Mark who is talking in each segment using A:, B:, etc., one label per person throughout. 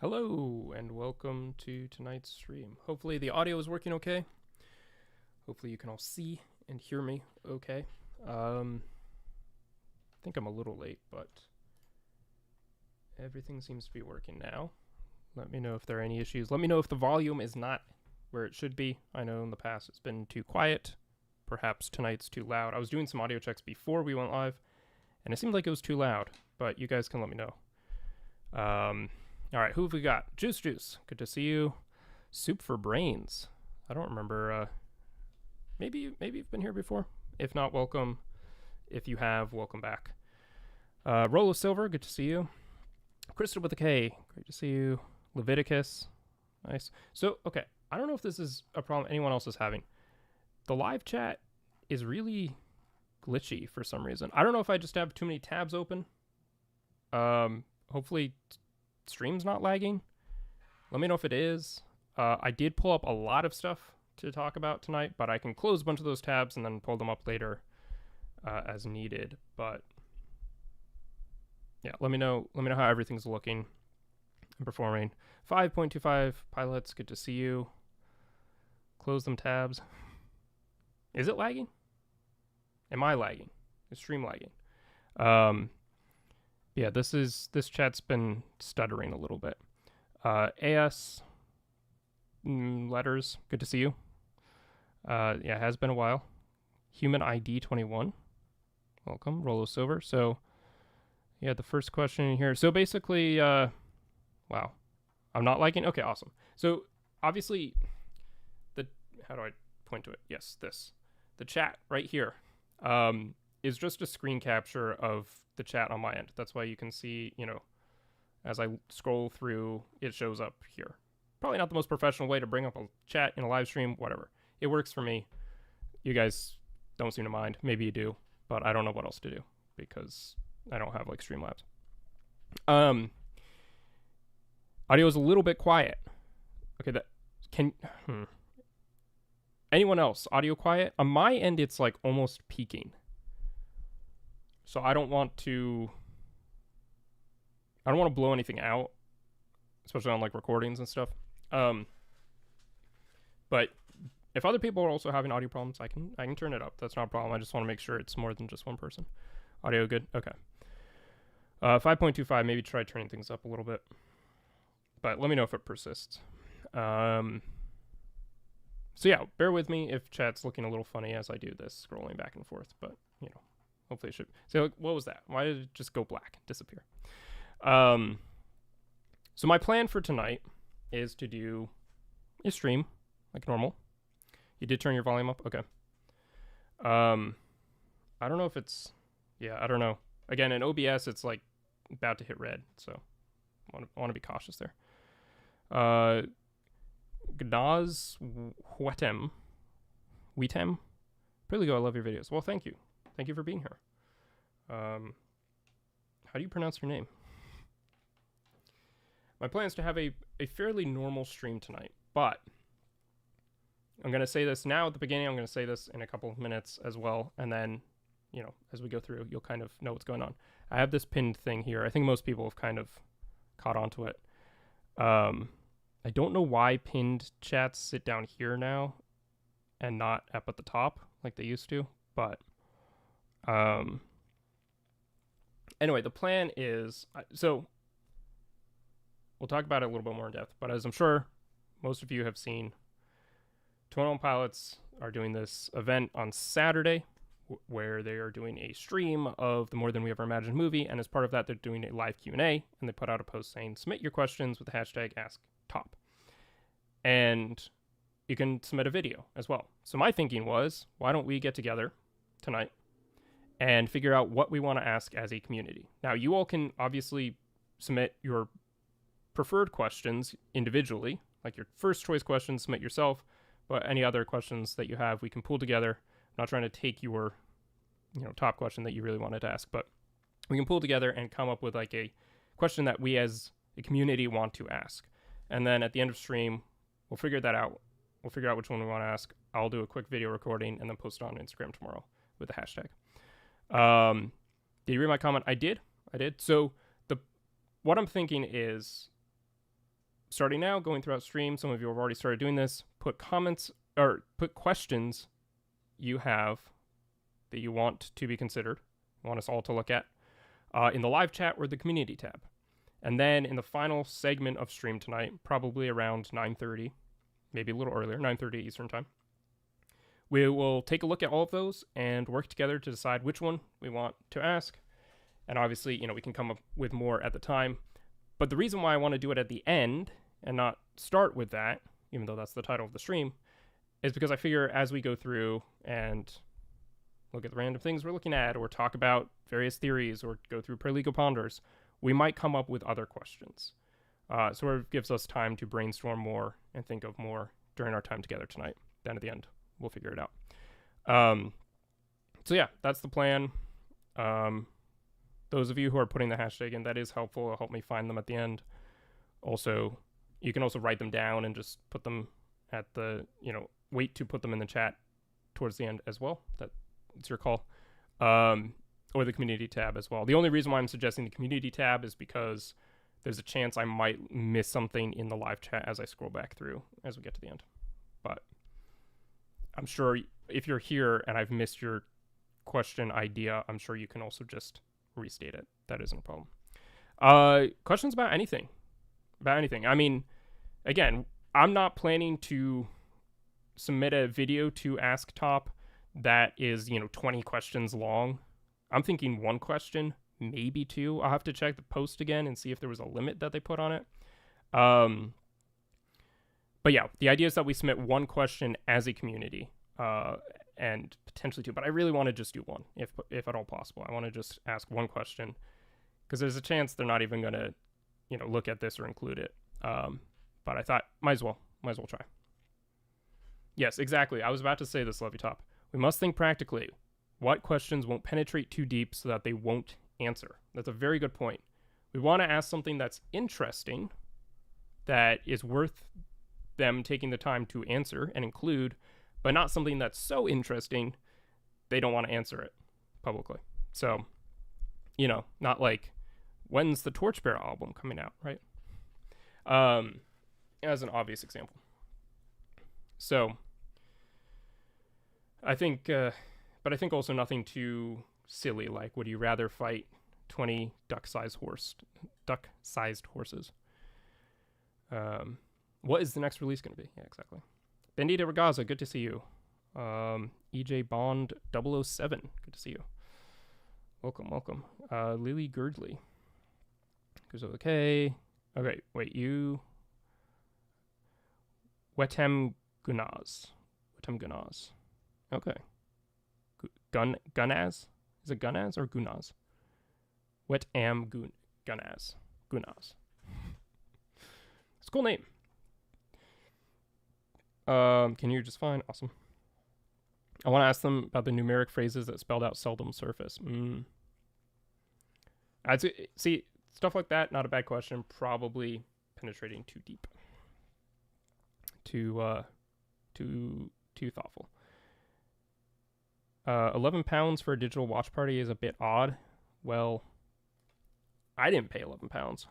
A: Hello and welcome to tonight's stream. Hopefully the audio is working okay. Hopefully you can all see and hear me okay. I think I'm a little late, but everything seems to be working now. Let me know if there are any issues. Let me know if the volume is not where it should be. I know in the past it's been too quiet. Perhaps tonight's too loud. I was doing some audio checks before we went live, and it seemed like it was too loud, but you guys can let me know. All right, who have we got? Juice, good to see you. Soup for Brains. I don't remember. Maybe you've been here before. If not, welcome. If you have, welcome back. Roll of Silver, good to see you. Crystal with a K, great to see you. Leviticus, nice. So, okay, I don't know if this is a problem anyone else is having. The live chat is really glitchy for some reason. I don't know if I just have too many tabs open. Hopefully stream's not lagging. Let me know if it is. I did pull up a lot of stuff to talk about tonight, but I can close a bunch of those tabs and then pull them up later as needed. But yeah, let me know how everything's looking and performing. 5.25 pilots, good to see you. Close them tabs. Is it lagging? Am I lagging? Is stream lagging? Yeah, this chat's been stuttering a little bit. AS letters, good to see you. Yeah, it has been a while. Human ID 21, welcome. Rolo Silver. So, yeah, the first question in here. So basically, wow, I'm not liking. Okay, awesome. So obviously, how do I point to it? Yes, the chat right here is just a screen capture of the chat on my end. That's why you can see, as I scroll through, it shows up here. Probably not the most professional way to bring up a chat in a live stream, whatever. It works for me. You guys don't seem to mind. Maybe you do, but I don't know what else to do because I don't have like Streamlabs. Audio is a little bit quiet. Okay, anyone else? Audio quiet? On my end, it's like almost peaking. So I don't want to blow anything out, especially on like recordings and stuff. But if other people are also having audio problems, I can turn it up. That's not a problem. I just want to make sure it's more than just one person. Audio good? Okay. 5.25, maybe try turning things up a little bit. But let me know if it persists. So yeah, bear with me if chat's looking a little funny as I do this, scrolling back and forth. But, hopefully it should. So what was that? Why did it just go black, disappear? So my plan for tonight is to do a stream like normal. You did turn your volume up? Okay. I don't know if it's, I don't know. Again, in OBS, it's like about to hit red. So I want to be cautious there. Gnaz Wetem. Perligo, I love your videos. Well, thank you. Thank you for being here. How do you pronounce your name? My plan is to have a fairly normal stream tonight, but I'm going to say this now at the beginning. I'm going to say this in a couple of minutes as well. And then, as we go through, you'll kind of know what's going on. I have this pinned thing here. I think most people have kind of caught on to it. I don't know why pinned chats sit down here now and not up at the top like they used to, but anyway, the plan is, so we'll talk about it a little bit more in depth, but as I'm sure most of you have seen, 21 Pilots are doing this event on Saturday where they are doing a stream of the More Than We Ever Imagined movie, and as part of that, they're doing a live Q&A, and they put out a post saying, submit your questions with the hashtag AskTOP. And you can submit a video as well. So my thinking was, why don't we get together tonight and figure out what we want to ask as a community. Now, you all can obviously submit your preferred questions individually, like your first choice questions, submit yourself, but any other questions that you have, we can pull together. I'm not trying to take your, top question that you really wanted to ask, but we can pull together and come up with like a question that we as a community want to ask. And then at the end of stream, we'll figure that out. We'll figure out which one we want to ask. I'll do a quick video recording and then post it on Instagram tomorrow with the hashtag. Did you read my comment? I did. So what I'm thinking is starting now, going throughout stream, some of you have already started doing this, put comments or put questions you have that you want to be considered, want us all to look at, in the live chat or the community tab. And then in the final segment of stream tonight, probably around 9:30, maybe a little earlier, 9:30 Eastern time, we will take a look at all of those and work together to decide which one we want to ask. And obviously, we can come up with more at the time. But the reason why I want to do it at the end and not start with that, even though that's the title of the stream, is because I figure as we go through and look at the random things we're looking at, or talk about various theories, or go through Perligo ponders, we might come up with other questions. So it gives us time to brainstorm more and think of more during our time together tonight. Then at the end, we'll figure it out. So yeah, that's the plan. Those of you who are putting the hashtag in, that is helpful. It'll help me find them at the end. Also, you can also write them down and just put them at the, wait to put them in the chat towards the end as well. It's your call. Or the community tab as well. The only reason why I'm suggesting the community tab is because there's a chance I might miss something in the live chat as I scroll back through as we get to the end. But I'm sure if you're here and I've missed your question idea, I'm sure you can also just restate it. That isn't a problem. Questions about anything. I mean, again, I'm not planning to submit a video to AskTOP that is, 20 questions long. I'm thinking one question, maybe two. I'll have to check the post again and see if there was a limit that they put on it. But yeah, the idea is that we submit one question as a community, and potentially two. But I really want to just do one, if at all possible. I want to just ask one question, because there's a chance they're not even going to, look at this or include it. But I thought, might as well try. Yes, exactly. I was about to say this, LevyTop. We must think practically. What questions won't penetrate too deep so that they won't answer? That's a very good point. We want to ask something that's interesting, that is worth them taking the time to answer and include, but not something that's so interesting they don't want to answer it publicly. So, not like, when's the Torchbearer album coming out, right? As an obvious example. So, I think... but I think also nothing too silly, like, would you rather fight 20 duck-sized horses? What is the next release going to be? Yeah, exactly. Bendy de Regaza, good to see you. EJ Bond 007, good to see you. Welcome. Lily Girdley. Goes okay. Okay, wait, you... Wetem Gunaz. Okay. Gunaz? Is it Gunaz or Gunaz? Gunaz. It's a cool name. Can you just fine? Awesome. I want to ask them about the numeric phrases that spelled out seldom surface. I'd see stuff like that. Not a bad question. Probably penetrating too deep. Too thoughtful. 11 pounds for a digital watch party is a bit odd. Well, I didn't pay 11 pounds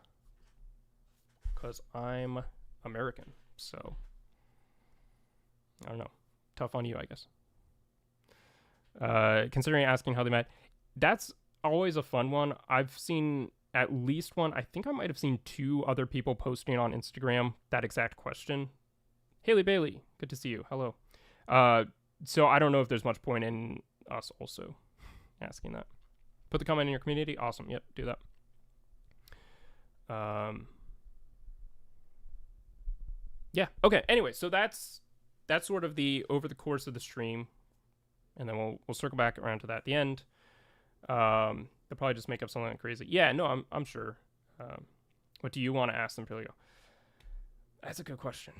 A: because I'm American. So, I don't know. Tough on you, I guess. Considering asking how they met, that's always a fun one. I've seen at least one. I think I might have seen two other people posting on Instagram that exact question. Haley Bailey, good to see you. Hello. So I don't know if there's much point in us also asking that. Put the comment in your community. Awesome. Yep, do that. Yeah. Okay. Anyway, so that's sort of the over the course of the stream, and then we'll circle back around to that at the end. They'll probably just make up something crazy. Yeah. No, I'm sure. What do you want to ask them, Perligo? That's a good question.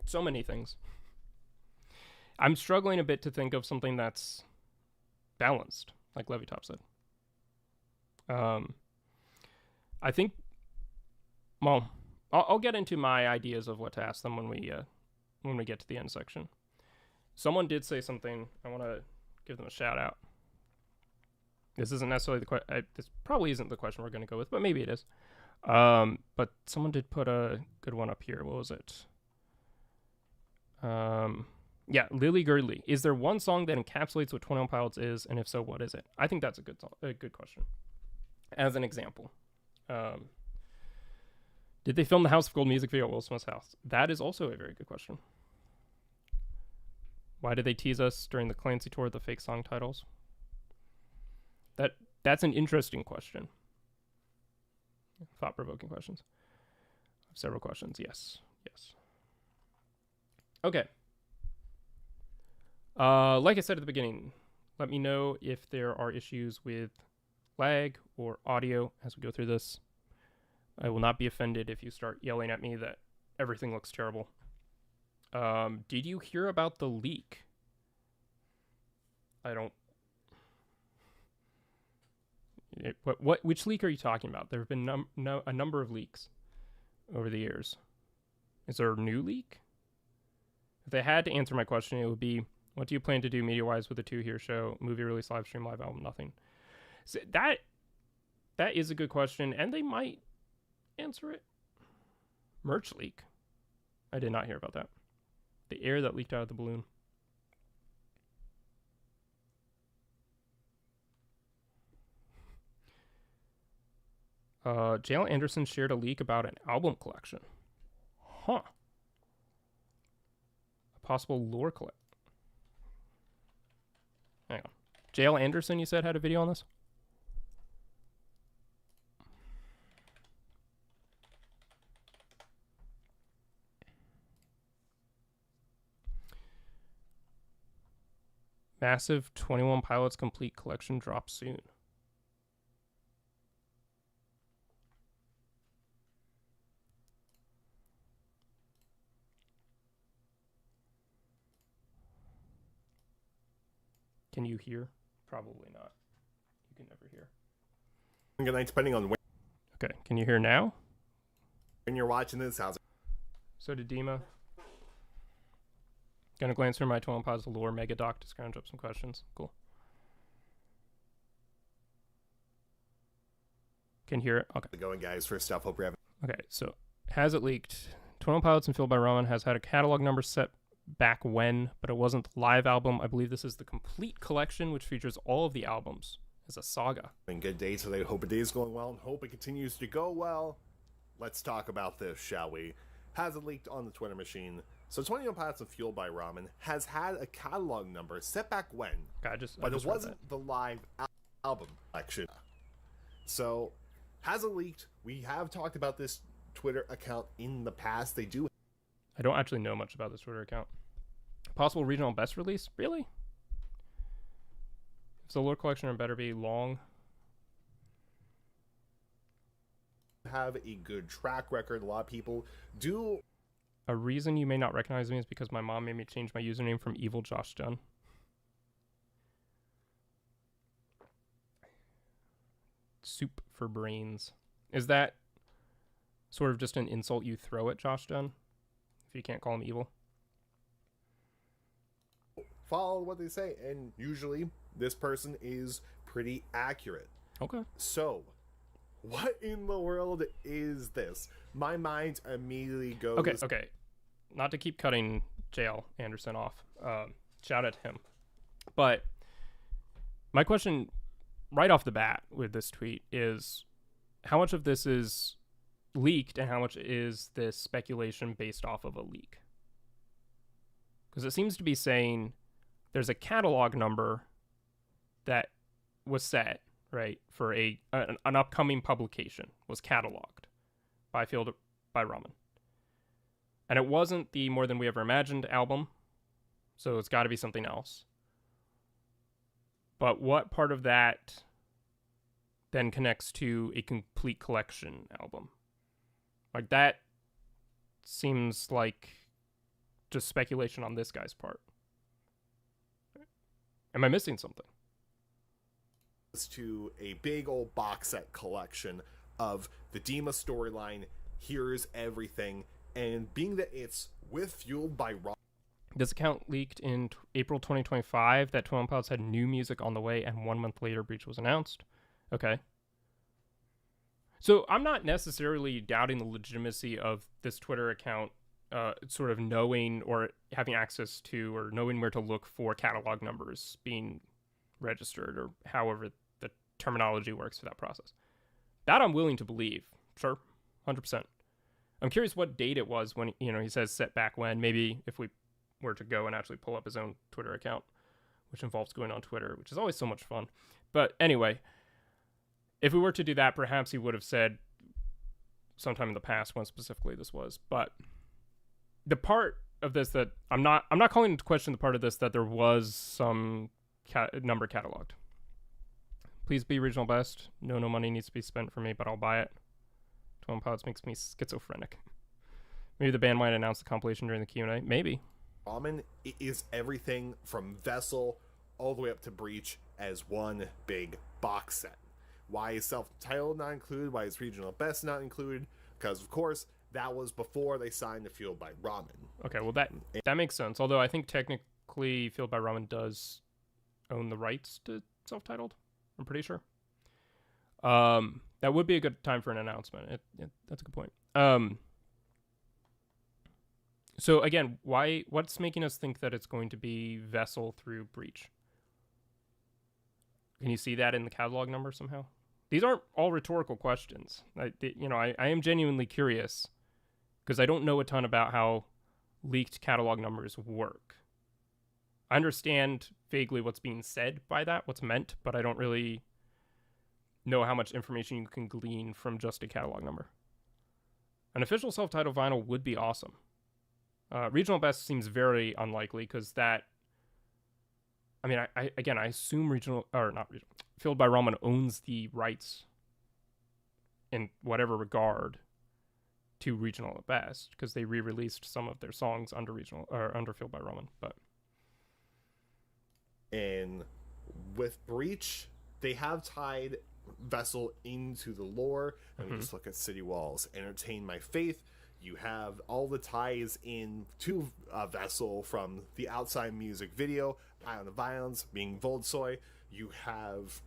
A: So many things. I'm struggling a bit to think of something that's balanced, like LevyTop said. I think, well, I'll get into my ideas of what to ask them when we get to the end section. Someone did say something. I want to give them a shout out. This isn't necessarily the question. This probably isn't the question we're going to go with, but maybe it is. But someone did put a good one up here. What was it? Yeah, Lily Girdley. Is there one song that encapsulates what 21 Pilots is, and if so, what is it? I think that's a good question. As an example, did they film the House of Gold music video at Will Smith's house? That is also a very good question. Why did they tease us during the Clancy tour with the fake song titles? That's an interesting question. Thought-provoking questions. Several questions. Yes. Okay. Like I said at the beginning, let me know if there are issues with lag or audio as we go through this. I will not be offended if you start yelling at me that everything looks terrible. Did you hear about the leak? I don't... Which leak are you talking about? There have been a number of leaks over the years. Is there a new leak? If they had to answer my question, it would be, what do you plan to do media-wise with the 2 Here show, movie release, live stream, live album, nothing? So that is a good question, and they might answer it. Merch leak. I did not hear about that. The air that leaked out of the balloon. Jalen Anderson shared a leak about an album collection. Huh. A possible lore collect. Hang on. Jalen Anderson, you said, had a video on this? Massive 21 Pilots complete collection drops soon. Can you hear? Probably not. You can never hear.
B: Good night, depending on when.
A: Okay, can you hear now?
B: When you're watching this, how's it?
A: So did Dema. Gonna glance through my 21 Pilots lore mega doc to scrounge up some questions. Cool. Can you hear it? Okay.
B: Going, guys. First off, hope you're having.
A: Okay, so has it leaked? 21 Pilots and Filled by Ramen has had a catalog number set back when, but it wasn't the live album. I believe this is the complete collection, which features all of the albums as a saga.
B: Good day today. Hope your day is going well and hope it continues to go well. Let's talk about this, shall we? Has it leaked on the Twitter machine? So 21 Pilots and Fueled by Ramen has had a catalog number set back when, but it wasn't the live album collection. So has it leaked? We have talked about this Twitter account in the past. They do.
A: I don't actually know much about this Twitter account. Possible regional best release? Really? If the lore collection had better be long.
B: Have a good track record. A lot of people do.
A: A reason you may not recognize me is because my mom made me change my username from Evil Josh Dunn. Soup for brains. Is that sort of just an insult you throw at Josh Dunn? If you can't call him evil?
B: Follow what they say, and usually this person is pretty accurate.
A: Okay.
B: So, what in the world is this? My mind immediately goes...
A: Okay. Not to keep cutting JL Anderson off. Shout out to him. But my question right off the bat with this tweet is, how much of this is leaked and how much is this speculation based off of a leak? Because it seems to be saying there's a catalog number that was set, right, for an upcoming publication, was cataloged by Filled by Ramen. And it wasn't the More Than We Ever Imagined album, so it's got to be something else. But what part of that then connects to a complete collection album? Like, that seems like just speculation on this guy's part. Am I missing something?
B: To a big old box set collection of the Dema storyline, Here's Everything, and being that it's with Fueled by Ramen,
A: This account leaked in April 2025 that 21 Pilots had new music on the way, and 1 month later, Breach was announced. Okay. So I'm not necessarily doubting the legitimacy of this Twitter account sort of knowing or having access to or knowing where to look for catalog numbers being registered, or however the terminology works for that process. That I'm willing to believe. Sure. 100%. I'm curious what date it was when, he says set back when. Maybe if we were to go and actually pull up his own Twitter account, which involves going on Twitter, which is always so much fun. But anyway, if we were to do that, perhaps he would have said sometime in the past when specifically this was. But the part of this that I'm not calling into question the part of this that there was some number cataloged. Please be regional best. No money needs to be spent for me, but I'll buy it. 21 Pilots makes me schizophrenic. Maybe the band might announce the compilation during the Q&A. Maybe.
B: Ramen is everything from Vessel all the way up to Breach as one big box set. Why is self-titled not included? Why is regional best not included? Because, of course, that was before they signed to Fueled by Ramen.
A: Okay, well, that makes sense. Although I think technically Fueled by Ramen does own the rights to self-titled. I'm pretty sure. That would be a good time for an announcement. That's a good point. So again, what's making us think that it's going to be Vessel through Breach? Can you see that in the catalog number somehow? These aren't all rhetorical questions. I am genuinely curious because I don't know a ton about how leaked catalog numbers work. I understand vaguely what's being said by that, what's meant, but I don't really know how much information you can glean from just a catalog number. An official self-titled vinyl would be awesome. Regional best seems very unlikely because that. I mean, I assume Fueled by Ramen owns the rights in whatever regard to regional at best because they re-released some of their songs under Fueled by Ramen. But
B: and with Breach, they have tied Vessel into the lore. And we just look at City Walls, Entertain My Faith. You have all the ties in to Vessel from the outside music video, Eye on the Violence, being Voldsoy. You have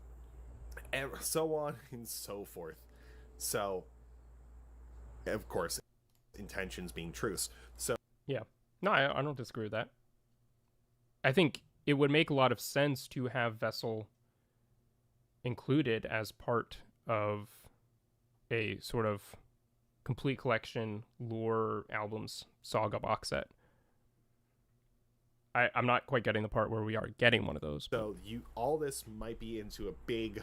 B: so on and so forth. So, of course, intentions being truce. So,
A: yeah. No, I don't disagree with that. I think it would make a lot of sense to have Vessel included as part of a sort of complete collection lore albums saga box set. I'm not quite getting the part where we are getting one of those.
B: So all this might be into a big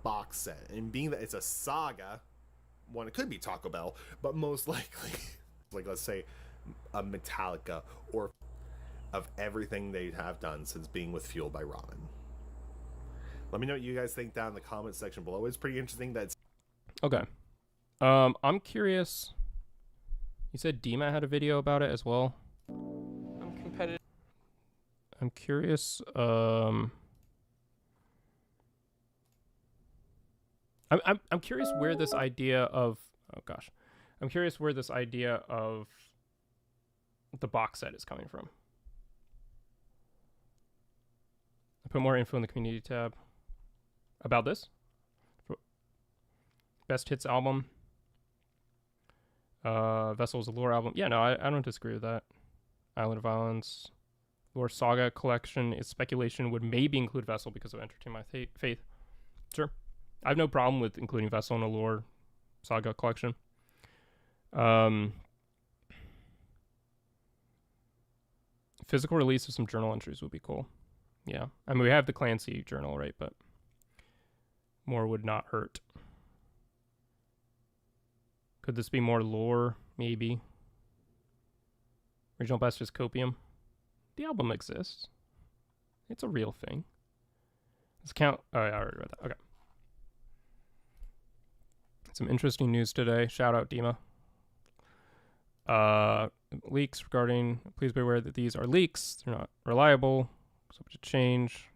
B: box set, and being that it's a saga, one, it could be Taco Bell, but most likely, like let's say, a Metallica or of everything they have done since being with Fueled by Ramen. Let me know what you guys think down in the comment section below. It's pretty interesting that.
A: Okay. I'm curious. You said dema had a video about it as well.
C: I'm competitive.
A: I'm curious. I'm curious where this idea of I'm curious where this idea of the box set is coming from. I put more info in the community tab about this. Best hits album. Vessel's a lore album. Yeah, no, I don't disagree with that. Island of Violence. Lore Saga collection is speculation would maybe include Vessel because of Entertain My Faith. Sure. I have no problem with including Vessel in a Lore Saga collection. Physical release of some journal entries would be cool. Yeah. I mean, we have the Clancy journal, right? But more would not hurt. Could this be more lore? Maybe. Regional best is Copium. The album exists. It's a real thing. Let's count. Oh, I already read that. Okay. Some interesting news today. Shout out Dema. Leaks regarding. Please be aware that these are leaks. They're not reliable. Subject to change.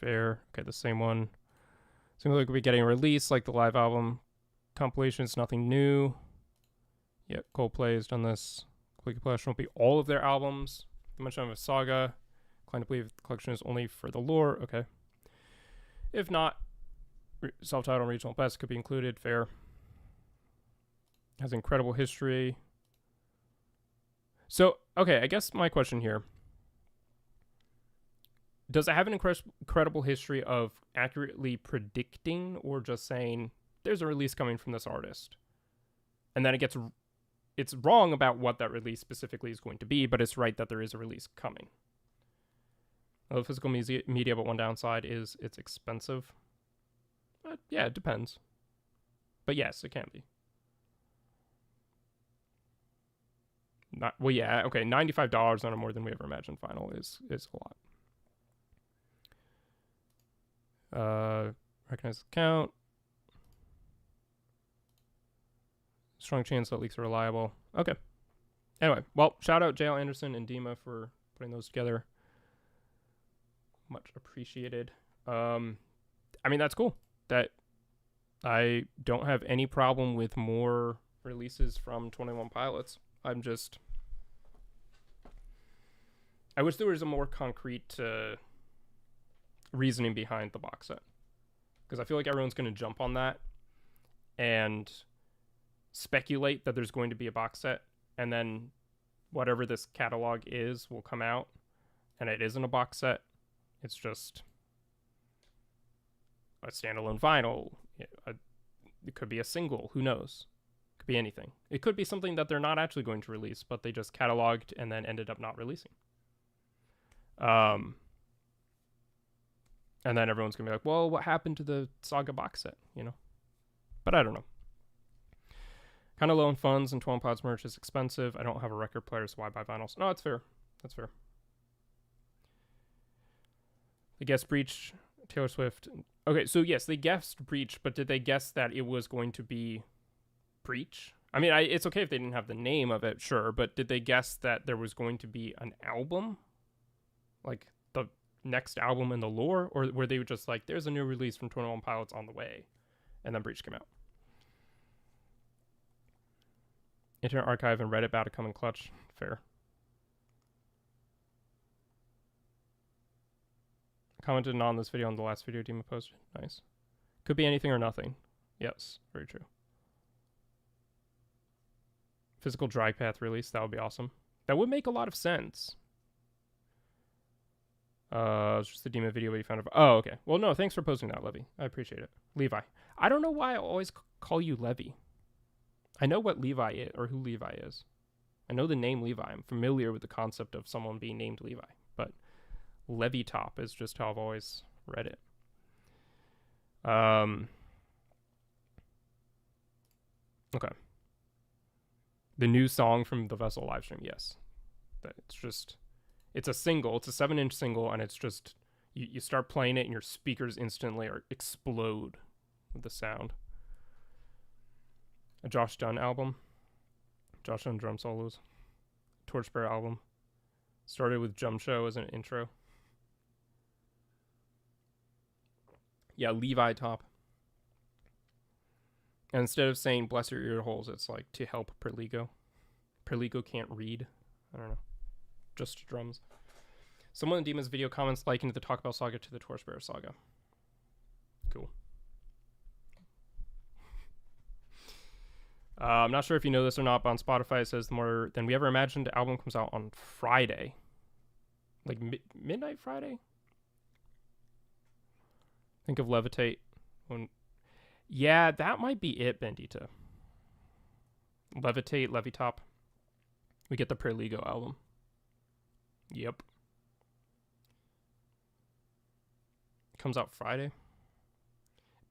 A: Fair. Okay, the same one. Seems like we'll be getting a release like the live album compilation. It's nothing new. Yeah, Coldplay has done this. Clicky Flash won't be all of their albums. The mention of a saga. Inclined to believe the collection is only for the lore. Okay. If not, self-titled regional best could be included. Fair. Has incredible history. So, okay, I guess my question here. Does it have an incredible history of accurately predicting or just saying there's a release coming from this artist? And then it's wrong about what that release specifically is going to be, but it's right that there is a release coming. The physical media, but one downside is it's expensive. Yeah, it depends. But yes, it can be. Well, yeah, okay, $95 on a More Than We Ever Imagined vinyl is a lot. Recognize account. Strong chance that leaks are reliable. Okay. Anyway, well, shout out JL Anderson and Dema for putting those together. Much appreciated. I mean, that's cool. That I don't have any problem with more releases from 21 Pilots. I wish there was a more concrete reasoning behind the box set. Because I feel like everyone's going to jump on that and speculate that there's going to be a box set, and then whatever this catalog is will come out, and it isn't a box set. It's just a standalone vinyl. It could be a single. Who knows? It could be anything. It could be something that they're not actually going to release, but they just cataloged and then ended up not releasing. And then everyone's going to be like, well, what happened to the Saga box set, you know? But I don't know. Kind of low in funds, and 12 Pods merch is expensive. I don't have a record player, so why buy vinyls? No, that's fair. That's fair. They guessed Breach, Taylor Swift. Okay, so yes, they guessed Breach, but did they guess that it was going to be Breach? I mean, it's okay if they didn't have the name of it, sure, but did they guess that there was going to be an album? Like the next album in the lore? Or were they just like, there's a new release from 21 Pilots on the way, and then Breach came out? Internet Archive and Reddit about to come in clutch. Fair. Commented on this video on the last video Dema posted. Nice. Could be anything or nothing. Yes, very true. Physical drag path release. That would be awesome. That would make a lot of sense. It's just the Dema video we found. Oh, okay. Well, no, thanks for posting that, Levy. I appreciate it. Levi. I don't know why I always call you Levy. I know what Levi is, or who Levi is. I know the name Levi. I'm familiar with the concept of someone being named Levi, but Levy-top is just how I've always read it. Okay. The new song from the Vessel livestream, yes. It's a single. It's a 7-inch single, and it's just, you start playing it, and your speakers instantly explode with the sound. A Josh Dunn album. Josh Dunn drum solos. Torchbearer album. Started with Jump Show as an intro. Yeah, Levi top. And instead of saying bless your ear holes, it's like to help Perligo. Perligo can't read. I don't know. Just drums. Someone in Dema's video comments likened the Talk About Saga to the Torchbearer Saga. Cool. I'm not sure if you know this or not, but on Spotify it says the More Than We Ever Imagined album comes out on Friday. Like midnight Friday? Think of Levitate. Yeah, that might be it, Bendita. Levitate, Levitop. We get the Perligo album. Yep. Comes out Friday.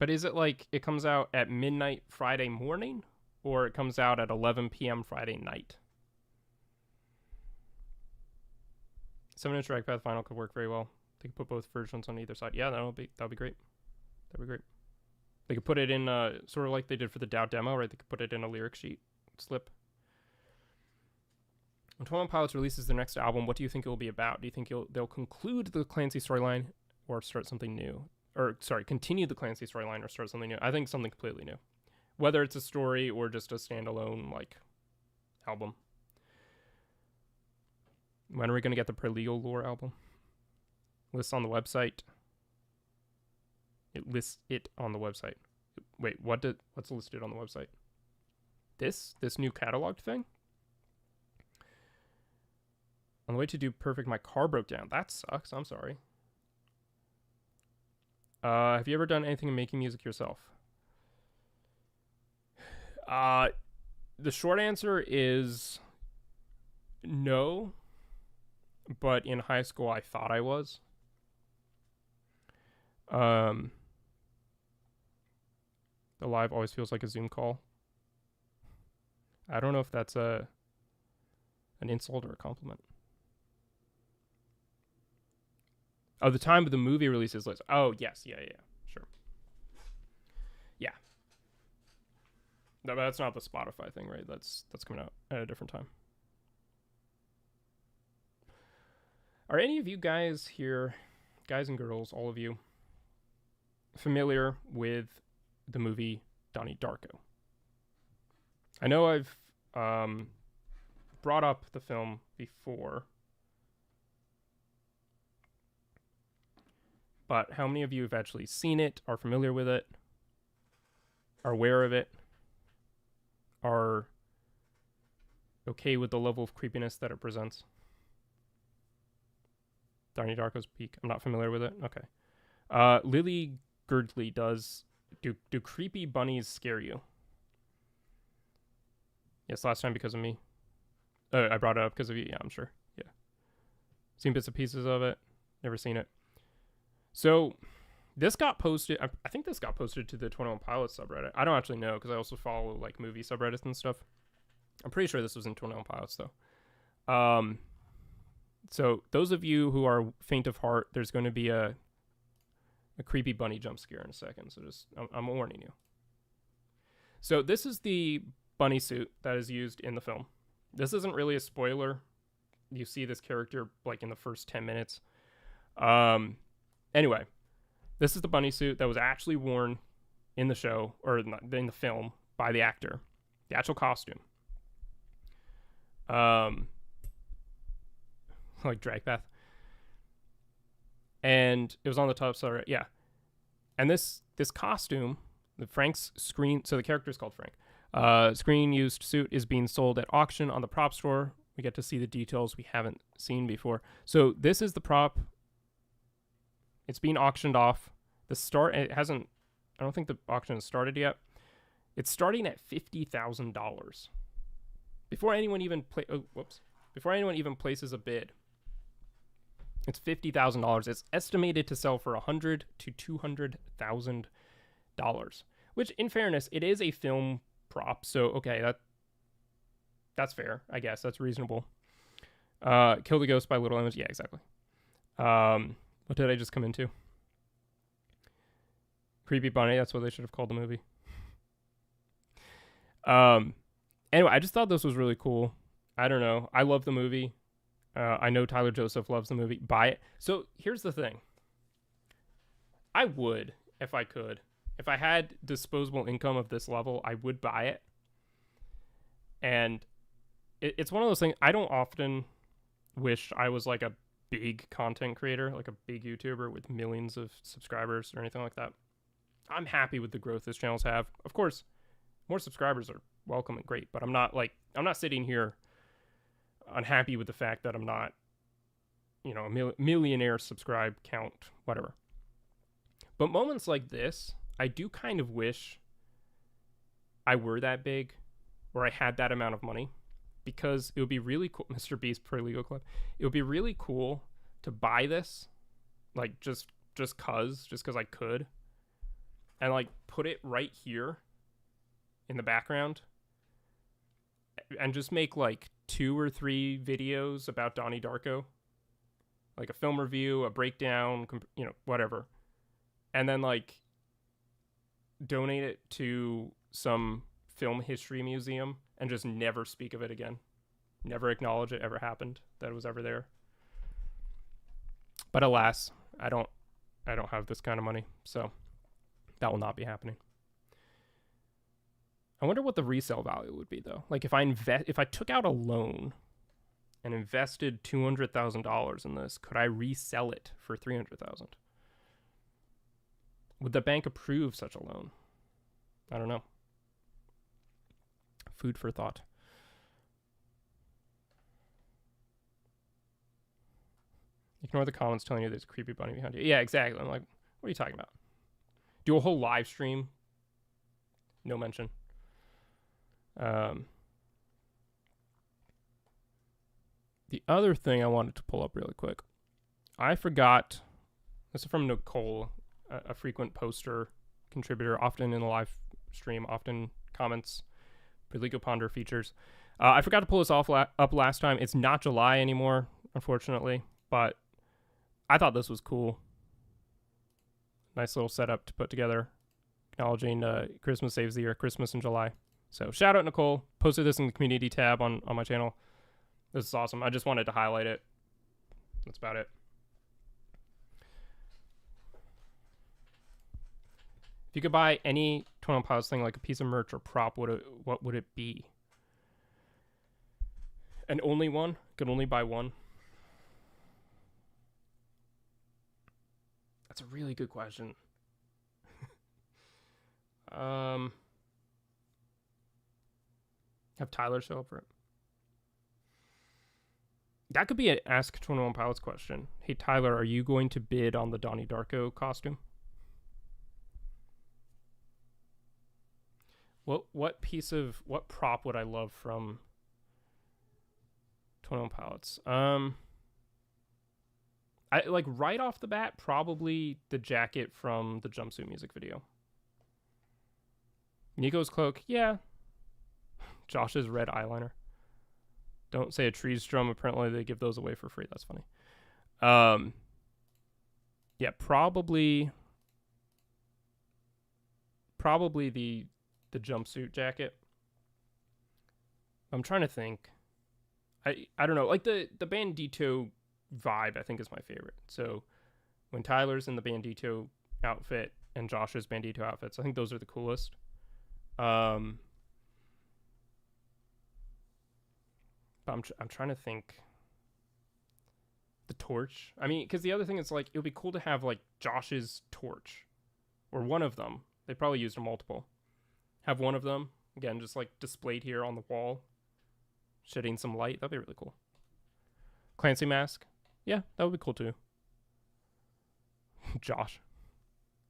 A: But is it like it comes out at midnight Friday morning? Or it comes out at 11 p.m. Friday night? 7-inch drag path vinyl could work very well. They could put both versions on either side. Yeah, that'll be great. That'd be great. They could put it in sort of like they did for the DAO demo, right? They could put it in a lyric sheet slip. When 21 Pilots releases their next album, what do you think it will be about? Do you think they'll conclude the Clancy storyline or start something new? Or, sorry, continue the Clancy storyline or start something new? I think something completely new. Whether it's a story or just a standalone, like, album. When are we going to get the Perligo lore album? Lists on the website. It lists it on the website. Wait, what's listed on the website? This new cataloged thing? On the way to do perfect, my car broke down. That sucks. I'm sorry. Have you ever done anything in making music yourself? The short answer is no. But in high school, I thought I was. The live always feels like a Zoom call. I don't know if that's an insult or a compliment. Oh, the time of the movie releases list. Oh, yes. Yeah. Sure. Yeah. No, but that's not the Spotify thing, right? That's coming out at a different time. Are any of you guys here, guys and girls, all of you, familiar with the movie Donnie Darko? I know I've brought up the film before, but how many of you have actually seen it, are familiar with it, are aware of it, are okay with the level of creepiness that it presents? Donnie Darko's Peak. I'm not familiar with it. Okay. Lily Girdley does. Do creepy bunnies scare you? Yes, last time because of me. I brought it up because of you. Yeah, I'm sure. Yeah. Seen bits and pieces of it. Never seen it. So this got posted. I think this got posted to the 21pilots subreddit. I don't actually know because I also follow like movie subreddits and stuff. I'm pretty sure this was in 21pilots though. So those of you who are faint of heart, there's going to be a creepy bunny jump scare in a second. So just, I'm warning you. So this is the bunny suit that is used in the film. This isn't really a spoiler. You see this character like in the first 10 minutes. Anyway, this is the bunny suit that was actually worn in the show, or in the film, by the actor. The actual costume. Like drag path. And it was on the top side, yeah. And this costume, Frank's screen, so the character is called Frank. Screen used suit is being sold at auction on the prop store. We get to see the details we haven't seen before. So this is the prop. It's being auctioned off. It hasn't, I don't think the auction has started yet. It's starting at $50,000. Before anyone even places a bid. It's $50,000. It's estimated to sell for $100,000 to $200,000, which, in fairness, it is a film prop. So okay, that's fair, I guess. That's reasonable. Kill the Ghost by Little Emmys. Yeah, exactly. What did I just come into? Creepy Bunny. That's what they should have called the movie. Anyway, I just thought this was really cool. I don't know. I love the movie. I know Tyler Joseph loves the movie. Buy it. So here's the thing. I would, if I could. If I had disposable income of this level, I would buy it. And it's one of those things. I don't often wish I was like a big content creator, like a big YouTuber with millions of subscribers or anything like that. I'm happy with the growth this channel's have. Of course, more subscribers are welcome and great, but I'm not sitting here unhappy with the fact that I'm not, a millionaire subscribe count, whatever. But moments like this, I do kind of wish I were that big, or I had that amount of money, because it would be really cool. Mr. Beast Perligo Club. It would be really cool to buy this, like just cause I could, and like put it right here in the background, and just make like 2 or 3 videos about Donnie Darko, like a film review, a breakdown, whatever, and then like donate it to some film history museum and just never speak of it again, never acknowledge it ever happened, that it was ever there. But alas, I don't have this kind of money, so that will not be happening. I wonder what the resale value would be though. Like if I took out a loan and invested $200,000 in this. Could I resell it for $300,000? Would the bank approve such a loan? I don't know. Food for thought. Ignore the comments telling you there's a creepy bunny behind you. Yeah, exactly. I'm like, what are you talking about? Do a whole live stream. No mention. The other thing I wanted to pull up really quick. I forgot. This is from Nicole, a frequent poster, contributor, often in the live stream, often comments, Perligo Ponder features. I forgot to pull this up last time. It's not July anymore, unfortunately, but I thought this was cool. Nice little setup to put together, acknowledging Christmas saves the year, Christmas in July. So shout out Nicole. Posted this in the community tab on my channel. This is awesome. I just wanted to highlight it. That's about it. If you could buy any 21 Pilots thing, like a piece of merch or prop, what would it be? And only one? Could only buy one? That's a really good question. Have Tyler show up for it. That could be an Ask 21 Pilots question. Hey, Tyler, are you going to bid on the Donnie Darko costume? What prop would I love from 21 Pilots? I like right off the bat, probably the jacket from the jumpsuit music video. Nico's cloak, yeah. Josh's red eyeliner. Don't say a trees drum. Apparently they give those away for free. That's funny. Yeah, probably the jumpsuit jacket. I'm trying to think. I don't know. Like the Bandito vibe, I think, is my favorite. So when Tyler's in the Bandito outfit and Josh's Bandito outfits, I think those are the coolest. But I'm trying to think. The torch. I mean, because the other thing is, like, it would be cool to have, like, Josh's torch. Or one of them. They probably used a multiple. Have one of them, again, just, like, displayed here on the wall. Shedding some light. That'd be really cool. Clancy mask. Yeah, that would be cool, too. Josh.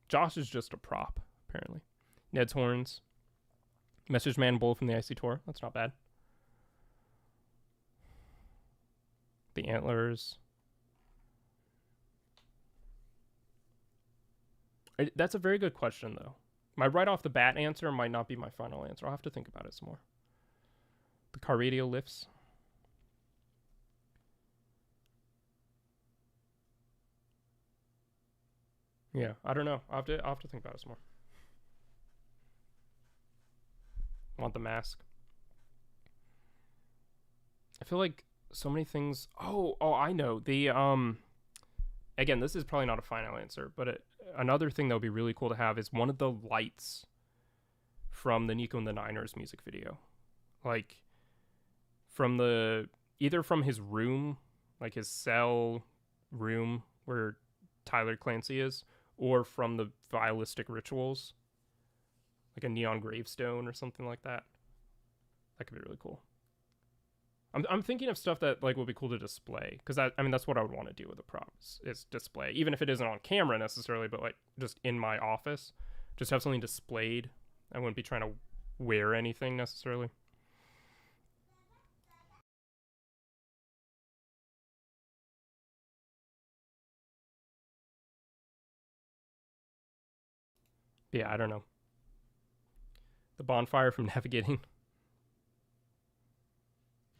A: Josh is just a prop, apparently. Ned's horns. Message Man Bull from the Icy Tour. That's not bad. The antlers. That's a very good question, though. My right off the bat answer might not be my final answer. I'll have to think about it some more. The car radio lifts. Yeah, I don't know. I'll have to think about it some more. Want the mask. I feel like so many things. Oh, I know. The again, this is probably not a final answer, but another thing that would be really cool to have is one of the lights from the Nico and the Niners music video. Like from either from his room, like his cell room where Tyler Clancy is, or from the Vialistic Rituals, like a neon gravestone or something like that. That could be really cool. I'm thinking of stuff that like would be cool to display, because I mean that's what I would want to do with the props, is display, even if it isn't on camera necessarily, but like just in my office, just have something displayed. I wouldn't be trying to wear anything necessarily. Yeah, I don't know. The bonfire from navigating.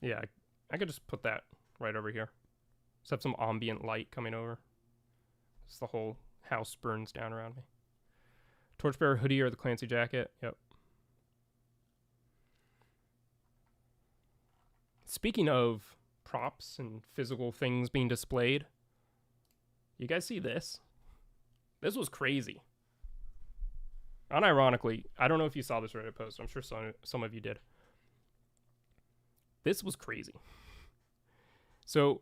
A: Yeah, I could just put that right over here. Just have some ambient light coming over. Just the whole house burns down around me. Torchbearer hoodie or the Clancy jacket. Yep. Speaking of props and physical things being displayed, you guys see this? This was crazy. Unironically, I don't know if you saw this Reddit post. I'm sure some of you did. This was crazy. So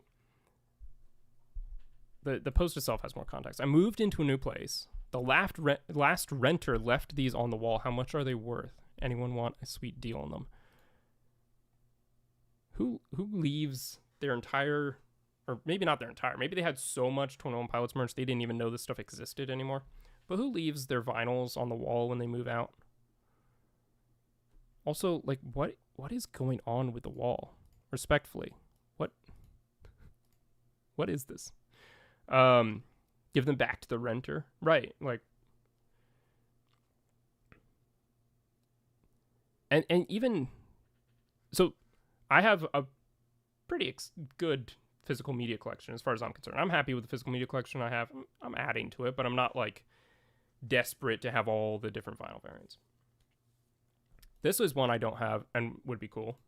A: the post itself has more context. I moved into a new place. The last renter left these on the wall. How much are they worth? Anyone want a sweet deal on them? Who leaves their entire, or maybe not their entire, maybe they had so much 21 Pilots merch they didn't even know this stuff existed anymore. But who leaves their vinyls on the wall when they move out? Also, like, what is going on with the wall? Respectfully, what is this? Give them back to the renter, right? Like, and even so, I have a pretty good physical media collection as far as I'm concerned. I'm happy with the physical media collection I have. I'm adding to it, but I'm not like desperate to have all the different vinyl variants. This is one I don't have and would be cool.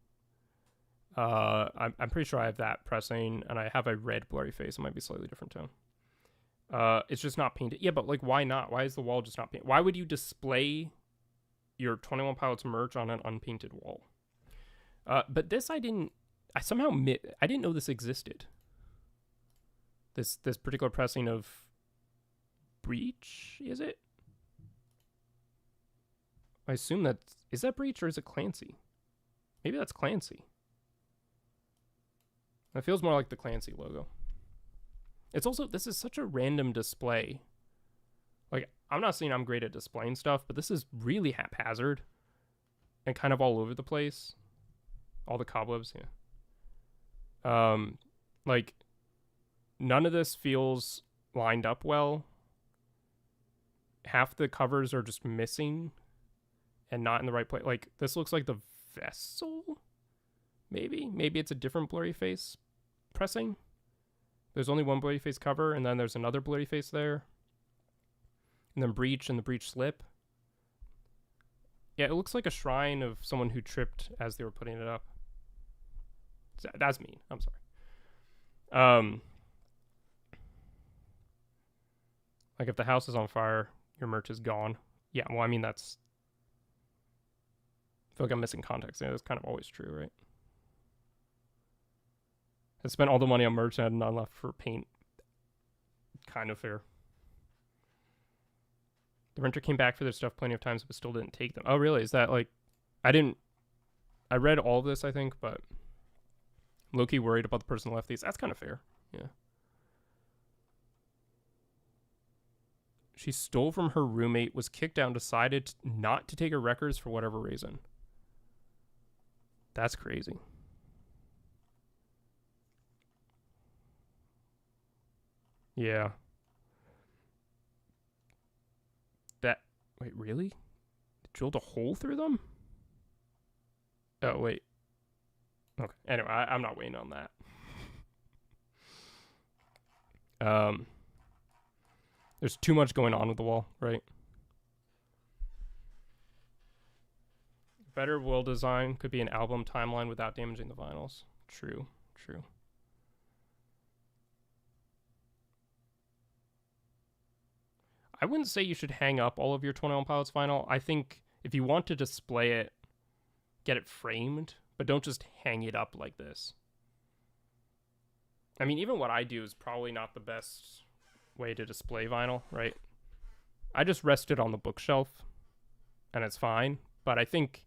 A: I'm pretty sure I have that pressing, and I have a red blurry face. It might be a slightly different tone. It's just not painted. Yeah, but like, why not? Why is the wall just not painted? Why would you display your 21 Pilots merch on an unpainted wall? But this I didn't know this existed. This particular pressing of Breach, is it? I assume is that Breach or is it Clancy? Maybe that's Clancy. That feels more like the Clancy logo. It's also, this is such a random display. Like, I'm not saying I'm great at displaying stuff, but this is really haphazard and kind of all over the place. All the cobwebs, yeah. Like, none of this feels lined up well. Half the covers are just missing and not in the right place. Like, this looks like the vessel. Maybe it's a different blurry face pressing. There's only one blurry face cover, and then there's another blurry face there. And then Breach and the Breach slip. Yeah, it looks like a shrine of someone who tripped as they were putting it up. That's mean. I'm sorry. Like, if the house is on fire, your merch is gone. Yeah, well, I mean, I feel like I'm missing context. Yeah, that's kind of always true, right? I spent all the money on merch and had none left for paint. Kind of fair. The renter came back for their stuff plenty of times, but still didn't take them. Oh, really? Is that like... I read all of this, I think, but... low-key worried about the person who left these. That's kind of fair. Yeah. She stole from her roommate, was kicked out, and decided not to take her records for whatever reason. That's crazy. Yeah. Wait, really? Drilled a hole through them? Oh, wait. Okay. Anyway, I'm not waiting on that. There's too much going on with the wall, right? Better wall design could be an album timeline without damaging the vinyls. True. I wouldn't say you should hang up all of your 21 Pilots vinyl. I think if you want to display it, get it framed, but don't just hang it up like this. I mean, even what I do is probably not the best way to display vinyl, right? I just rest it on the bookshelf, and it's fine. But I think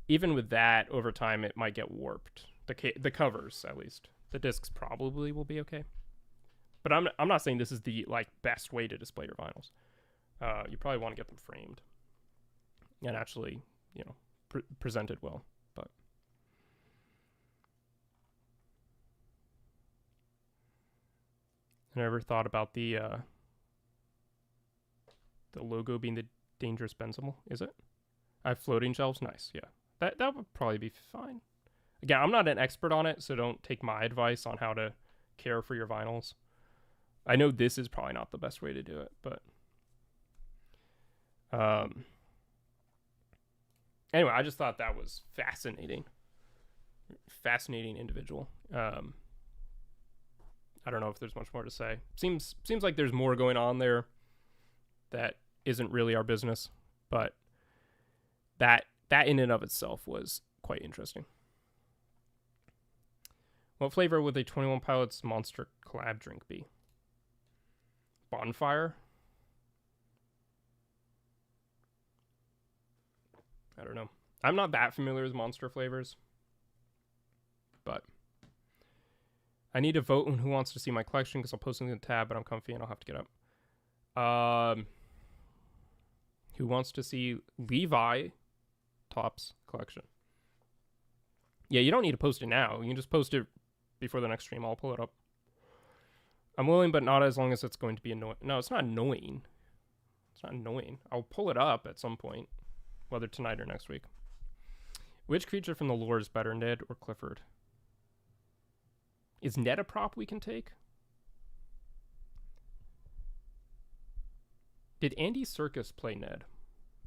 A: even with that, over time, it might get warped. The covers, at least. The discs probably will be okay. But I'm not saying this is the like best way to display your vinyls. You probably want to get them framed and actually, presented well. But I never thought about the logo being the dangerous benzoyl. Is it? I have floating shelves. Nice. Yeah, that would probably be fine. Again, I'm not an expert on it, so don't take my advice on how to care for your vinyls. I know this is probably not the best way to do it, but anyway, I just thought that was fascinating. Fascinating individual. I don't know if there's much more to say. Seems like there's more going on there that isn't really our business, but that in and of itself was quite interesting. What flavor would the 21 Pilots Monster collab drink be? Bonfire? I don't know. I'm not that familiar with Monster flavors, but I need to vote on who wants to see my collection because I'll post it in the tab, but I'm comfy and I'll have to get up. Who wants to see Levi Top's collection? Yeah, you don't need to post it now. You can just post it before the next stream. I'll pull it up. I'm willing, but not as long as it's going to be annoying. No, it's not annoying. It's not annoying. I'll pull it up at some point, whether tonight or next week. Which creature from the lore is better, Ned or Clifford? Is Ned a prop we can take? Did Andy Serkis play Ned?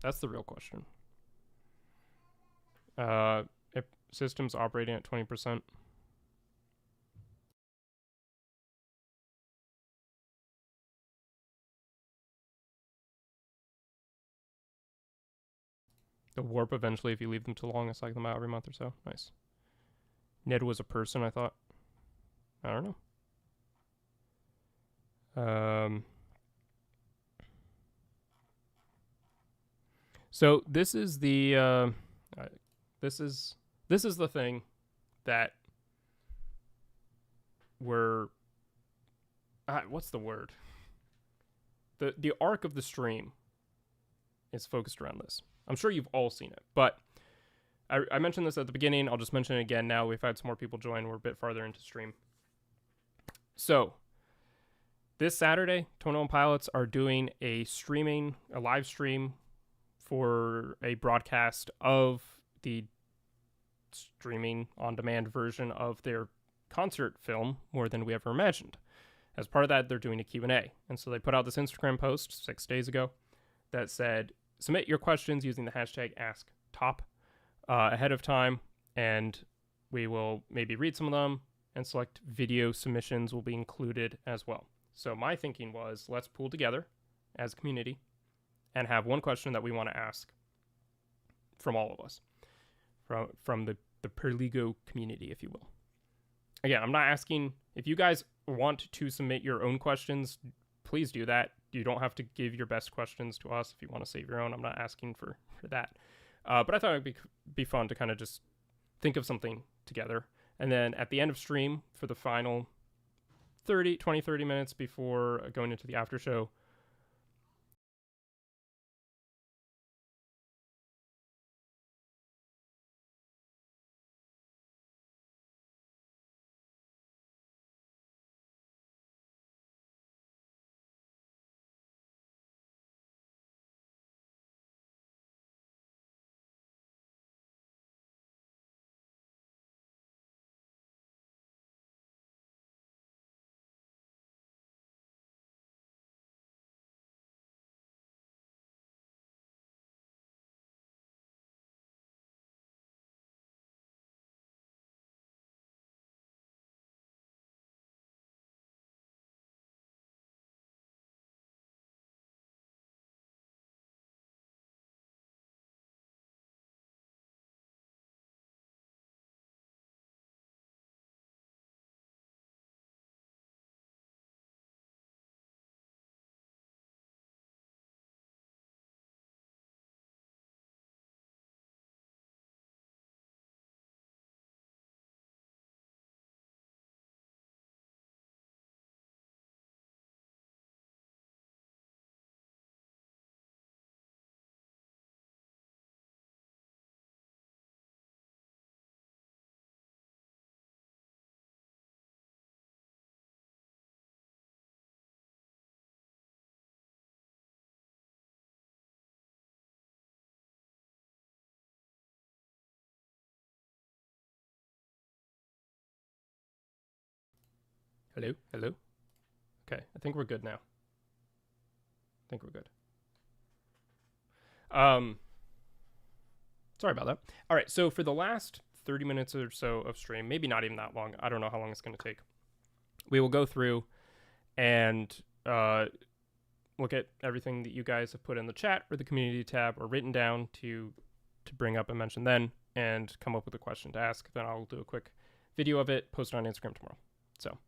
A: That's the real question. If systems operating at 20%. The warp eventually if you leave them too long and cycle them out every month or so. Nice. Ned was a person, I thought. I don't know. So this is the this is the thing that we're what's the word? The arc of the stream is focused around this. I'm sure you've all seen it, but I mentioned this at the beginning. I'll just mention it again now. We've had some more people join. We're a bit farther into stream. So this Saturday, 21 Pilots are doing a live stream for a broadcast of the streaming on-demand version of their concert film, More Than We Ever Imagined. As part of that, they're doing a Q&A. And so they put out this Instagram post 6 days ago that said, submit your questions using the hashtag AskTOP ahead of time, and we will maybe read some of them, and select video submissions will be included as well. So my thinking was, let's pool together as a community and have one question that we want to ask from all of us, from the Perligo community, if you will. Again, I'm not asking, if you guys want to submit your own questions, please do that. You don't have to give your best questions to us if you want to save your own. I'm not asking for that. But I thought it'd be fun to kind of just think of something together. And then at the end of stream, for the final 30 minutes before going into the after show, Hello. Okay, I think we're good now. Sorry about that. All right, so for the last 30 minutes or so of stream, maybe not even that long, I don't know how long it's going to take, we will go through and look at everything that you guys have put in the chat or the community tab or written down to bring up and mention then, and come up with a question to ask. Then I'll do a quick video of it, post it on Instagram tomorrow. So,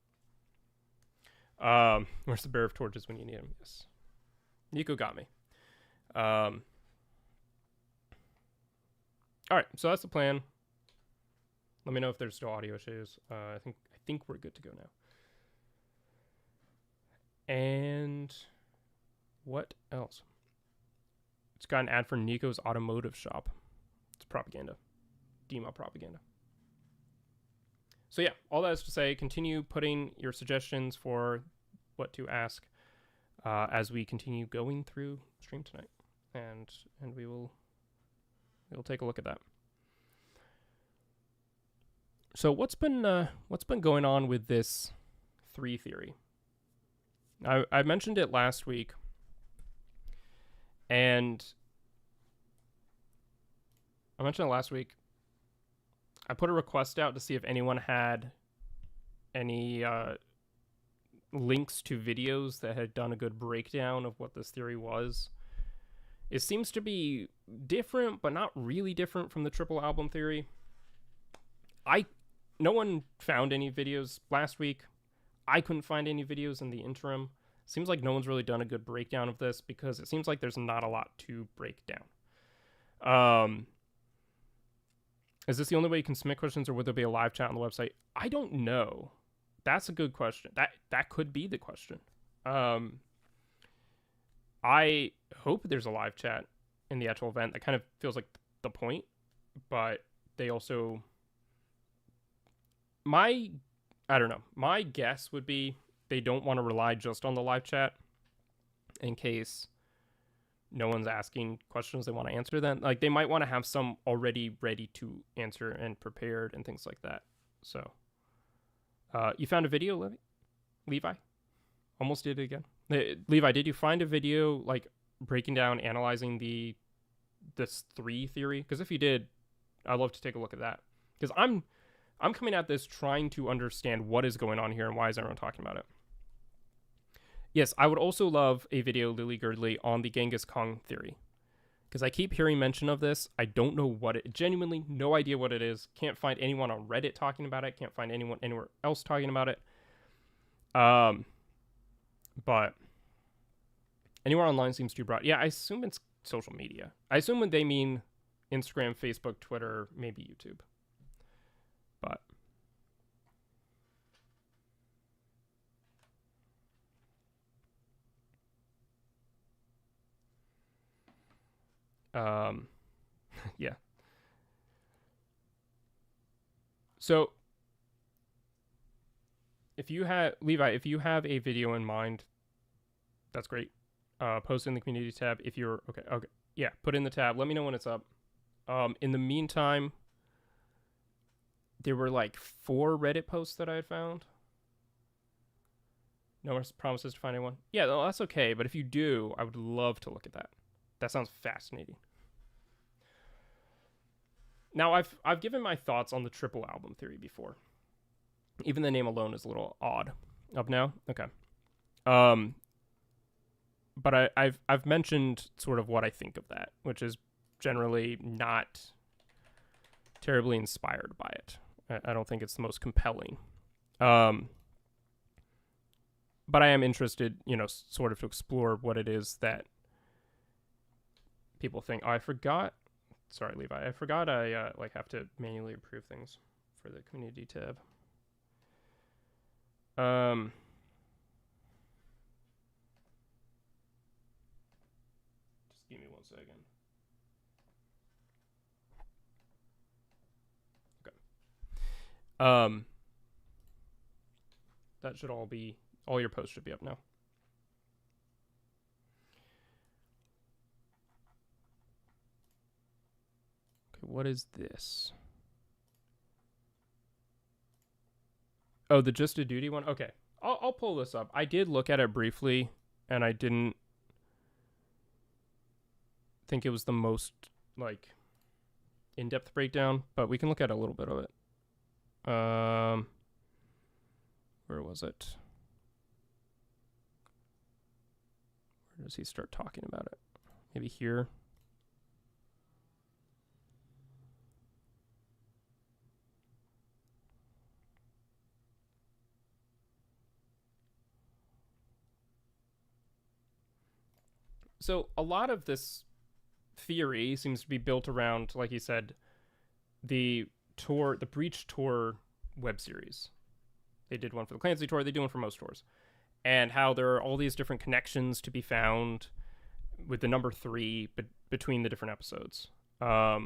A: where's the bearer of torches when you need him? Yes, Nico got me. All right, so that's the plan. Let me know if there's still audio issues. I think we're good to go now. And what else? It's got an ad for Nico's automotive shop. It's propaganda. Dema propaganda. So yeah, all that is to say, continue putting your suggestions for what to ask as we continue going through the stream tonight. And we'll take a look at that. So what's been going on with this 3 theory? I mentioned it last week, and I put a request out to see if anyone had any links to videos that had done a good breakdown of what this theory was. It seems to be different, but not really different from the triple album theory. No one found any videos last week. I couldn't find any videos in the interim. Seems like no one's really done a good breakdown of this because it seems like there's not a lot to break down. Is this the only way you can submit questions, or would there be a live chat on the website? I don't know. That's a good question. That could be the question. I hope there's a live chat in the actual event. That kind of feels like the point, but they also... I don't know. My guess would be they don't want to rely just on the live chat in case no one's asking questions they want to answer. Then, like, they might want to have some already ready to answer and prepared and things like that. So, you found a video, Levi? Almost did it again. Levi, did you find a video like breaking down, analyzing this 3 theory? Because if you did, I'd love to take a look at that. Because I'm coming at this trying to understand what is going on here and why is everyone talking about it. Yes, I would also love a video, Lily Girdley, on the Genghis Khan theory. Because I keep hearing mention of this. I don't know what it... Genuinely, no idea what it is. Can't find anyone on Reddit talking about it. Can't find anyone anywhere else talking about it. But anywhere online seems too broad. Yeah, I assume it's social media. I assume when they mean Instagram, Facebook, Twitter, maybe YouTube. But yeah. So if you have if you have a video in mind, that's great. Post in the community tab if you're okay. Yeah, put in the tab. Let me know when it's up. In the meantime, there were like 4 Reddit posts that I had found. No promises to find anyone. Yeah, no, that's okay. But if you do, I would love to look at that. That sounds fascinating. Now, I've given my thoughts on the triple album theory before. Even the name alone is a little odd. Up now? Okay. But I've mentioned sort of what I think of that, which is generally not terribly inspired by it. I don't think it's the most compelling. But I am interested, sort of to explore what it is that people think. Oh, I forgot. Sorry, Levi. I forgot I have to manually approve things for the community tab. Just give me 1 second. Okay. That should all your posts should be up now. Okay, what is this? Oh, the Just a Duty one? Okay. I'll pull this up. I did look at it briefly, and I didn't think it was the most, in-depth breakdown, but we can look at a little bit of it. Where was it? Where does he start talking about it? Maybe here. So a lot of this theory seems to be built around, like you said, the Breach Tour web series. They did one for the Clancy Tour. They do one for most tours. And how there are all these different connections to be found with the number 3 between the different episodes. I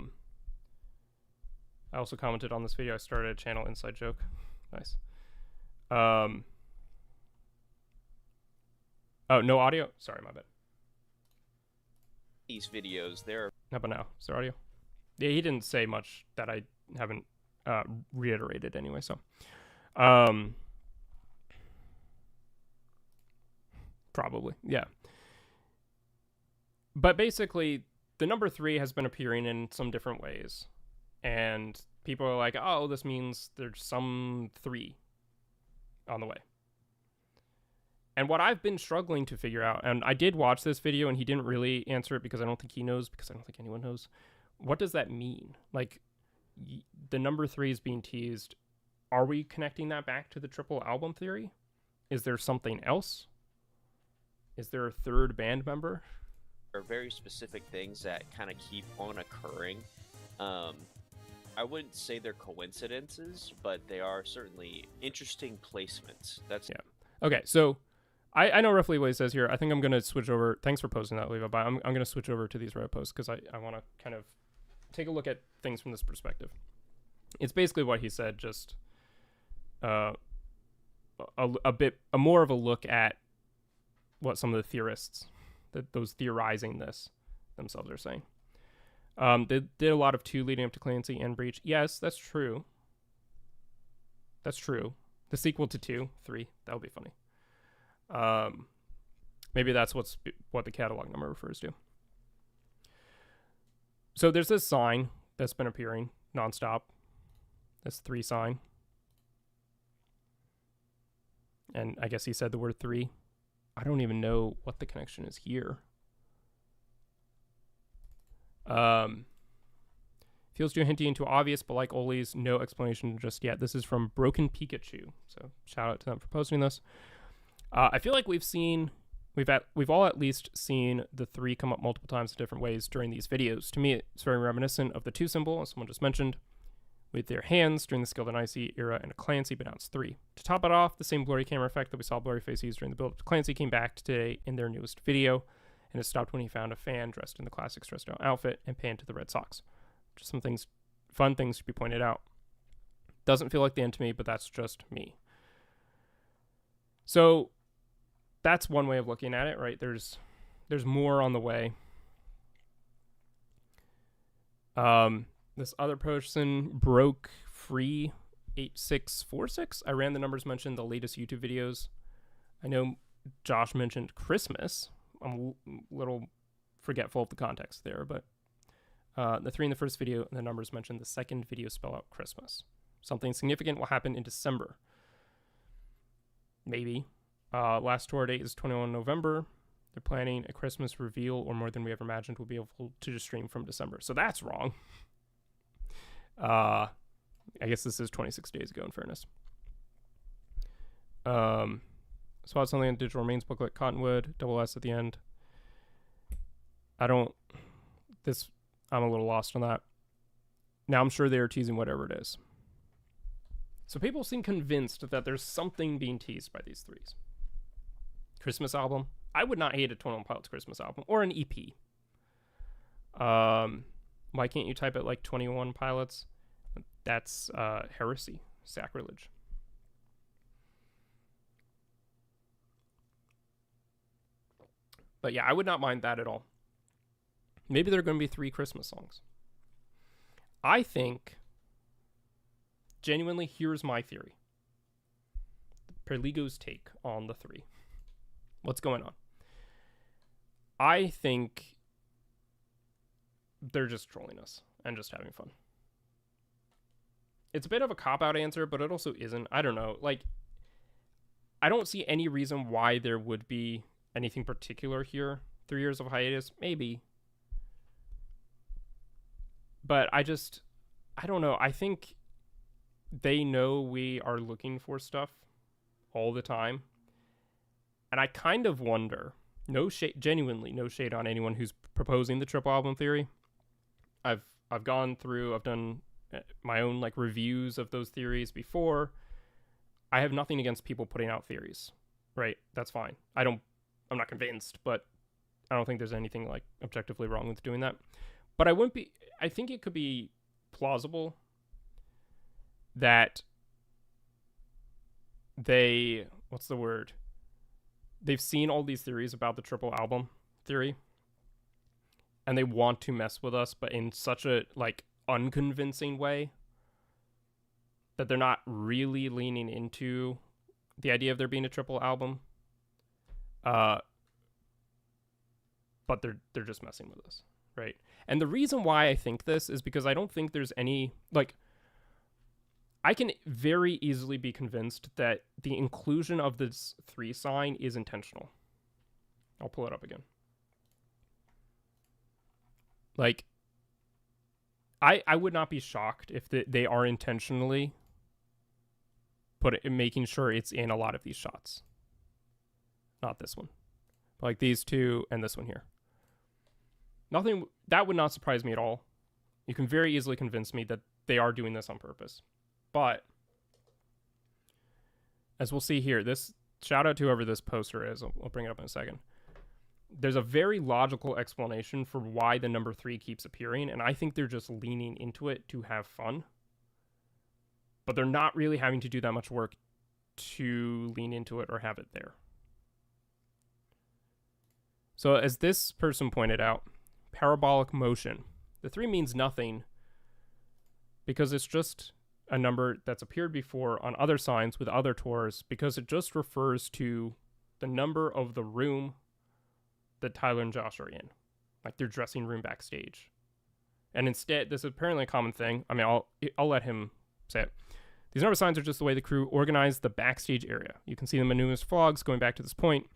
A: also commented on this video. I started a channel inside joke. Nice. Oh, no audio? Sorry, my bad.
D: These videos, they're...
A: How about now? Is there audio? Yeah, he didn't say much that I haven't reiterated anyway, so. Probably, yeah. But basically, the number 3 has been appearing in some different ways. And people are like, oh, this means there's some 3 on the way. And what I've been struggling to figure out, and I did watch this video and he didn't really answer it because I don't think he knows, because I don't think anyone knows. What does that mean? Like, the number 3 is being teased. Are we connecting that back to the triple album theory? Is there something else? Is there a third band member?
D: There are very specific things that kind of keep on occurring. I wouldn't say they're coincidences, but they are certainly interesting placements. That's
A: yeah. Okay, so I know roughly what he says here. I think I'm going to switch over. Thanks for posting that, Levi. But I'm going to switch over to these Reddit posts because I want to kind of take a look at things from this perspective. It's basically what he said, just a bit more of a look at what some of the theorists, those theorizing this themselves, are saying. They did a lot of 2 leading up to Clancy and Breach. Yes, that's true. That's true. The sequel to 2, 3, that would be funny. Maybe that's what the catalog number refers to. So there's this sign that's been appearing nonstop. That's 3 sign. And I guess he said the word 3. I don't even know what the connection is here. Feels too hinty and too obvious, but like always, no explanation just yet. This is from Broken Pikachu. So shout out to them for posting this. I feel like we've all at least seen the 3 come up multiple times in different ways during these videos. To me, it's very reminiscent of the 2 symbol, as someone just mentioned, with their hands during the Skilled and Icy era and a Clancy, but now it's 3. To top it off, the same blurry camera effect that we saw Blurry Face use during the build-up to Clancy came back today in their newest video, and it stopped when he found a fan dressed in the classic stressed out outfit and panned to the red socks. Just some things, fun things to be pointed out. Doesn't feel like the end to me, but that's just me. So that's one way of looking at it, right? There's more on the way. This other person, Broke Free 8646. I ran the numbers mentioned the latest YouTube videos. I know Josh mentioned Christmas. I'm a little forgetful of the context there, but the 3 in the first video and the numbers mentioned the second video spell out Christmas. Something significant will happen in December. Maybe. Last tour date is 21 November. They're planning a Christmas reveal, or more than we ever imagined will be able to just stream from December. So that's wrong. I guess this is 26 days ago, in fairness. Spot something in Digital Remains booklet, Cottonwood, double S at the end. I'm a little lost on that. Now I'm sure they're teasing whatever it is. So people seem convinced that there's something being teased by these 3s. Christmas album. I would not hate a 21 Pilots Christmas album or an EP. Why can't you type it like 21 Pilots? That's heresy, sacrilege. But yeah, I would not mind that at all. Maybe there are going to be 3 Christmas songs. I think, genuinely, here's my theory. Perligo's take on the 3. What's going on? I think they're just trolling us and just having fun. It's a bit of a cop-out answer, but it also isn't. I don't know. Like, I don't see any reason why there would be anything particular here. 3 years of hiatus, maybe. But I don't know. I think they know we are looking for stuff all the time. And I kind of wonder no shade, genuinely no shade on anyone who's proposing the triple album theory. I've gone through, I've done my own like reviews of those theories before. I have nothing against people putting out theories, right? That's fine. I'm not convinced, but I don't think there's anything like objectively wrong with doing that. But I think it could be plausible that what's the word? They've seen all these theories about the triple album theory, and they want to mess with us, but in such a like unconvincing way that they're not really leaning into the idea of there being a triple album. But they're just messing with us, right? And the reason why I think this is because I don't think there's any like, I can very easily be convinced that the inclusion of this 3 sign is intentional. I'll pull it up again. Like, I would not be shocked if they are intentionally making sure it's in a lot of these shots. Not this one. But like these 2 and this one here. Nothing, that would not surprise me at all. You can very easily convince me that they are doing this on purpose. But as we'll see here, this shout out to whoever this poster is. I'll bring it up in a second. There's a very logical explanation for why the number 3 keeps appearing, and I think they're just leaning into it to have fun. But they're not really having to do that much work to lean into it or have it there. So as this person pointed out, parabolic motion. The 3 means nothing because it's just a number that's appeared before on other signs with other tours, because it just refers to the number of the room that Tyler and Josh are in, like their dressing room backstage. And instead, this is apparently a common thing. I mean, I'll let him say it. These number signs are just the way the crew organized the backstage area. You can see them in numerous vlogs going back to this point.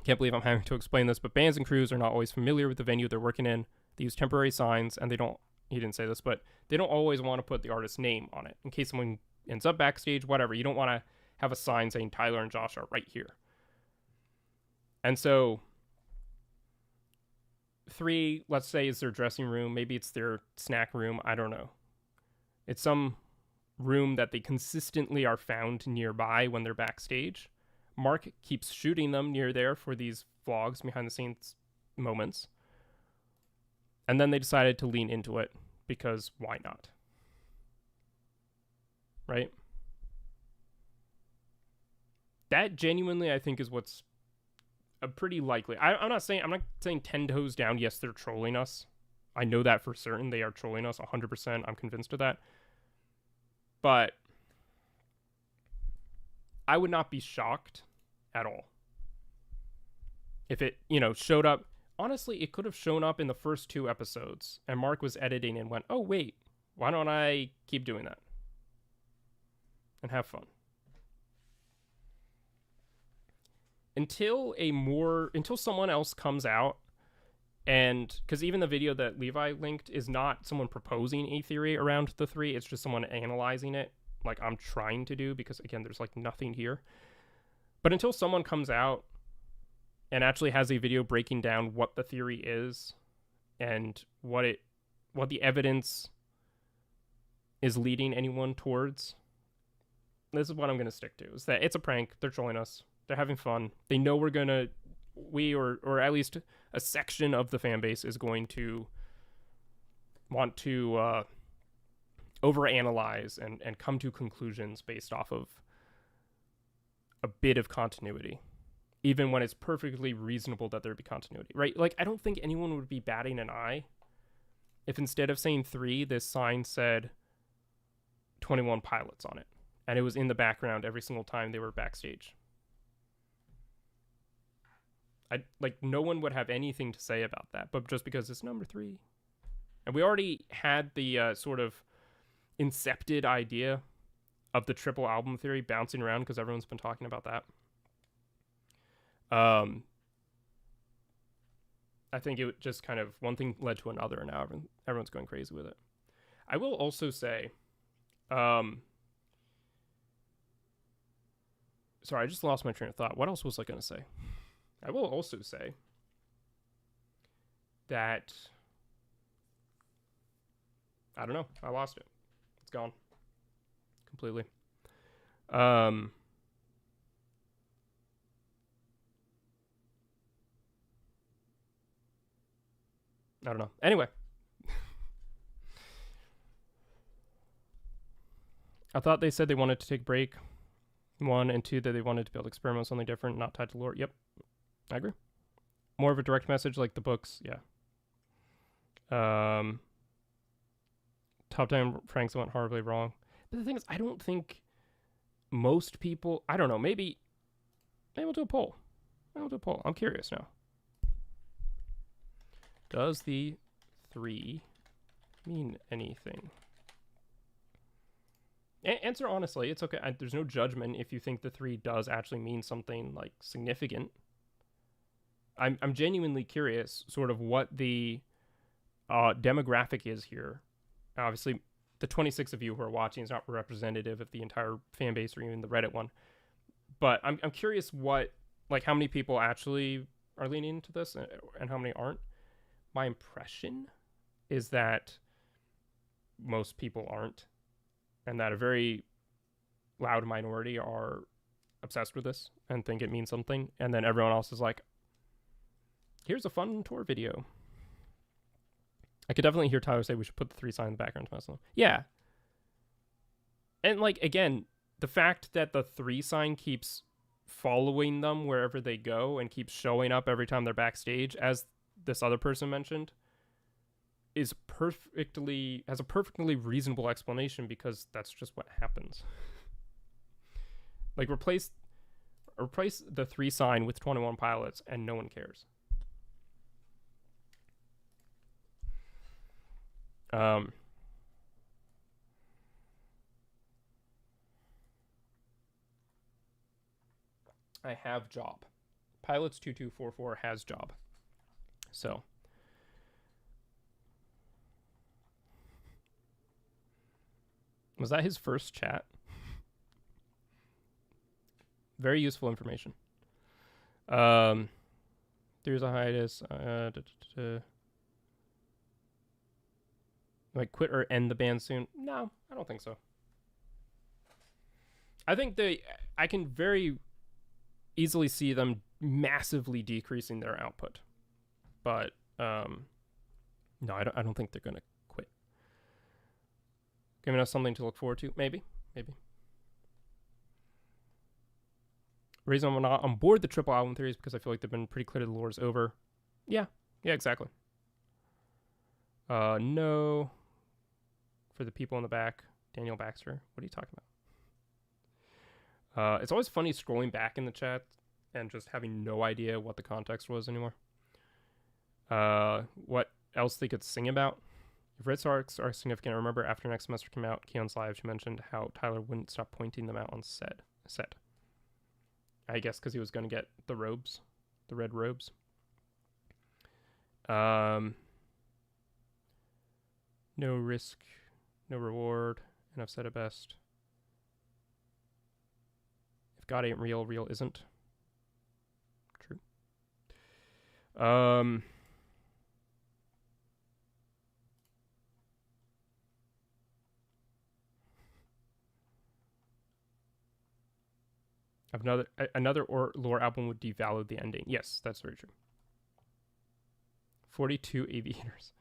A: Can't believe I'm having to explain this, but bands and crews are not always familiar with the venue they're working in. They use temporary signs, and he didn't say this, but they don't always want to put the artist's name on it in case someone ends up backstage, whatever. You don't want to have a sign saying Tyler and Josh are right here. And so 3, let's say, is their dressing room. Maybe it's their snack room. I don't know. It's some room that they consistently are found nearby when they're backstage. Mark keeps shooting them near there for these vlogs, behind the scenes moments. And then they decided to lean into it because why not? Right? That genuinely, I think, is what's a pretty likely. I'm not saying 10 toes down. Yes, they're trolling us. I know that for certain. They are trolling us 100%. I'm convinced of that. But I would not be shocked at all if it, showed up. Honestly, it could have shown up in the first 2 episodes and Mark was editing and went, oh, wait, why don't I keep doing that and have fun? Until someone else comes out, and because even the video that Levi linked is not someone proposing a theory around the 3, it's just someone analyzing it, like I'm trying to do, because again, there's like nothing here. But until someone comes out and actually has a video breaking down what the theory is and what the evidence is leading anyone towards, this is what I'm going to stick to, is that it's a prank. They're trolling us. They're having fun. They know or at least a section of the fan base is going to want to overanalyze and come to conclusions based off of a bit of continuity, even when it's perfectly reasonable that there be continuity, right? Like, I don't think anyone would be batting an eye if instead of saying 3, this sign said 21 Pilots on it, and it was in the background every single time they were backstage. No one would have anything to say about that, but just because it's number 3. And we already had the sort of incepted idea of the triple album theory bouncing around because everyone's been talking about that. I think it just kind of, one thing led to another, and now everyone's going crazy with it. I will also say, sorry, I just lost my train of thought. What else was I going to say? I will also say that I don't know. I lost it. It's gone completely. I don't know. Anyway, I thought they said they wanted to take a break. 1 and 2, that they wanted to build experiments, something different, not tied to lore. Yep, I agree. More of a direct message like the books. Yeah. Top 10 Franks went horribly wrong. But the thing is, I don't think most people, I don't know, maybe we'll do a poll. I'm curious now. Does the 3 mean anything? Answer honestly. It's okay. There's no judgment if you think the 3 does actually mean something like significant. I'm genuinely curious sort of what the demographic is here. Obviously, the 26 of you who are watching is not representative of the entire fan base or even the Reddit one. But I'm curious what, like, how many people actually are leaning into this and how many aren't. My impression is that most people aren't, and that a very loud minority are obsessed with this and think it means something, and then everyone else is like, here's a fun tour video. I could definitely hear Tyler say we should put the 3 sign in the background to mess with them. Yeah. And, like, again, the fact that the 3 sign keeps following them wherever they go and keeps showing up every time they're backstage, as this other person mentioned, has a perfectly reasonable explanation, because that's just what happens. Like, replace the 3 sign with 21 Pilots and no one cares. I have job. Pilots 2244 has job. So was that his first chat? Very useful information. There's a hiatus. Like, quit or end the band soon? No, I don't think so. I think I can very easily see them massively decreasing their output, but no, I don't think they're gonna quit. Giving us something to look forward to, maybe. Reason I'm not on board the triple album theory is because I feel like they've been pretty clear the lore is over. Yeah, exactly. No. For the people in the back, Daniel Baxter. What are you talking about? It's always funny scrolling back in the chat and just having no idea what the context was anymore. What else they could sing about? If Red Sox are significant, I remember after next semester came out, Keon's Live, she mentioned how Tyler wouldn't stop pointing them out on set. I guess because he was going to get the robes, the red robes. No risk, no reward, and I've said it best. If God ain't real, real isn't. True. Another lore album would devalue the ending. Yes, that's very true. 42 aviators.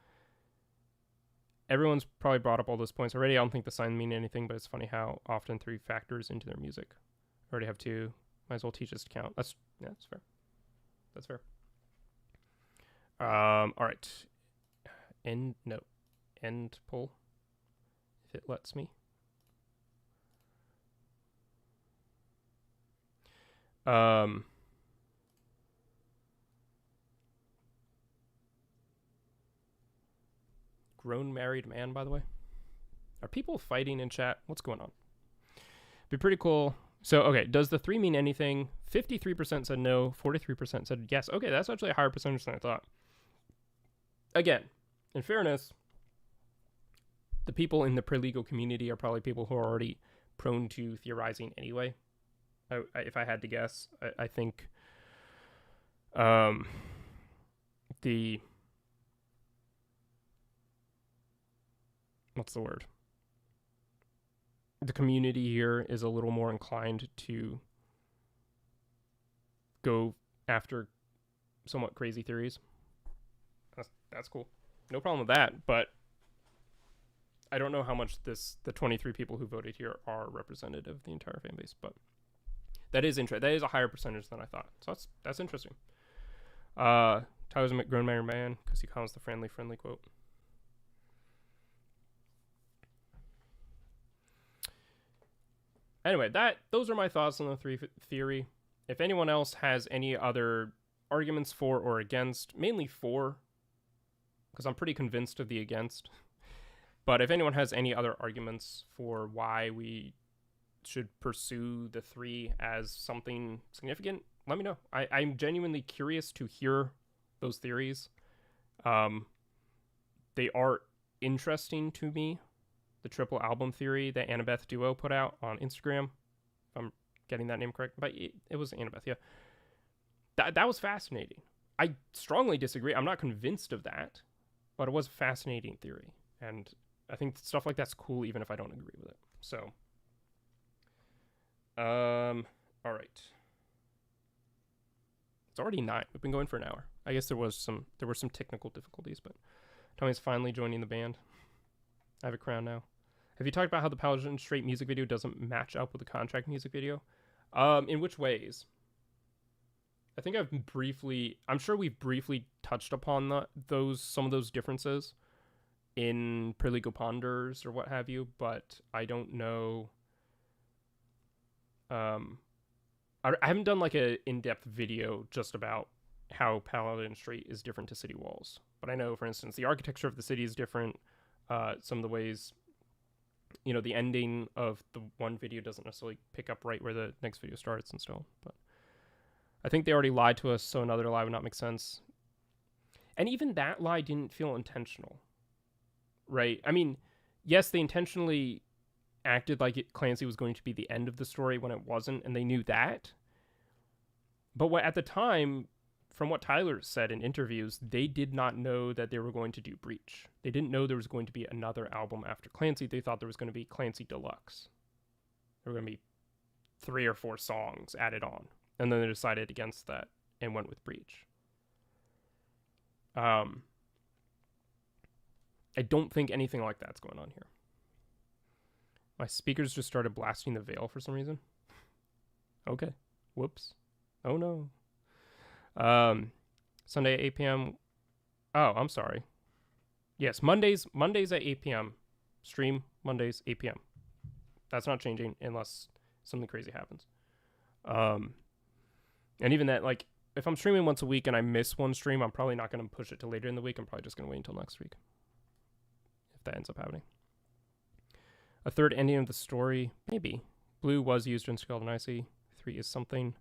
A: Everyone's probably brought up all those points already. I don't think the sign mean anything, but it's funny how often 3 factors into their music. I already have 2. Might as well teach us to count. That's fair. That's fair. All right. End poll, if it lets me. Grown married man, by the way. Are people fighting in chat? What's going on? Be pretty cool. So, okay, does the 3 mean anything? 53% said no, 43% said yes. Okay, that's actually a higher percentage than I thought. Again, in fairness, the people in the Perligo community are probably people who are already prone to theorizing anyway. If I had to guess, I think The what's the word? The community here is a little more inclined to go after somewhat crazy theories. That's cool. No problem with that, but I don't know how much the 23 people who voted here are representative of the entire fan base, but that is interesting. That is a higher percentage than I thought. So that's interesting. Tyler's a grown man because he calls the friendly quote. Anyway, those are my thoughts on the three theory. If anyone else has any other arguments for or against, mainly for, because I'm pretty convinced of the against. But if anyone has any other arguments for why we should pursue the three as something significant, let me know. I'm genuinely curious to hear those theories. They are interesting to me. The triple album theory that Annabeth Duo put out on Instagram, if I'm getting that name correct, but it was Annabeth, yeah. That was fascinating. I strongly disagree. I'm not convinced of that, but it was a fascinating theory. And I think stuff like that's cool even if I don't agree with it. So, all right. It's already 9. We've been going for an hour. I guess there were some technical difficulties, but Tommy's finally joining the band. I have a crown now. Have you talked about how the Paladin Straight music video doesn't match up with the Contract music video? In which ways? I think I'm sure we've briefly touched upon some of those differences in Perligo Ponders or what have you, but I don't know. I haven't done like a in-depth video just about how Paladin Straight is different to City Walls, but I know, for instance, the architecture of the city is different. Some of the ways, the ending of the one video doesn't necessarily pick up right where the next video starts and stuff. But I think they already lied to us, so another lie would not make sense. And even that lie didn't feel intentional, right? I mean, yes, they intentionally acted like Clancy was going to be the end of the story when it wasn't, and they knew that. But at the time, from what Tyler said in interviews, they did not know that they were going to do Breach. They didn't know there was going to be another album after Clancy. They thought there was going to be Clancy Deluxe. There were going to be 3 or 4 songs added on. And then they decided against that and went with Breach. I don't think anything like that's going on here. My speakers just started blasting the Veil for some reason. Okay. Whoops. Oh no. Sunday at 8 p.m. Oh, I'm sorry. Yes, Mondays at 8 p.m. Stream Mondays 8 p.m. That's not changing unless something crazy happens. And even that, like, if I'm streaming once a week and I miss one stream, I'm probably not going to push it to later in the week. I'm probably just going to wait until next week, if that ends up happening. A third ending of the story, maybe. Blue was used in Skeleton Icy. 3 is something.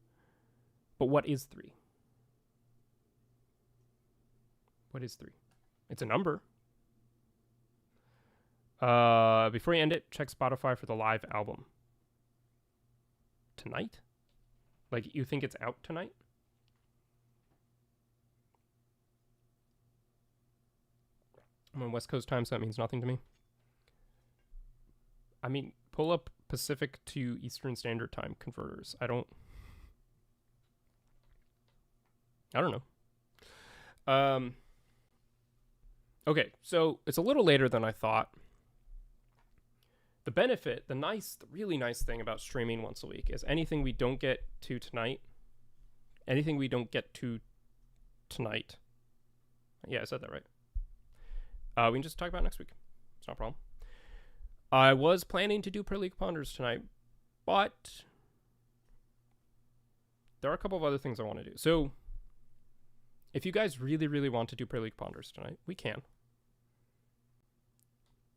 A: But what is 3? What is 3? It's a number. Before you end it, check Spotify for the live album. Tonight? Like, you think it's out tonight? I'm on West Coast time, so that means nothing to me. I mean, pull up Pacific to Eastern Standard Time converters. I don't know. Okay, so it's a little later than I thought. The benefit, the really nice thing about streaming once a week is anything we don't get to tonight. Yeah, I said that right. We can just talk about next week. It's not a problem. I was planning to do Perligo Ponders tonight, but there are a couple of other things I want to do. So if you guys really, really want to do Perligo Ponders tonight, we can.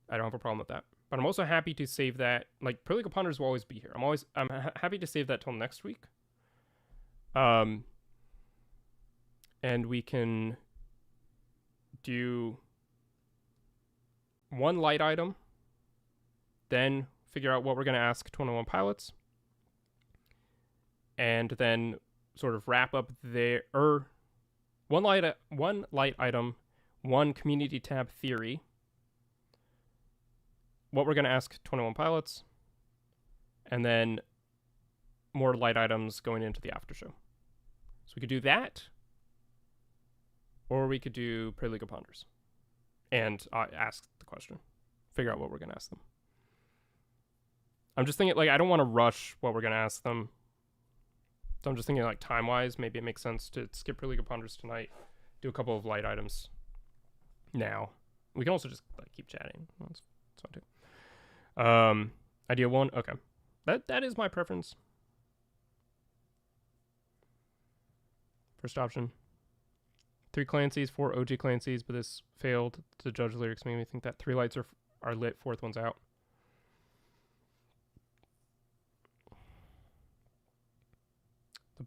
A: I don't have a problem with that. But I'm also happy to save that. Like, Perligo Ponders will always be here. I'm happy to save that till next week. And we can do one light item, then figure out what we're going to ask 21 Pilots, and then sort of wrap up there, one light item, one community tab theory, what we're going to ask 21 Pilots, and then more light items going into the after show. So we could do that, or we could do Perligo Ponders and ask the question, figure out what we're going to ask them. I'm just thinking, like, I don't want to rush what we're going to ask them. So I'm just thinking, like, time-wise, maybe it makes sense to skip Perligo Ponders tonight, do a couple of light items now. We can also just, like, keep chatting. That's fine, too. Idea 1, okay. That is my preference. First option. 3 Clancys, 4 OG Clancys, but this failed. The judge lyrics made me think that 3 lights are lit, 4th one's out. The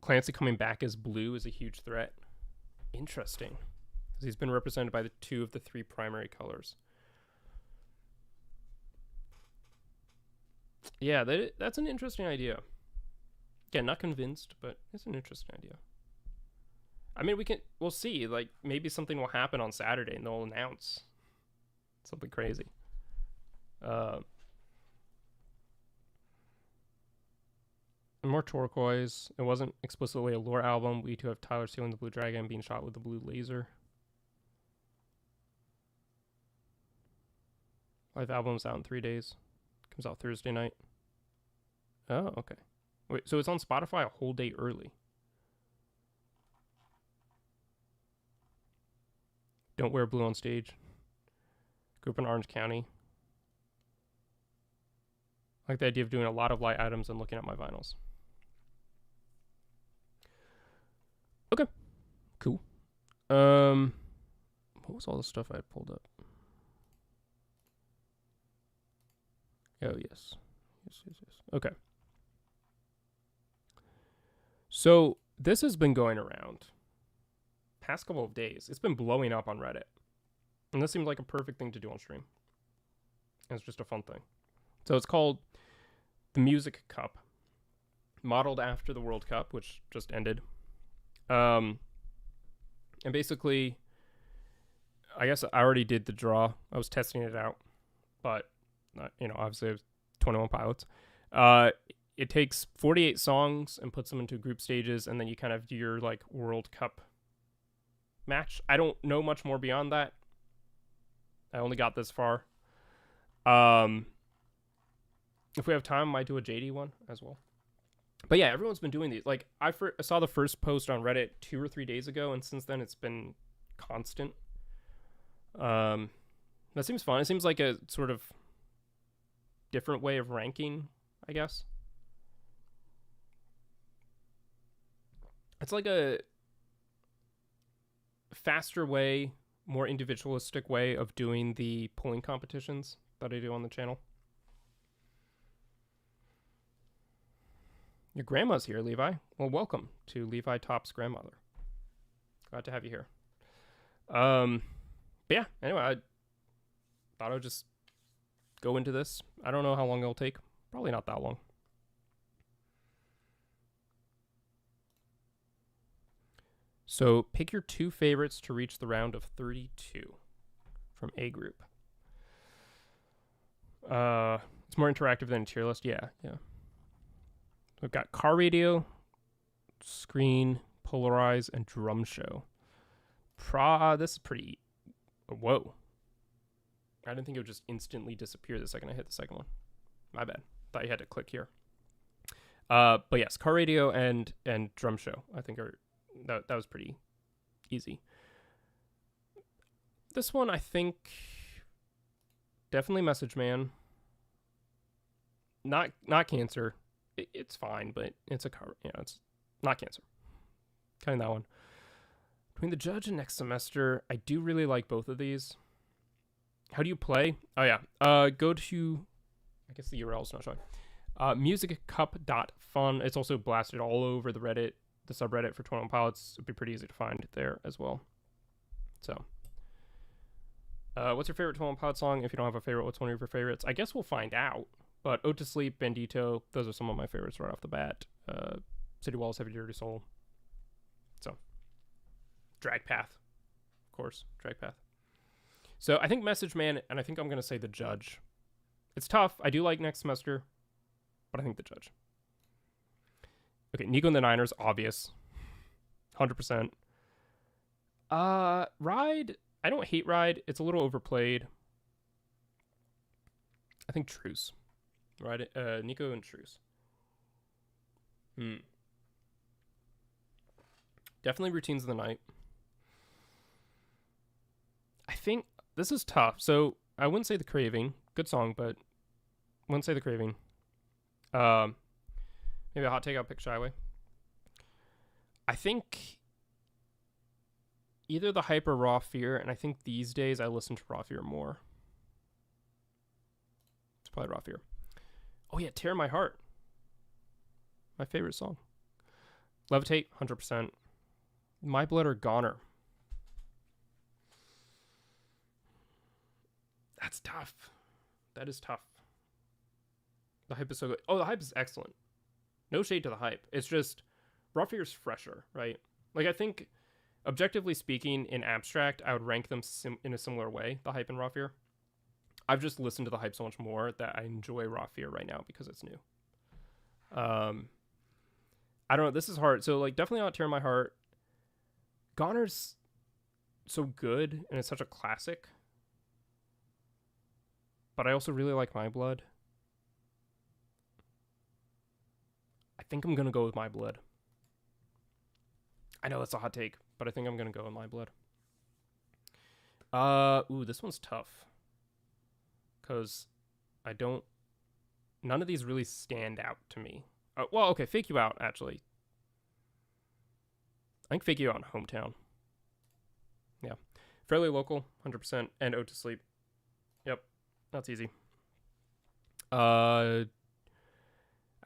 A: Clancy coming back as blue is a huge threat. Interesting. Because he's been represented by the 2 of the 3 primary colors. Yeah, that's an interesting idea. Yeah, not convinced, but it's an interesting idea. I mean, we'll see. Like, maybe something will happen on Saturday and they'll announce something crazy. More turquoise. It wasn't explicitly a lore album. We do have Tyler stealing the blue dragon, being shot with the blue laser. 5 albums out in 3 days. Comes out Thursday night. Oh, okay. Wait, so it's on Spotify a whole day early. Don't wear blue on stage. Grew up in Orange County. I like the idea of doing a lot of light items and looking at my vinyls. Okay. Cool. What was all the stuff I had pulled up? Oh, yes. Yes. Okay. So, this has been going around past couple of days. It's been blowing up on Reddit. And this seemed like a perfect thing to do on stream. And it's just a fun thing. So, it's called the Music Cup. Modeled after the World Cup, which just ended. And basically, I guess I already did the draw. I was testing it out. But, obviously, it was 21 Pilots. It takes 48 songs and puts them into group stages, and then you kind of do your, like, World Cup match. I don't know much more beyond that. I only got this far. If we have time, I might do a JD one as well. But yeah, everyone's been doing these. Like, I saw the first post on Reddit 2 or 3 days ago, and since then it's been constant. That seems fun. It seems like a sort of different way of ranking, I guess. It's like a faster way, more individualistic way of doing the polling competitions that I do on the channel. Your grandma's here, Levi. Well, welcome to Levi Top's grandmother. Glad to have you here. But yeah, anyway, I thought I would just go into this. I don't know how long it'll take. Probably not that long. So pick your 2 favorites to reach the round of 32 from A group. It's more interactive than a tier list. Yeah. We've got Car Radio, Screen, Polarize, and Drum Show. This is pretty... Whoa. I didn't think it would just instantly disappear the second I hit the second one. My bad. Thought you had to click here. But yes, Car Radio and Drum Show, I think that was pretty easy. This one, I think, definitely Message Man. Not Cancer. It's fine, but it's it's not Cancer. Cutting that one. Between the Judge and Next Semester, I do really like both of these. How do you play? Oh yeah, go to, I guess the URL is not showing. musiccup.fun. It's also blasted all over the Reddit, the subreddit for 21 Pilots. It'd be pretty easy to find there as well. So, what's your favorite 21 Pilot song? If you don't have a favorite, what's one of your favorites? I guess we'll find out. But Ode to Sleep, Bandito, those are some of my favorites right off the bat. City Walls, Heavy Dirty Soul. So, Drag Path, of course, Drag Path. So I think Message Man, and I think I'm going to say The Judge. It's tough. I do like Next Semester, but I think The Judge. Okay, Nico and the Niners, obvious. 100%. Ride, I don't hate Ride. It's a little overplayed. I think Truce. Right, Nico and Truce. Definitely Routines of the Night. I think this is tough. So I wouldn't say The Craving. Good song, but wouldn't say The Craving. Maybe a hot take, I'll pick Shy Away. I think either The Hype or Raw Fear, and I think these days I listen to Raw Fear more. It's probably Raw Fear. Oh yeah, Tear My Heart. My favorite song. Levitate, 100%. My Blood or Goner. That's tough. That is tough. The Hype is so good. Oh, The Hype is excellent. No shade to The Hype. It's just Raw Fear is fresher, right? Like, I think, objectively speaking, in abstract, I would rank them in a similar way, The Hype and Raw Fear. I've just listened to The Hype so much more that I enjoy Raw Fear right now because it's new. I don't know. This is hard. So, like, definitely not Tear My Heart. Goner's so good, and it's such a classic. But I also really like My Blood. I think I'm going to go with My Blood. I know that's a hot take, but I think I'm going to go with My Blood. Ooh, this one's tough. Because none of these really stand out to me. Well, okay, Fake You Out, actually. I think Fake You Out and Hometown. Yeah. Fairly Local, 100%, and Ode to Sleep. Yep, that's easy. I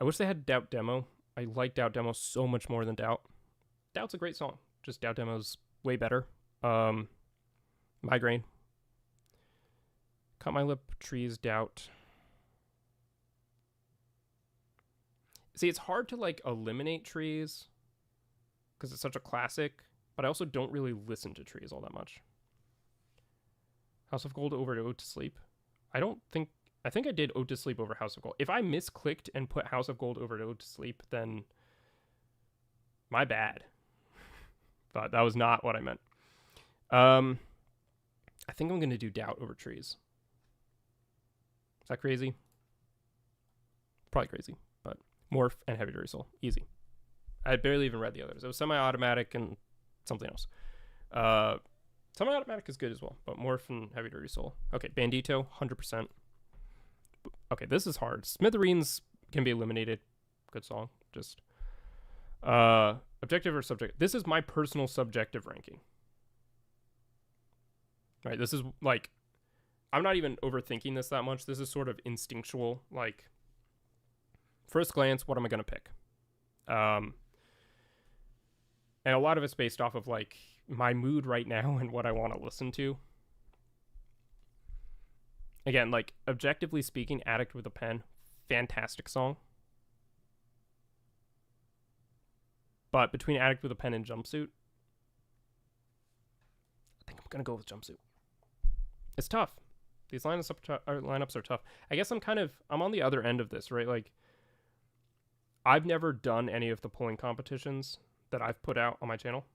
A: wish they had Doubt Demo. I like Doubt Demo so much more than Doubt. Doubt's a great song. Just Doubt Demo's way better. Migraine. Cut My Lip, Trees, Doubt. See, it's hard to, like, eliminate Trees because it's such a classic, but I also don't really listen to Trees all that much. House of Gold over Ode to Sleep. I think I did Ode to Sleep over House of Gold. If I misclicked and put House of Gold over Ode to Sleep, then my bad. But that was not what I meant. I think I'm going to do Doubt over Trees. Is that crazy? Probably crazy, but Morph and Heavy Dirty Soul. Easy. I had barely even read the others. It was Semi-Automatic and something else. Semi-Automatic is good as well, but Morph and Heavy Dirty Soul. Okay, Bandito, 100%. Okay, this is hard. Smithereens can be eliminated. Good song. Just objective or subjective. This is my personal subjective ranking. Right, this is like, I'm not even overthinking this that much. This is sort of instinctual. Like, first glance, what am I going to pick? And a lot of it's based off of, like, my mood right now and what I want to listen to. Again, like, objectively speaking, Addict with a Pen, fantastic song. But between Addict with a Pen and Jumpsuit, I think I'm going to go with Jumpsuit. It's tough. These lineups are tough. I guess I'm on the other end of this, right? Like, I've never done any of the polling competitions that I've put out on my channel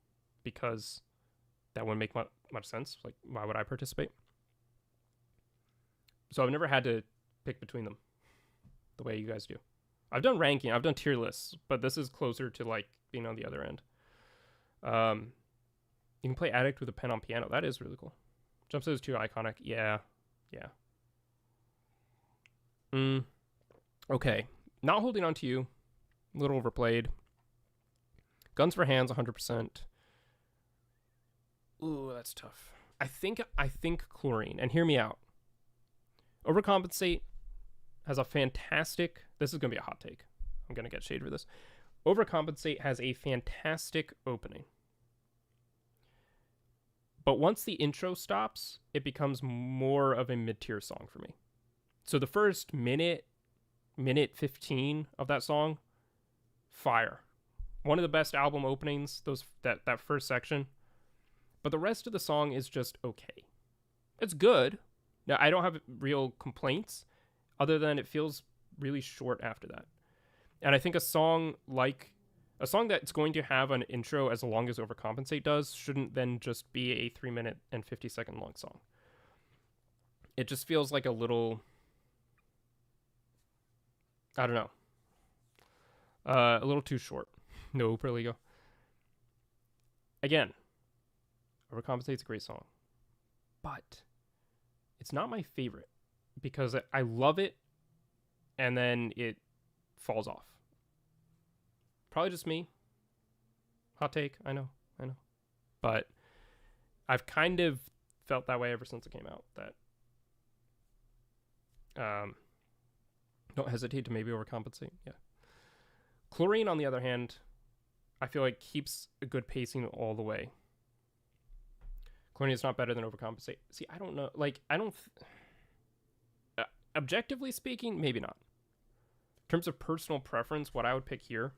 A: because that wouldn't make much sense. Like, why would I participate? So I've never had to pick between them the way you guys do. I've done ranking. I've done tier lists, but this is closer to, like, being on the other end. You can play Addict with a Pen on piano. That is really cool. Jumpsuit is too iconic. Yeah. Okay. Not Holding On to You. A little overplayed. Guns for Hands, 100%. Ooh, that's tough. I think Chlorine. And hear me out. Overcompensate has a fantastic... This is going to be a hot take. I'm going to get shade for this. Overcompensate has a fantastic opening. But once the intro stops, it becomes more of a mid-tier song for me. So the first minute 15 of that song, fire. One of the best album openings, that first section. But the rest of the song is just okay. It's good. Now, I don't have real complaints other than it feels really short after that. And I think a song that's going to have an intro as long as Overcompensate does shouldn't then just be a 3-minute and 50-second long song. It just feels like a little, I don't know, a little too short. No, Perligo. Again, Overcompensate's a great song, but it's not my favorite because I love it and then it falls off. Probably just me. Hot take, I know. But I've kind of felt that way ever since it came out, that don't hesitate to maybe overcompensate. Yeah. Chlorine, on the other hand, I feel like keeps a good pacing all the way. Chlorine is not better than Overcompensate. See, I don't know. Like, objectively speaking, maybe not. In terms of personal preference, what I would pick here,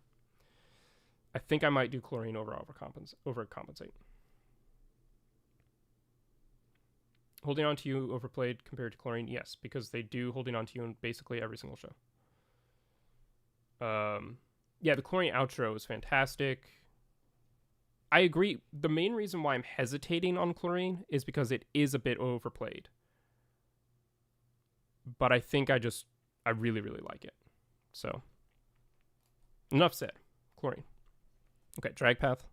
A: I think I might do Chlorine over Overcompensate. Holding On to You overplayed compared to Chlorine? Yes, because they do Holding On to You in basically every single show. Yeah, the Chlorine outro is fantastic. I agree. The main reason why I'm hesitating on Chlorine is because it is a bit overplayed. But I think I really, really like it. So, enough said. Chlorine. Okay, Drag Path.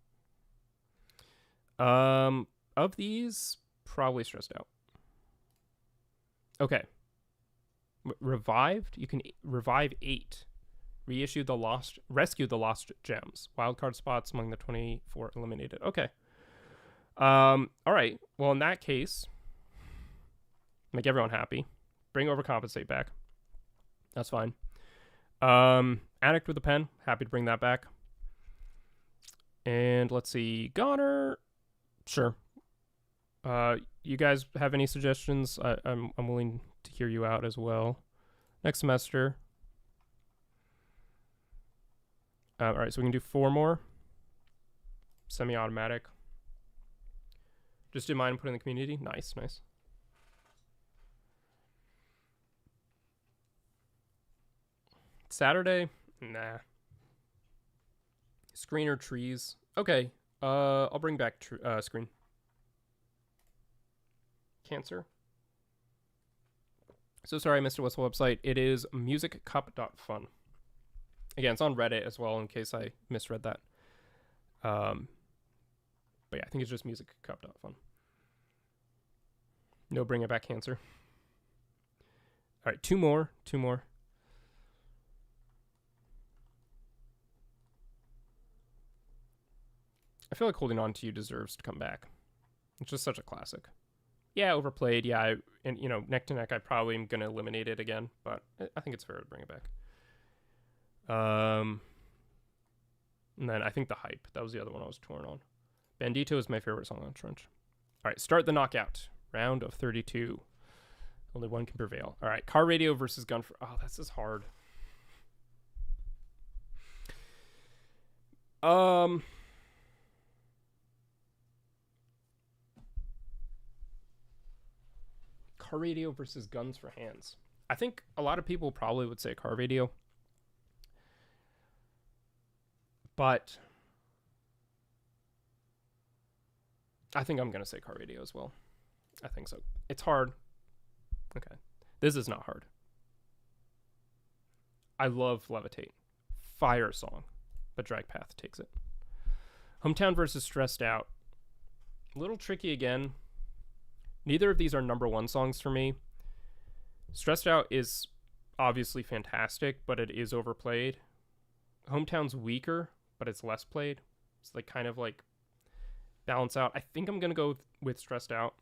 A: Of these, probably Stressed Out. Okay. Revived? You can revive 8. Rescue the lost gems. Wildcard spots among the 24 eliminated. Okay. All right. Well, in that case, make everyone happy. Bring Overcompensate back. That's fine. Addict with a Pen. Happy to bring that back. And let's see. Goner. Sure. You guys have any suggestions? I'm willing to hear you out as well. Next semester. All right, so we can do 4 more. Semi-automatic. Just did mine and put in the community. Nice. Saturday? Nah. Screen or trees? Okay. I'll bring back screen. Cancer. So sorry I missed it. What's the website? It is musiccup.fun. Again, it's on Reddit as well, in case I misread that. But yeah, I think it's just musiccup.fun. No, bring it back, Cancer. All right, 2 more. I feel like Holding On to You deserves to come back. It's just such a classic. Yeah, overplayed. Yeah, and neck to neck, I probably am going to eliminate it again, but I think it's fair to bring it back. And then I think The Hype. That was the other one I was torn on. Bandito is my favorite song on Trench. All right, start the knockout. Round of 32. Only one can prevail. All right, Car Radio versus Gun for... Oh, this is hard. Car Radio versus Guns for Hands. I think a lot of people probably would say Car Radio. But I think I'm going to say Car Radio as well. I think so. It's hard. Okay. This is not hard. I love Levitate. Fire song. But Drag Path takes it. Hometown versus Stressed Out. A little tricky again. Neither of these are number 1 songs for me. Stressed Out is obviously fantastic, but it is overplayed. Hometown's weaker, but it's less played. So they kind of like balance out. I think I'm going to go with Stressed Out.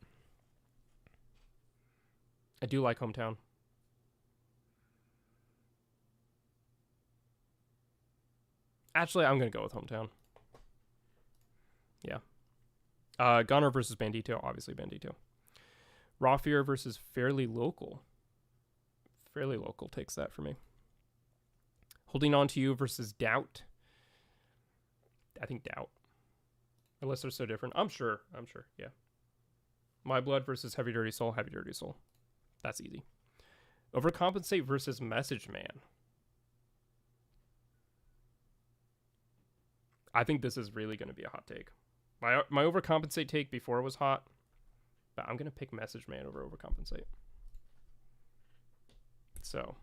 A: I do like Hometown. Actually, I'm going to go with Hometown. Yeah. Gunner versus Bandito. Obviously Bandito. Raw Fear versus Fairly Local. Fairly Local takes that for me. Holding On to You versus Doubt. I think Doubt. Our lists are so different. I'm sure. Yeah. My Blood versus Heavy Dirty Soul. Heavy Dirty Soul. That's easy. Overcompensate versus Message Man. I think this is really going to be a hot take. My Overcompensate take before it was hot, but I'm going to pick Message Man over Overcompensate. So.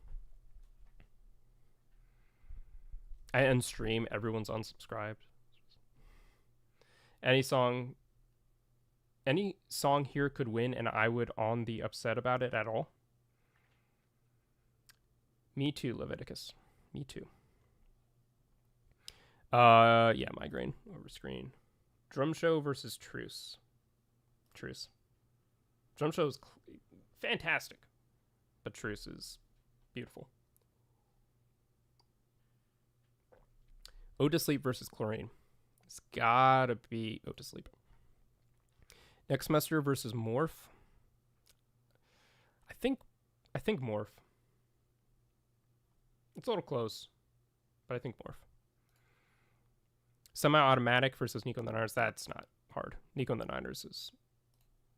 A: I end stream. Everyone's unsubscribed. Any song here could win, and I would on the upset about it at all. Me too, Leviticus. Me too. Yeah, Migraine over Screen. Drum Show versus Truce. Truce. Drum Show is fantastic, but Truce is beautiful. Ode to Sleep versus Chlorine. It's gotta be Ode to Sleep. Next Semester versus Morph. I think Morph. It's a little close, but I think Morph. Semi-Automatic versus Nico and the Niners. That's not hard. Nico and the Niners is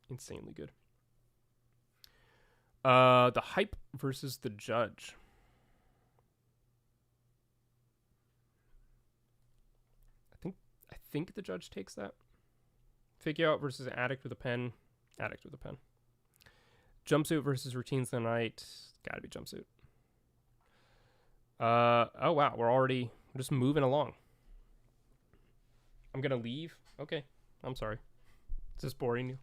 A: insanely good. The Hype versus The Judge. I think The Judge takes that. Figure Out versus Addict with a Pen. Addict with a Pen. Jumpsuit versus Routines of the Night. Gotta be Jumpsuit. Oh wow, we're just moving along. I'm gonna leave. Okay, I'm sorry. Is this boring you?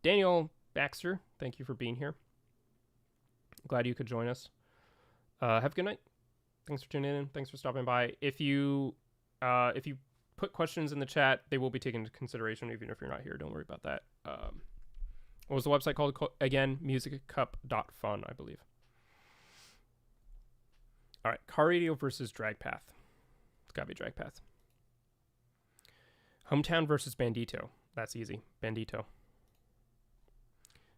A: Daniel Baxter, thank you for being here. Glad you could join us. Have a good night. Thanks for tuning in. Thanks for stopping by. If you put questions in the chat, they will be taken into consideration even if you're not here. Don't worry about that. What was the website called again? musiccup.fun, I believe. All right, Car Radio versus Drag Path. It's gotta be Drag Path. Hometown versus Bandito. That's easy. Bandito.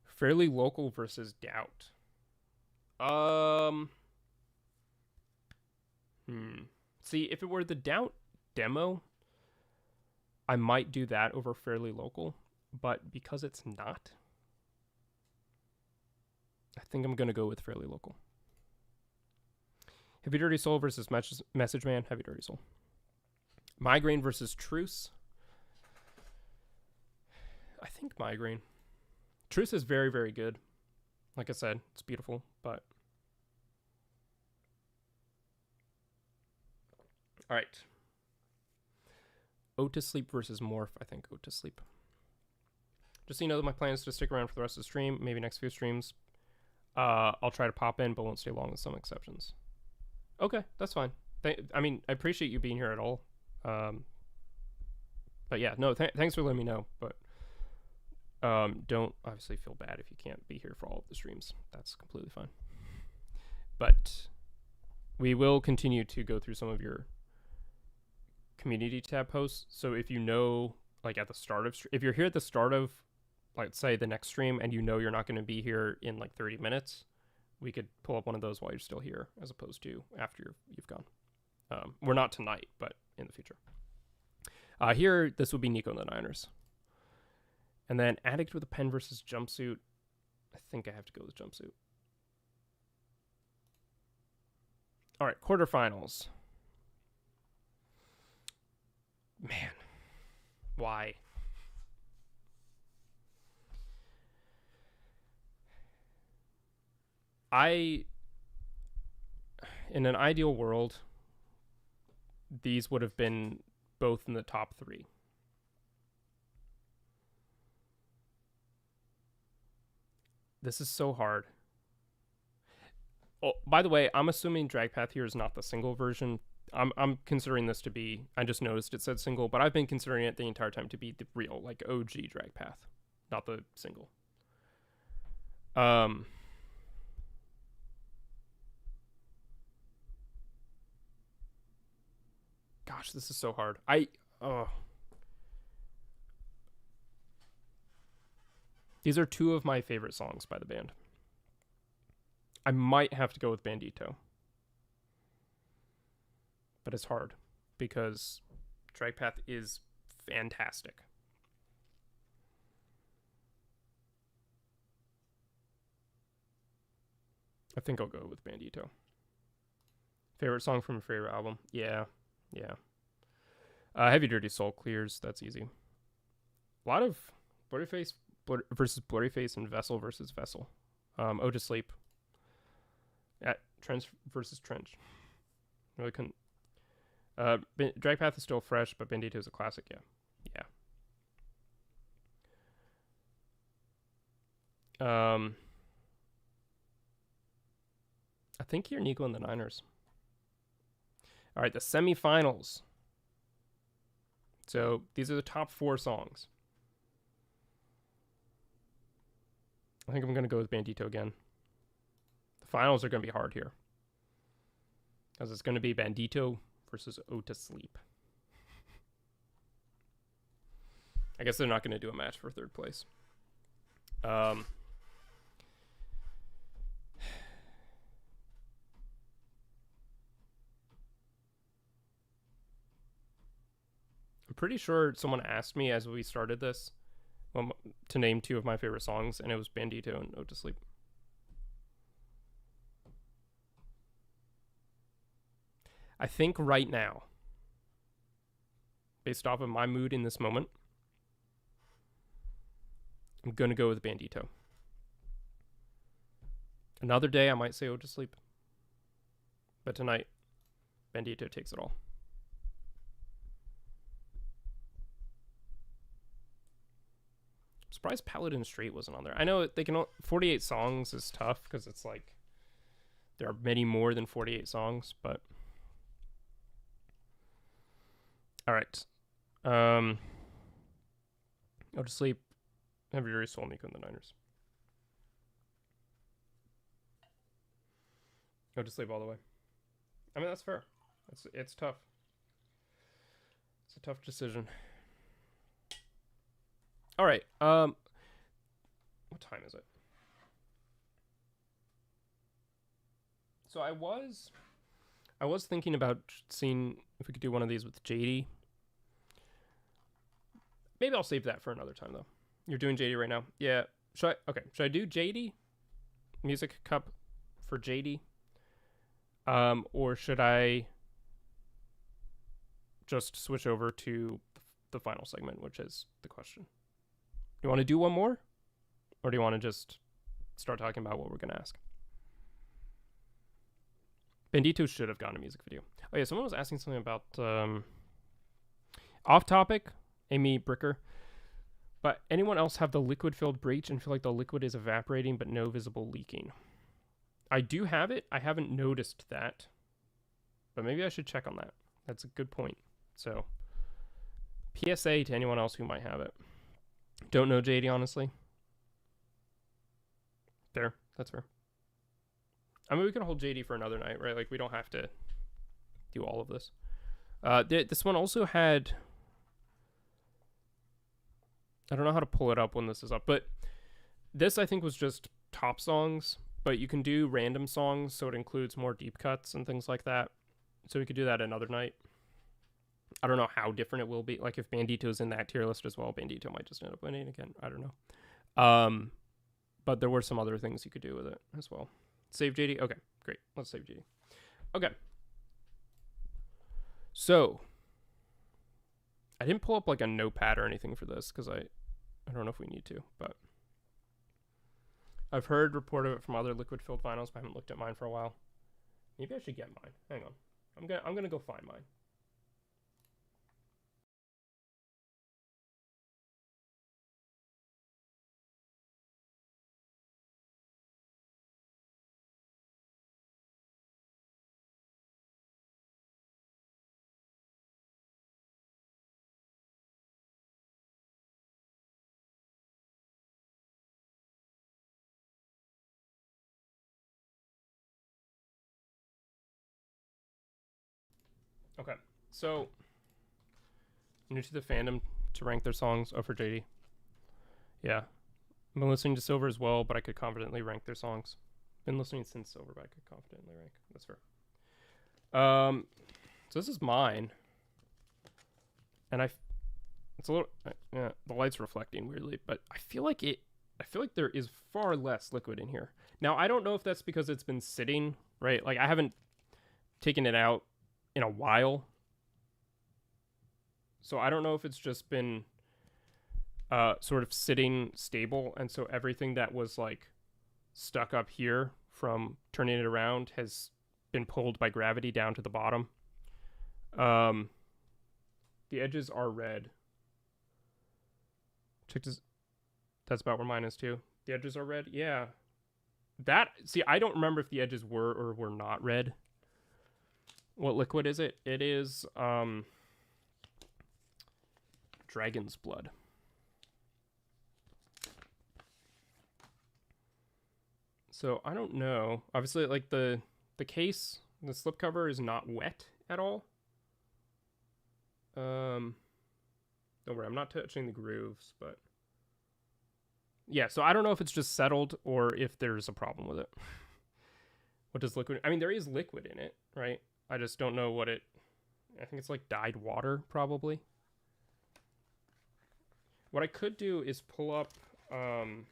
A: Fairly Local versus Doubt. See, if it were the Doubt demo, I might do that over Fairly Local, but because it's not, I think I'm gonna go with Fairly Local. Heavy Dirty Soul versus Message Man. Heavy Dirty Soul. Migraine versus Truce. I think Migraine. Truce is very, very good. Like I said, it's beautiful, but... All right. Ode to Sleep versus Morph. I think Ode to Sleep. Just so you know, my plan is to stick around for the rest of the stream, maybe next few streams. I'll try to pop in, but won't stay long with some exceptions. Okay, that's fine. I mean, I appreciate you being here at all. But yeah, no, thanks for letting me know. But don't obviously feel bad if you can't be here for all of the streams. That's completely fine. But we will continue to go through some of your community tab posts. So if you know, like at the start of, if you're here at the start of, like say the next stream, and you know you're not going to be here in like 30 minutes, we could pull up one of those while you're still here, as opposed to after you've gone. We're not tonight, but in the future. Here, this would be Nico and the Niners. And then Addict with a Pen versus Jumpsuit. I think I have to go with Jumpsuit. All right, quarterfinals. Man, why? In an ideal world, these would have been both in the top 3. This is so hard. Oh, by the way, I'm assuming Drag Path here is not the single version. I'm considering this to be, I just noticed it said single, but I've been considering it the entire time to be the real, like OG Drag Path, not the single. Gosh, this is so hard. These are 2 of my favorite songs by the band. I might have to go with Bandito. But it's hard because Drag Path is fantastic. I think I'll go with Bandito. Favorite song from a favorite album? Yeah. Heavy Dirty Soul clears. That's easy. A lot of Blurryface versus Blurryface and Vessel versus Vessel. Ode to Sleep. At Trench versus Trench. Really couldn't. Drag Path is still fresh, but Bandito is a classic. Yeah. I think you're Nico and the Niners. All right, the semifinals. So these are the top 4 songs. I think I'm going to go with Bandito again. The finals are going to be hard here. Because it's going to be Bandito versus Ode to Sleep. I guess they're not going to do a match for 3rd place. I'm pretty sure someone asked me as we started this to name 2 of my favorite songs, and it was Bandito and Ode to Sleep. I think right now, based off of my mood in this moment, I'm going to go with Bandito. Another day, I might say Ode to Sleep. But tonight, Bandito takes it all. I'm surprised Paladin Street wasn't on there. I know they can 48 songs is tough because it's like there are many more than 48 songs, but all right. Ode to Sleep, Heavy Dirty Soul, Nico and the Niners. Ode to Sleep all the way. I mean, that's fair. It's tough. It's a tough decision. All right. What time is it? So I was thinking about seeing if we could do one of these with JD. Maybe I'll save that for another time though. You're doing JD right now? Yeah. Should I do JD? Music Cup for JD? Or should I just switch over to the final segment, which is the question? You want to do one more? Or do you want to just start talking about what we're going to ask? Bandito should have gotten a music video. Oh yeah, someone was asking something about off topic, Amy Bricker. But anyone else have the liquid-filled breach and feel like the liquid is evaporating but no visible leaking? I do have it. I haven't noticed that. But maybe I should check on that. That's a good point. So, PSA to anyone else who might have it. Don't know JD, honestly. Fair. That's fair. I mean, we can hold JD for another night, right? Like, we don't have to do all of this. This one also had... I don't know how to pull it up when this is up, but this, I think, was just top songs, but you can do random songs, so it includes more deep cuts and things like that. So we could do that another night. I don't know how different it will be. Like, if Bandito's in that tier list as well, Bandito might just end up winning again. I don't know. But there were some other things you could do with it as well. Save JD? Okay, great. Let's save JD. Okay. So, I didn't pull up, like, a notepad or anything for this, because I don't know if we need to, but I've heard report of it from other liquid-filled vinyls, but I haven't looked at mine for a while. Maybe I should get mine. Hang on. I'm gonna go find mine. Okay, so new to the fandom to rank their songs. Oh, for JD. Yeah, I've been listening to Silver as well, but I could confidently rank their songs. Been listening since Silver, but I could confidently rank. That's fair. So this is mine, and It's a little, yeah, the light's reflecting weirdly, but I feel like there is far less liquid in here. Now, I don't know if that's because it's been sitting, right? Like, I haven't taken it out in a while. So I don't know if it's just been sort of sitting stable, and so everything that was like stuck up here from turning it around has been pulled by gravity down to the bottom. The edges are red. That's about where mine is too. The edges are red. Yeah. See, I don't remember if the edges were or were not red. What liquid is it? It is dragon's blood. So I don't know. Obviously, like the case, the slipcover is not wet at all. Don't worry, I'm not touching the grooves, but yeah, so I don't know if it's just settled or if there's a problem with it. What does liquid... I mean, there is liquid in it, right? I just don't know what it... I think it's like dyed water, probably. What I could do is pull up the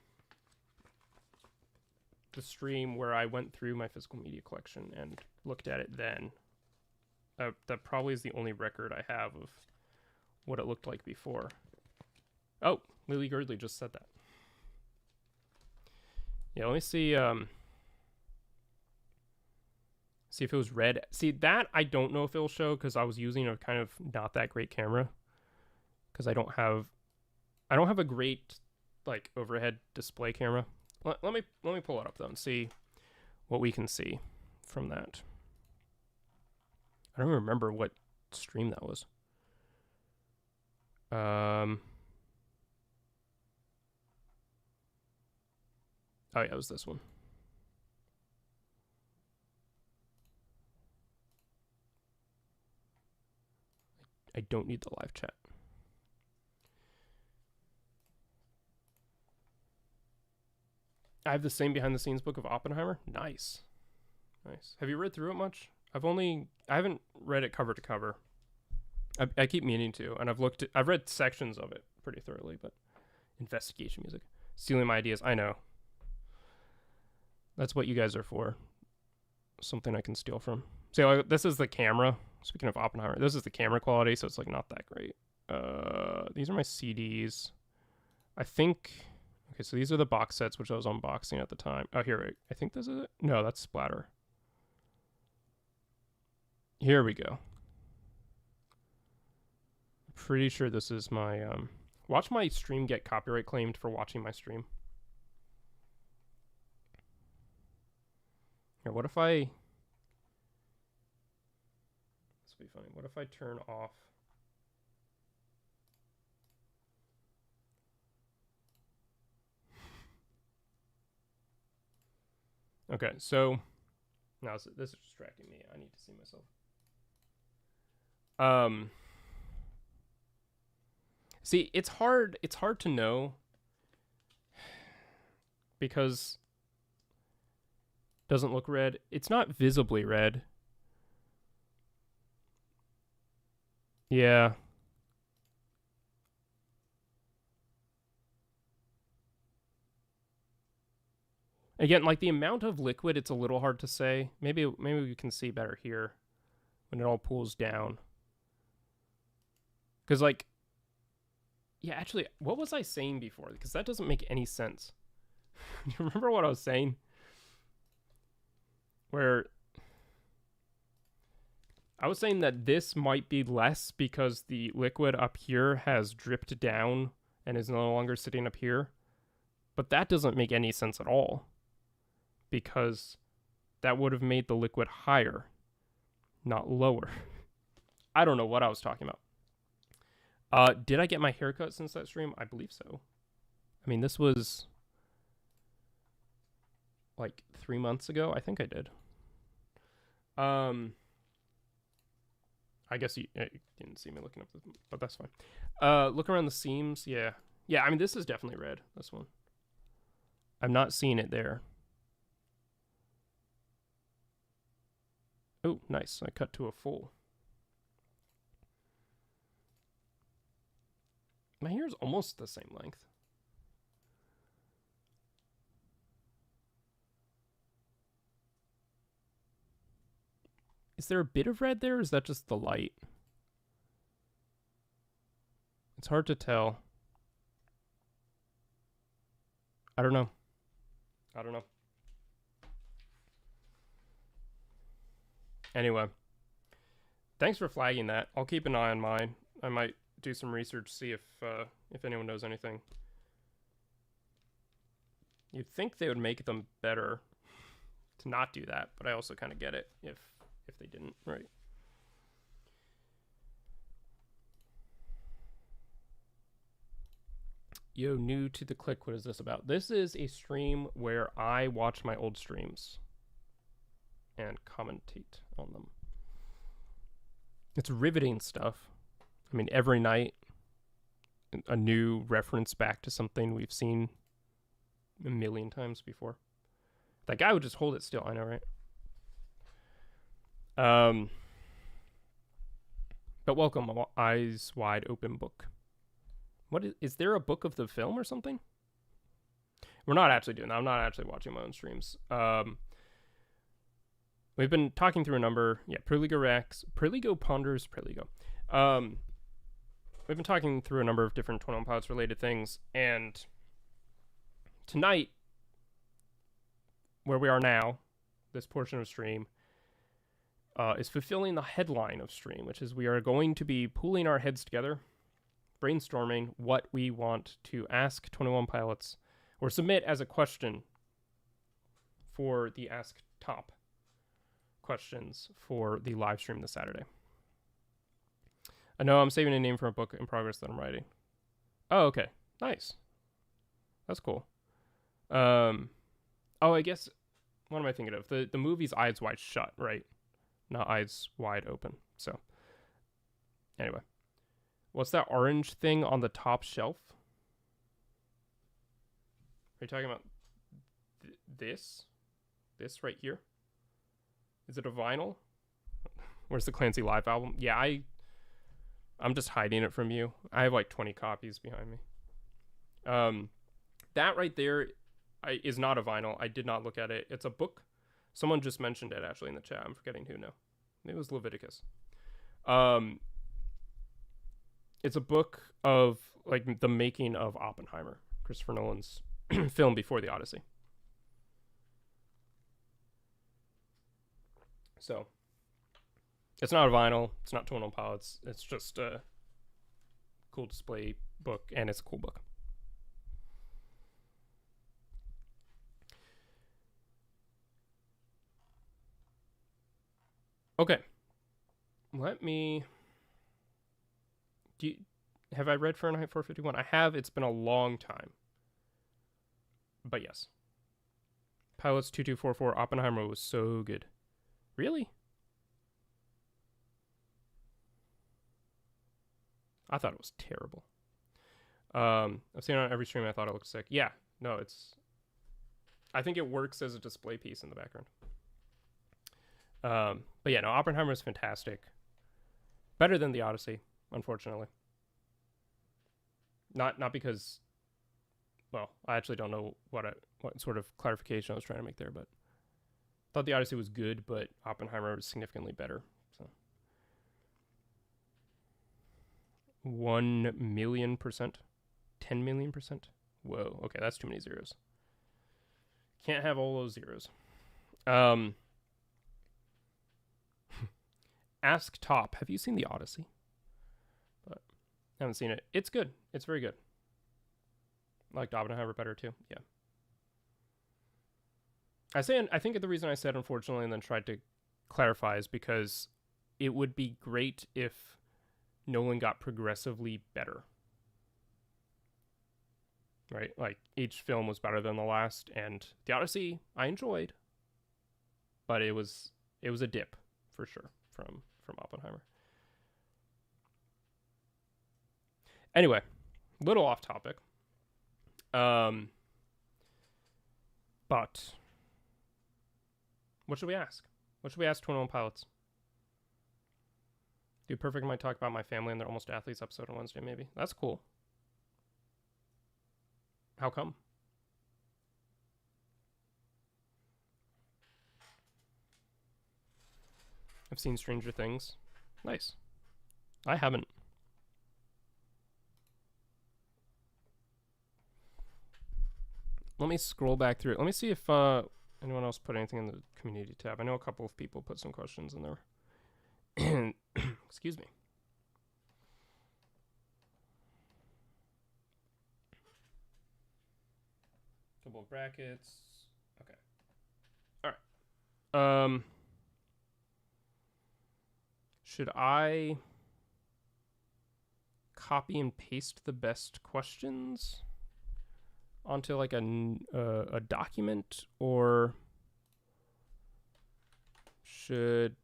A: stream where I went through my physical media collection and looked at it then. That probably is the only record I have of what it looked like before. Oh, Lily Girdley just said that. Yeah, let me see. See if it was red. See, that I don't know if it'll show because I was using a kind of not that great camera. Because I don't have a great like overhead display camera. Let me pull it up though and see what we can see from that. I don't remember what stream that was. Oh yeah, it was this one. I don't need the live chat. I have the same behind the scenes book of Oppenheimer. Nice. Nice. Have you read through it much? I haven't read it cover to cover. I keep meaning to, and I've read sections of it pretty thoroughly, but investigation music. Stealing my ideas. I know. That's what you guys are for. Something I can steal from. So this is the camera. Speaking of Oppenheimer, this is the camera quality, so it's like not that great. These are my CDs. I think... Okay, so these are the box sets, which I was unboxing at the time. Oh, here, I think this is it. No, that's Splatter. Here we go. Pretty sure this is my... Watch my stream get copyright claimed for watching my stream. Here, what if I... This will be funny. What if I turn off... Okay, so... Now this is distracting me. I need to see myself. See, it's hard to know because it doesn't look red. It's not visibly red. Yeah. Again, like the amount of liquid, it's a little hard to say. Maybe we can see better here when it all pools down. Because like, yeah, actually, what was I saying before? Because that doesn't make any sense. Do you remember what I was saying? Where I was saying that this might be less because the liquid up here has dripped down and is no longer sitting up here. But that doesn't make any sense at all. Because that would have made the liquid higher, not lower. I don't know what I was talking about. Did I get my haircut since that stream? I believe so. I mean, this was like 3 months ago. I think I did. I guess you didn't see me looking up, but that's fine. Look around the seams. Yeah. Yeah, I mean, this is definitely red, this one. I'm not seeing it there. Oh, nice. I cut to a full. My hair is almost the same length. Is there a bit of red there, or is that just the light? It's hard to tell. I don't know. Anyway, thanks for flagging that. I'll keep an eye on mine. I might do some research, see if anyone knows anything. You'd think they would make them better to not do that, but I also kind of get it if they didn't, right? Yo, new to the click, what is this about? This is a stream where I watch my old streams and commentate on them. It's riveting stuff. I mean, every night, a new reference back to something we've seen a million times before. That guy would just hold it still, I know, right? But welcome, Eyes Wide Open book. What is there a book of the film or something? We're not actually doing that. I'm not actually watching my own streams. We've been talking through a number. Yeah, Perligo ponders Perligo. We've been talking through a number of different 21 Pilots related things, and tonight, where we are now, this portion of stream, is fulfilling the headline of stream, which is we are going to be pooling our heads together, brainstorming what we want to ask 21 Pilots or submit as a question for the AskTOP questions for the live stream this Saturday. I know I'm saving a name for a book in progress that I'm writing. Oh, okay. Nice. That's cool. Oh, I guess, what am I thinking of? The movie's Eyes Wide Shut, right? Not Eyes Wide Open. So, anyway. What's that orange thing on the top shelf? Are you talking about this? This right here? Is it a vinyl? Where's the Clancy live album? Yeah, I'm just hiding it from you. I have like 20 copies behind me. That right there is not a vinyl. I did not look at it. It's a book. Someone just mentioned it actually in the chat. I'm forgetting who now. Maybe it was Leviticus. It's a book of like the making of Oppenheimer, Christopher Nolan's film before the Odyssey. So it's not a vinyl. It's not 21 Pilots. It's just a cool display book, and it's a cool book. Okay. Have I read Fahrenheit 451? I have. It's been a long time. But yes. Pilots 2244 Oppenheimer was so good. Really? I thought it was terrible. I've seen it on every stream. I thought it looked sick. Yeah. No, I think it works as a display piece in the background. But yeah, no, Oppenheimer is fantastic. Better than the Odyssey, unfortunately. Not because, well, I actually don't know what sort of clarification I was trying to make there, but I thought the Odyssey was good, but Oppenheimer was significantly better. So 1,000,000%, 10,000,000%. Whoa, okay, that's too many zeros. Can't have all those zeros. AskTOP. Have you seen the Odyssey? But I haven't seen it. It's good. It's very good. I liked Oppenheimer better too. Yeah. I think the reason I said unfortunately and then tried to clarify is because it would be great if Nolan got progressively better. Right? Like each film was better than the last, and the Odyssey I enjoyed, but it was a dip for sure from Oppenheimer. Anyway, little off topic. But what should we ask? What should we ask 21 Pilots? Dude, Perfect might talk about my family and they're almost athletes episode on Wednesday, maybe. That's cool. How come? I've seen Stranger Things. Nice. I haven't. Let me scroll back through it. Let me see if anyone else put anything in the community tab. I know a couple of people put some questions in there. Excuse me. Couple of brackets. Okay. All right. Should I copy and paste the best questions onto like a document, or should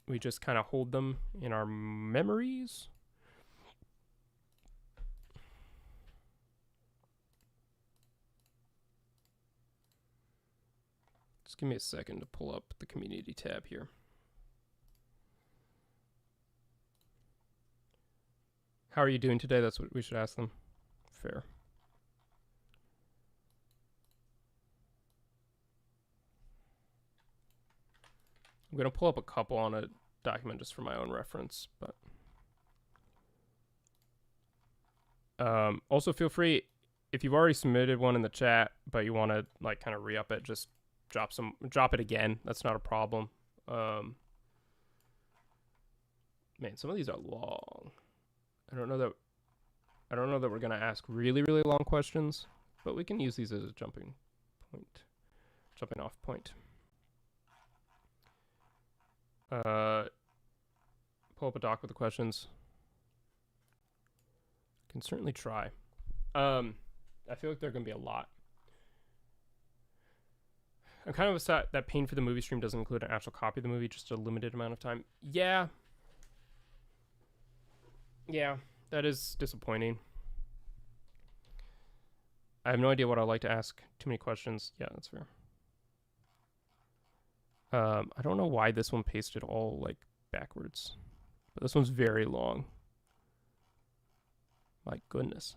A: we just kind of hold them in our memories? Just give me a second to pull up the community tab here. How are you doing today? That's what we should ask them. Fair. I'm going to pull up a couple on a document just for my own reference, but also feel free, if you've already submitted one in the chat but you want to like kind of re-up it, just drop it again. That's not a problem. Man, some of these are long. I don't know that we're going to ask really, really long questions, but we can use these as a jumping off point. Pull up a doc with the questions. Can certainly try. I feel like there are going to be a lot. I'm kind of upset that paying for the movie stream doesn't include an actual copy of the movie, just a limited amount of time. Yeah, that is disappointing. I have no idea what I'd like to ask. Too many questions. Yeah, that's fair. I don't know why this one pasted all like backwards, but this one's very long. My goodness.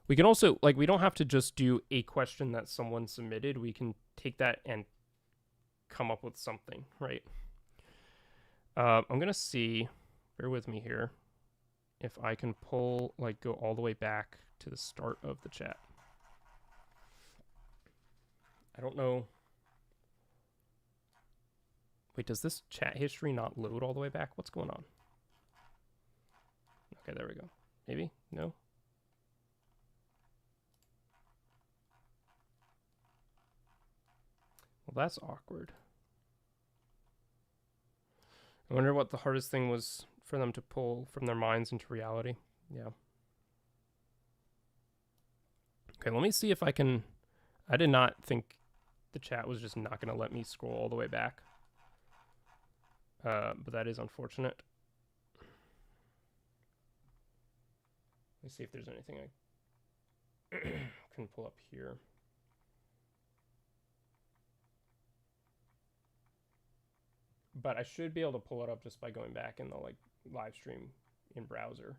A: We can also, like, we don't have to just do a question that someone submitted. We can take that and come up with something, right? I'm going to see, bear with me here, if I can pull, like, go all the way back to the start of the chat. I don't know. Wait, does this chat history not load all the way back? What's going on? Okay, there we go. Maybe? No? Well, that's awkward. I wonder what the hardest thing was for them to pull from their minds into reality. Yeah. Okay, let me see if I can... I did not think the chat was just not going to let me scroll all the way back. But that is unfortunate. Let's see if there's anything I can pull up here. But I should be able to pull it up just by going back in the like live stream in browser.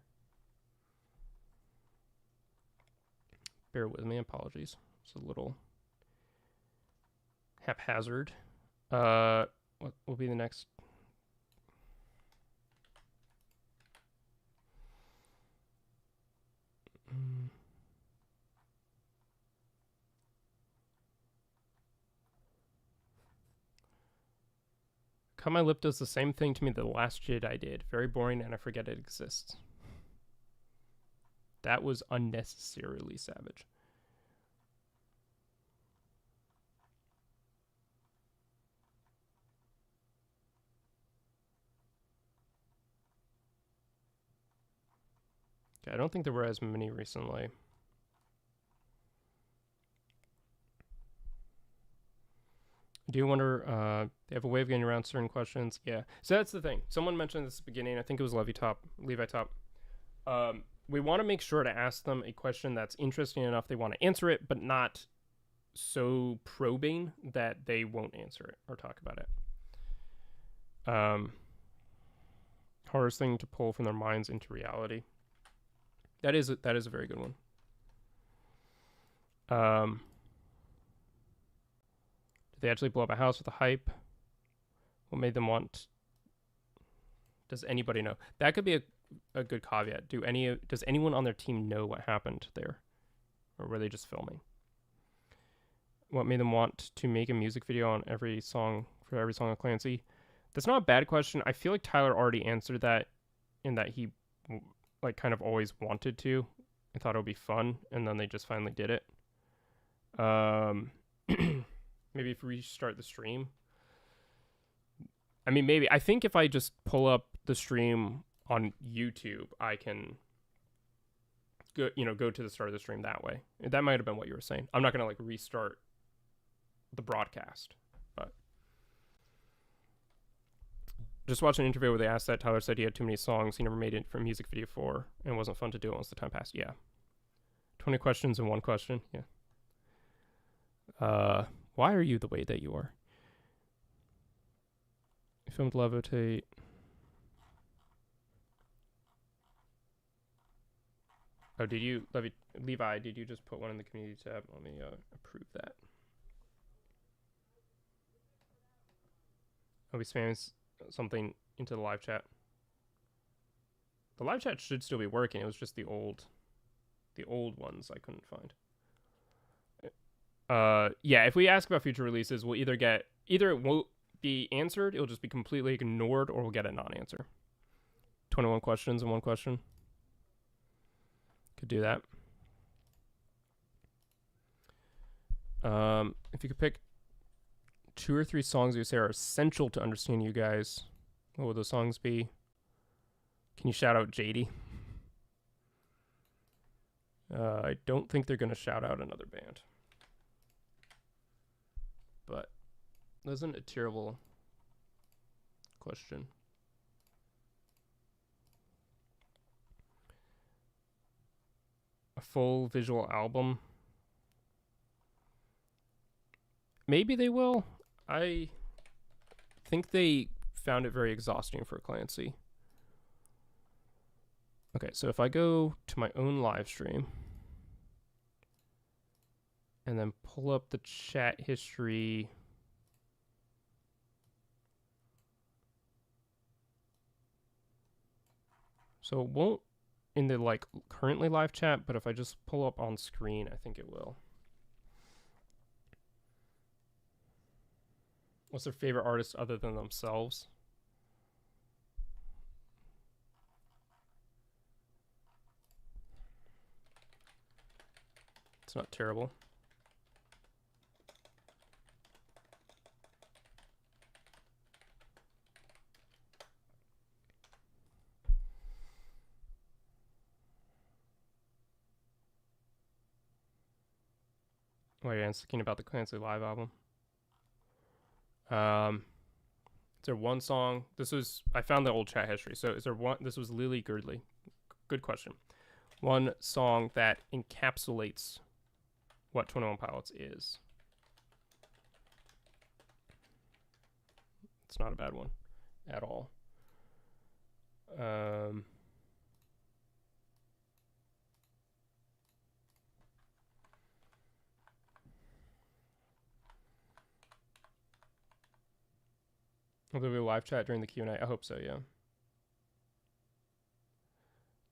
A: Bear with me, apologies. It's a little haphazard. What will be the next? Cut My Lip does the same thing to me the last Jedi did. Very boring and I forget it exists. That was unnecessarily savage. Okay, I don't think there were as many recently. I do wonder, they have a way of getting around certain questions. Yeah, so that's the thing. Someone mentioned this at the beginning. I think it was Levi Top. We want to make sure to ask them a question that's interesting enough they want to answer it, but not so probing that they won't answer it or talk about it. Hardest thing to pull from their minds into reality. That is a very good one. Did they actually blow up a house with a hype? What made them want? Does anybody know? That could be a good caveat. Does anyone on their team know what happened there, or were they just filming? What made them want to make a music video on every song of Clancy? That's not a bad question. I feel like Tyler already answered that, in that he like kind of always wanted to. I thought it would be fun, and then they just finally did it. Maybe if we restart the stream. I mean, maybe. I think if I just pull up the stream on YouTube, I can go to the start of the stream that way. That might have been what you were saying. I'm not gonna like restart the broadcast, but just watched an interview where they asked that. Tyler said he had too many songs he never made it for a music video for, and it wasn't fun to do it once the time passed. Yeah. 20 questions and one question. Yeah. Why are you the way that you are? You filmed Levitate. Oh, did you, Levi, did you just put one in the community tab? Let me approve that. I'll be spamming something into the live chat. The live chat should still be working. It was just the old ones I couldn't find. Yeah, if we ask about future releases, we'll either it won't be answered, it'll just be completely ignored, or we'll get a non-answer. 21 questions and one question. Could do that. If you could pick 2 or 3 songs you say are essential to understand you guys, what would those songs be? Can you shout out JD? I don't think they're going to shout out another band. But that isn't a terrible question. A full visual album. Maybe they will. I think they found it very exhausting for Clancy. Okay, so if I go to my own live stream and then pull up the chat history. So it won't in the like currently live chat, but if I just pull up on screen, I think it will. What's their favorite artist other than themselves? It's not terrible. Wait, I'm thinking about the Clancy live album. Is there one song? I found the old chat history. So is there one? This was Lily Girdley. Good question. One song that encapsulates what 21 Pilots is. It's not a bad one at all. Will there be a live chat during the Q&A? I hope so, yeah.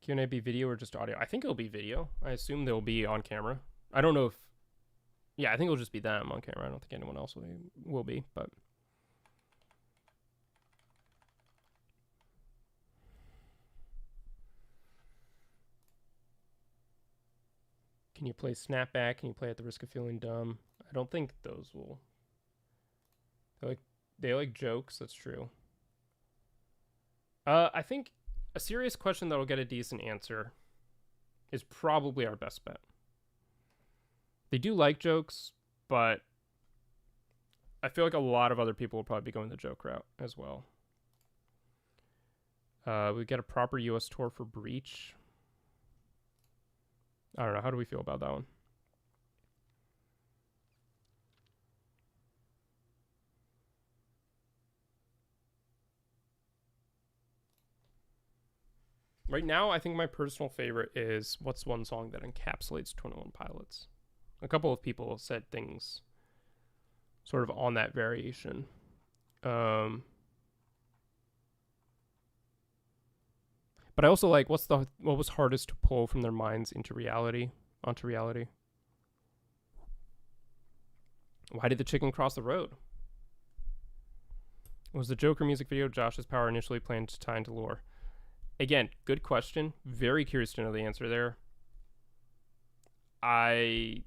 A: Q&A be video or just audio? I think it'll be video. I assume they'll be on camera. I don't know if... Yeah, I think it'll just be them on camera. I don't think anyone else will be, but... Can you play Snapback? Can you play At the Risk of Feeling Dumb? I don't think those will... They like jokes, that's true. I think a serious question that'll get a decent answer is probably our best bet. They do like jokes, but I feel like a lot of other people will probably be going the joke route as well. We get a proper US tour for Breach. I don't know. How do we feel about that one? Right now, I think my personal favorite is what's one song that encapsulates 21 Pilots. A couple of people said things sort of on that variation. But I also like, what was hardest to pull from their minds onto reality? Why did the chicken cross the road? Was the Joker music video Josh's power initially planned to tie into lore? Again, good question. Very curious to know the answer there. I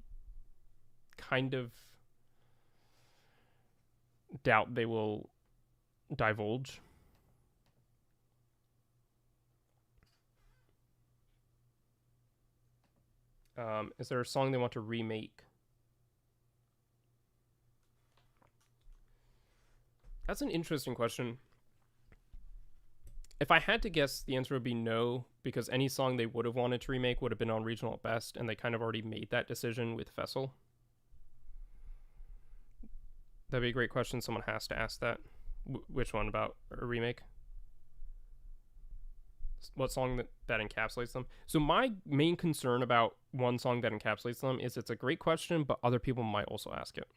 A: kind of doubt they will divulge. Is there a song they want to remake? That's an interesting question. If I had to guess, the answer would be no, because any song they would have wanted to remake would have been on regional at best, and they kind of already made that decision with Vessel. That'd be a great question. Someone has to ask that. Which one about a remake? What song that encapsulates them? So my main concern about one song that encapsulates them is it's a great question, but other people might also ask it.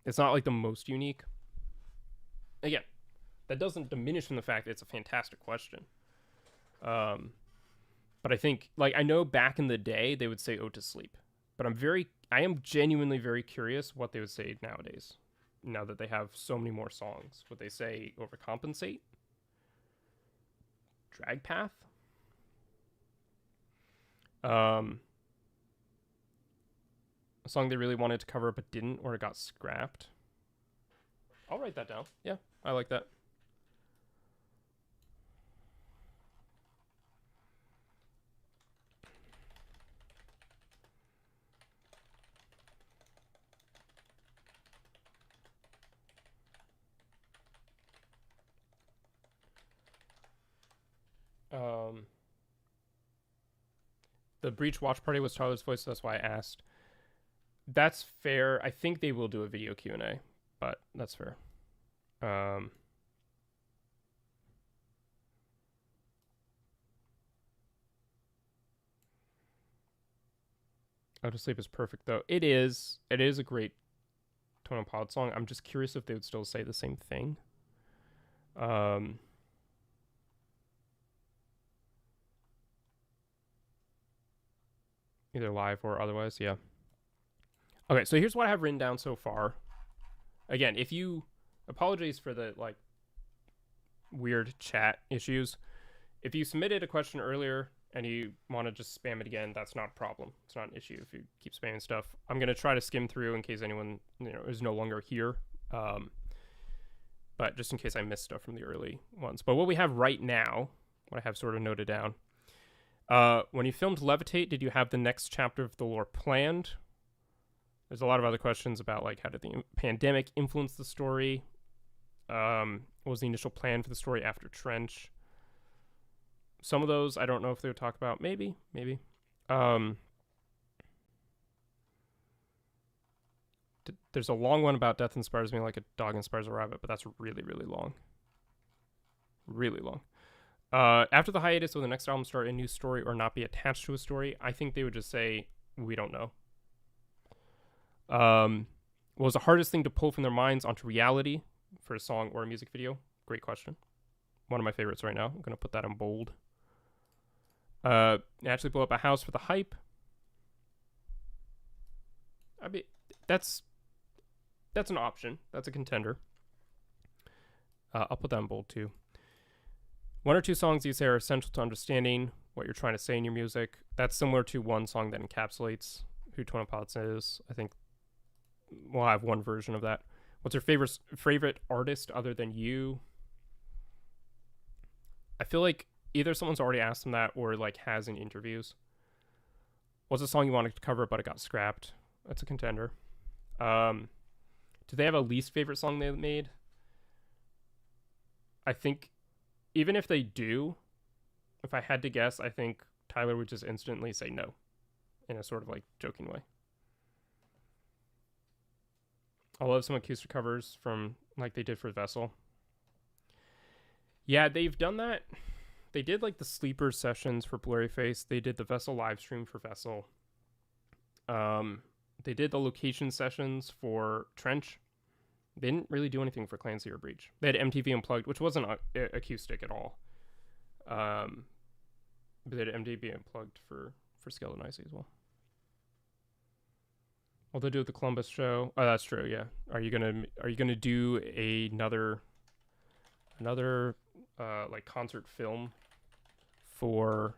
A: It's not like the most unique. Again, that doesn't diminish from the fact that it's a fantastic question. But I think, like, I know back in the day they would say "Ode to Sleep," but I am genuinely very curious what they would say nowadays. Now that they have so many more songs, would they say "Overcompensate"? "Drag Path"? A song they really wanted to cover but didn't, or it got scrapped. I'll write that down. Yeah, I like that. The Breach watch party was Tyler's voice, so that's why I asked. That's fair. I think they will do a video Q&A, but that's fair. Ode to Sleep is perfect, though. It is a great Tone and Pod song. I'm just curious if they would still say the same thing. Either live or otherwise, yeah. Okay, so here's what I have written down so far. Again, if you... Apologies for the, like, weird chat issues. If you submitted a question earlier and you want to just spam it again, that's not a problem. It's not an issue if you keep spamming stuff. I'm going to try to skim through in case anyone, is no longer here. But just in case I missed stuff from the early ones. But what we have right now, what I have sort of noted down... when you filmed Levitate, did you have the next chapter of the lore planned? There's a lot of other questions about, like, how did the pandemic influence the story? What was the initial plan for the story after Trench? Some of those, I don't know if they would talk about. Maybe. There's a long one about death inspires me like a dog inspires a rabbit, but that's really, really long. Really long. After the hiatus, will the next album start a new story or not be attached to a story? I think they would just say, we don't know. What was the hardest thing to pull from their minds onto reality for a song or a music video? Great question. One of my favorites right now. I'm going to put that in bold. Actually blow up a house for the hype. I mean, that's an option. That's a contender. I'll put that in bold too. One or two songs you say are essential to understanding what you're trying to say in your music. That's similar to one song that encapsulates who Twin Pilots is. I think we'll have one version of that. What's your favorite artist other than you? I feel like either someone's already asked them that or, like, has in interviews. What's a song you wanted to cover but it got scrapped? That's a contender. Do they have a least favorite song they made? I think even if they do, if I had to guess, I think Tyler would just instantly say no in a sort of, like, joking way. I love some acoustic covers from, like, they did for Vessel. Yeah, they've done that. They did, like, the sleeper sessions for Blurry Face. They did the Vessel live stream for Vessel. They did the location sessions for Trench. They didn't really do anything for Clancy or Breach. They had MTV Unplugged, which wasn't acoustic at all. But they had MTV Unplugged for Skeleton Icy as well. Well, they do at the Columbus show. Oh, that's true. Yeah. Are you gonna do another like concert film for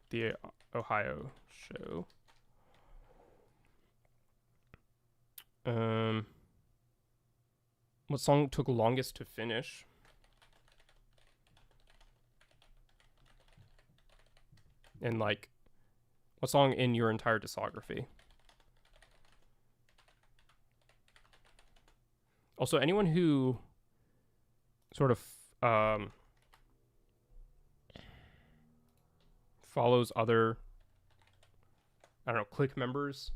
A: the Ohio show? What song took longest to finish? And like, what song in your entire discography? Also, anyone who sort of follows other, I don't know, clique members.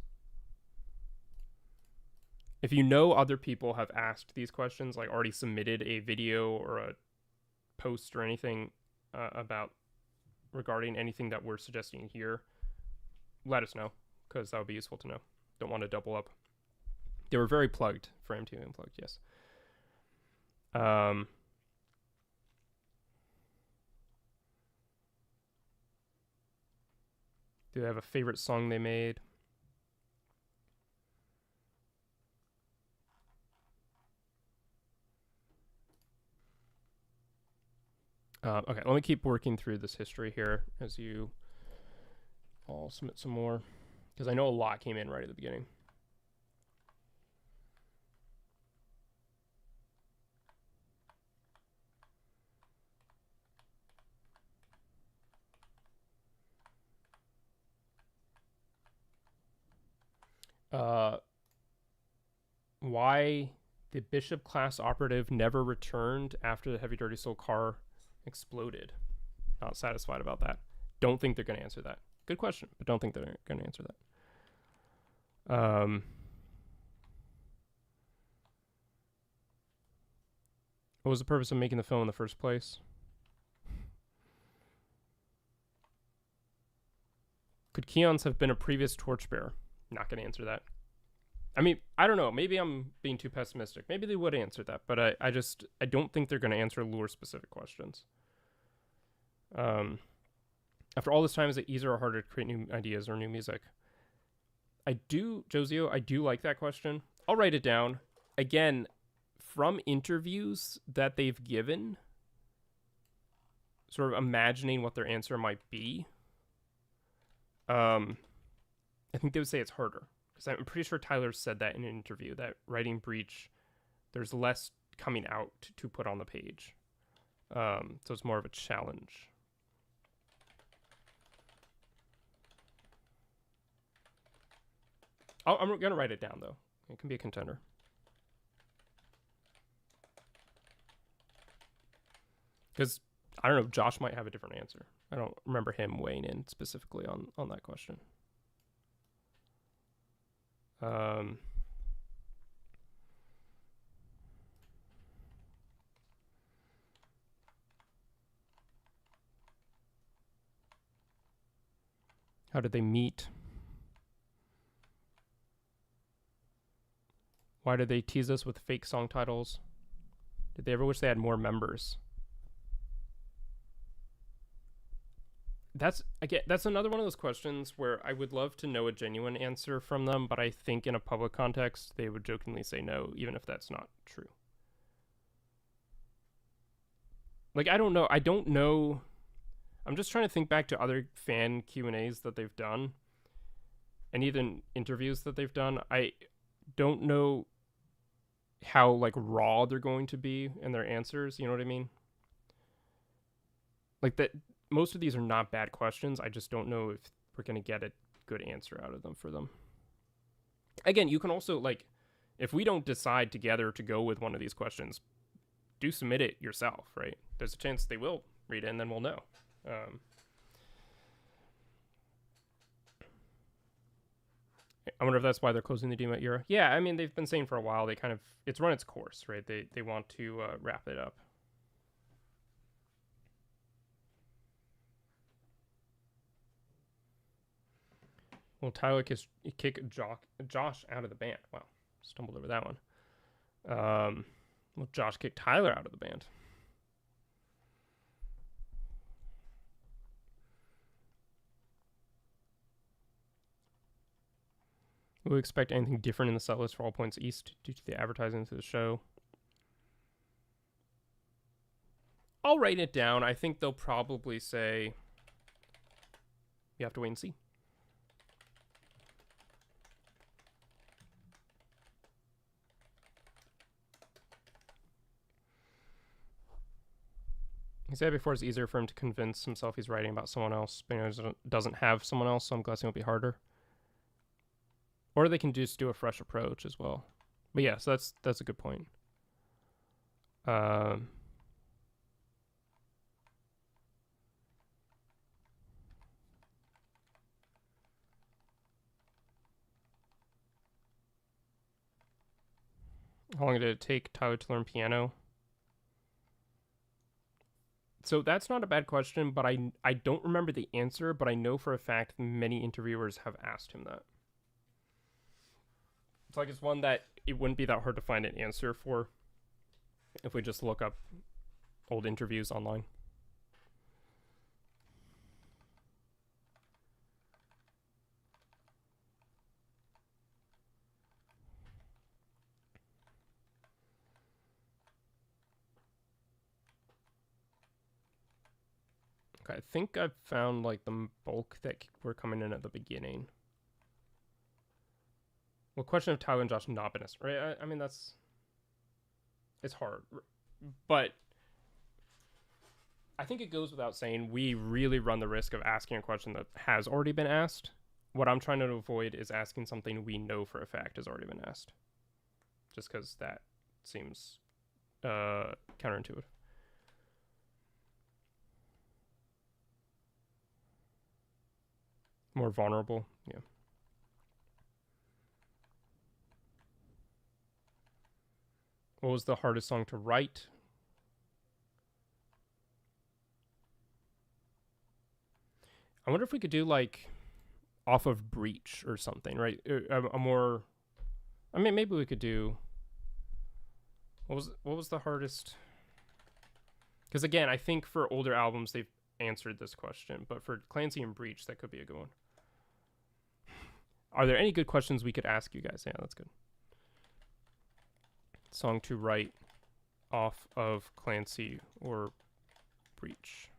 A: If you know other people have asked these questions, like already submitted a video or a post or anything about regarding anything that we're suggesting here, let us know, because that would be useful to know. Don't want to double up. They were very plugged for MTV Unplugged, yes. Do they have a favorite song they made? Okay, let me keep working through this history here as you all submit some more, because I know a lot came in right at the beginning. Why the Bishop class operative never returned after the Heavy Dirty Soul car exploded? Not satisfied about that. Don't think they're going to answer that. Good question, but don't think they're going to answer that. What was the purpose of making the film in the first place? Could Keons have been a previous torchbearer? Not going to answer that. I mean, I don't know. Maybe I'm being too pessimistic. Maybe they would answer that, but I don't think they're going to answer lure-specific questions. After all this time, is it easier or harder to create new ideas or new music? Josio, I do like that question. I'll write it down. Again, from interviews that they've given, sort of imagining what their answer might be, I think they would say it's harder. Because I'm pretty sure Tyler said that in an interview, that writing Breach, there's less coming out to put on the page. So it's more of a challenge. I'm going to write it down, though. It can be a contender. Because, I don't know, Josh might have a different answer. I don't remember him weighing in specifically on that question. How did they meet? Why did they tease us with fake song titles? Did they ever wish they had more members? That's another one of those questions where I would love to know a genuine answer from them, but I think in a public context they would jokingly say no, even if that's not true. Like, I don't know. I'm just trying to think back to other fan Q&As that they've done, and even interviews that they've done. I don't know how, like, raw they're going to be in their answers. You know what I mean? Like, that. Most of these are not bad questions. I just don't know if we're going to get a good answer out of them for them. Again, you can also, like, if we don't decide together to go with one of these questions, do submit it yourself, right? There's a chance they will read it, and then we'll know. I wonder if that's why they're closing the dema era. Yeah, I mean, they've been saying for a while, it's run its course, right? They want to wrap it up. Will Tyler kick Josh out of the band? Wow, stumbled over that one. Will Josh kick Tyler out of the band? Will we expect anything different in the setlist for All Points East due to the advertising to the show? I'll write it down. I think they'll probably say you have to wait and see. He said before it's easier for him to convince himself he's writing about someone else, but he doesn't have someone else, so I'm guessing it'll be harder. Or they can just do a fresh approach as well. But yeah, so that's a good point. How long did it take Tyler to learn piano? So that's not a bad question, but I don't remember the answer, but I know for a fact many interviewers have asked him that. It's like it's one that it wouldn't be that hard to find an answer for if we just look up old interviews online. Okay, I think I've found like the bulk that were coming in at the beginning. Well, question of Tyler and Josh not been right? I mean, it's hard, but I think it goes without saying we really run the risk of asking a question that has already been asked. What I'm trying to avoid is asking something we know for a fact has already been asked, just because that seems counterintuitive. More vulnerable, yeah. What was the hardest song to write? I wonder if we could do like off of Breach or something, right? A more, I mean, maybe we could do. What was the hardest? Because again, I think for older albums they've answered this question, but for Clancy and Breach, that could be a good one. Are there any good questions we could ask you guys? Yeah, that's good. Song to write off of Clancy or Breach.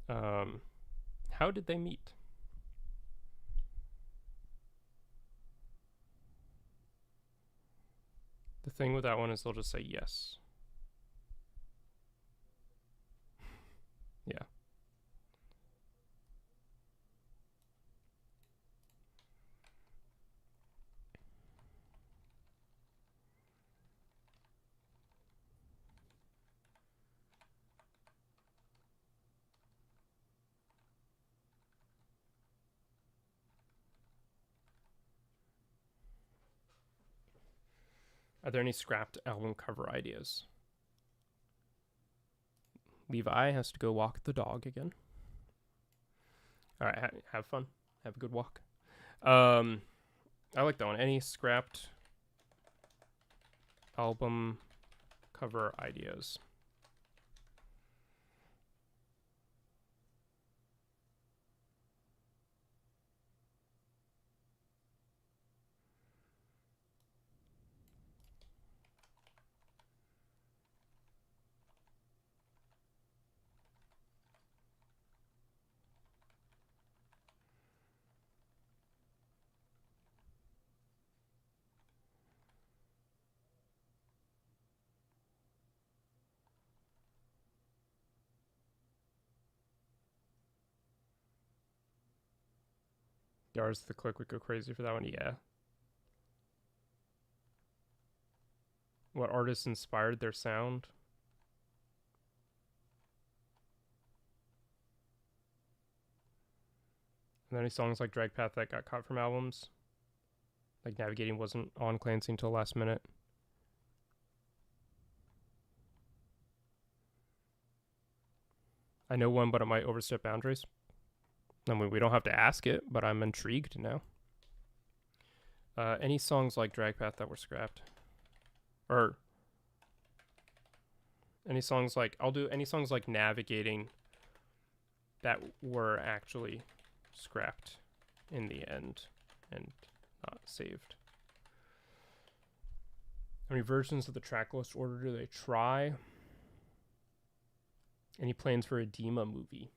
A: How did they meet? The thing with that one is they'll just say yes. Yeah. Are there any scrapped album cover ideas? Levi has to go walk the dog again. All right, have fun. Have a good walk. I like that one. Any scrapped album cover ideas? Yars the Click would go crazy for that one. Yeah. What artists inspired their sound? And any songs like Drag Path that got cut from albums? Like Navigating wasn't on Clancy until last minute. I know one, but it might overstep boundaries. I mean, we don't have to ask it, but I'm intrigued now. Any songs like Drag Path that were scrapped? Or any songs like, I'll do any songs like Navigating that were actually scrapped in the end and not saved. How many versions of the track list order do they try? Any plans for a dema movie?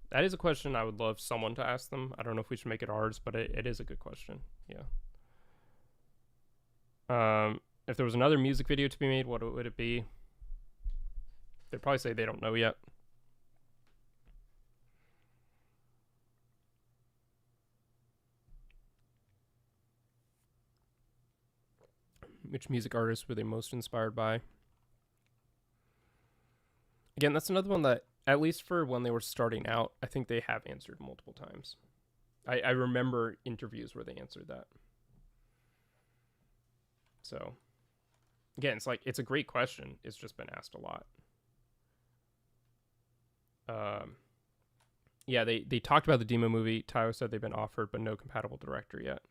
A: That is a question I would love someone to ask them. I don't know if we should make it ours, but it is a good question. Yeah. If there was another music video to be made, what would it be? They'd probably say they don't know yet. Which music artists were they most inspired by? Again, that's another one that, at least for when they were starting out, I think they have answered multiple times. I remember interviews where they answered that. So, again, it's like, it's a great question. It's just been asked a lot. Yeah, they talked about the demo movie. Tyler said they've been offered, but no compatible director yet.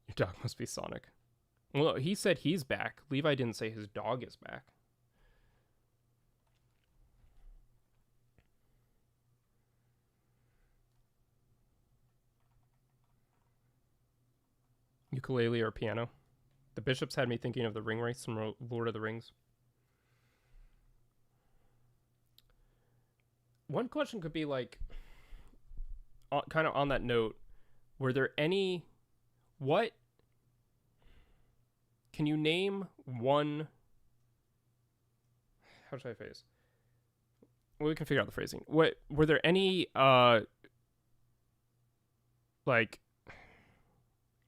A: Your dog must be Sonic. Well, he said he's back. Levi didn't say his dog is back. Ukulele or piano? The Bishops had me thinking of the ring race from Lord of the Rings. One question could be like, kind of on that note, were there any, can you name one, how should I phrase? Well, we can figure out the phrasing. Were there any, like,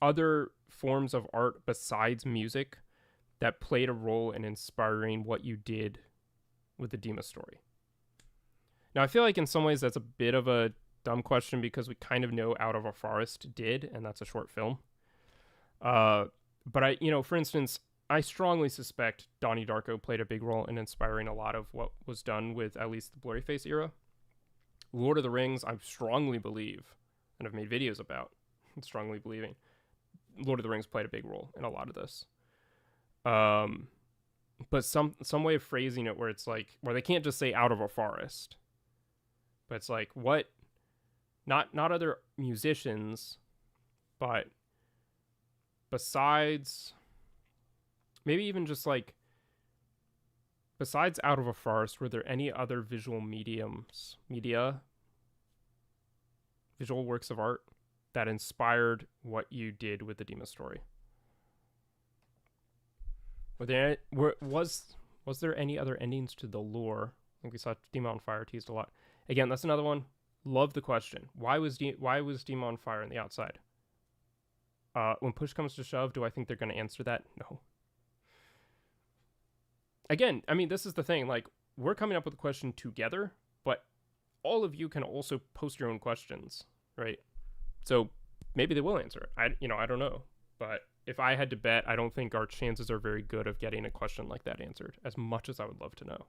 A: other forms of art besides music that played a role in inspiring what you did with the dema story? Now, I feel like in some ways that's a bit of a dumb question because we kind of know Out of a Forest did, and that's a short film. But I, for instance, I strongly suspect Donnie Darko played a big role in inspiring a lot of what was done with at least the Blurryface era. Lord of the Rings, I strongly believe, and I've made videos about, strongly believing, Lord of the Rings played a big role in a lot of this. But some way of phrasing it where it's like, where they can't just say Out of a Forest, but it's like, what, not other musicians, but besides, maybe even just like, besides Out of a Forest, were there any other visual visual works of art that inspired what you did with the dema story? Was there any other endings to the lore? I think we saw Dema on Fire teased a lot. Again, that's another one. Love the question. Why was Dema on Fire in the outside? When push comes to shove, do I think they're going to answer that? No. Again, I mean, this is the thing. Like, we're coming up with a question together, but all of you can also post your own questions, right? So maybe they will answer it. I don't know. But if I had to bet, I don't think our chances are very good of getting a question like that answered, as much as I would love to know.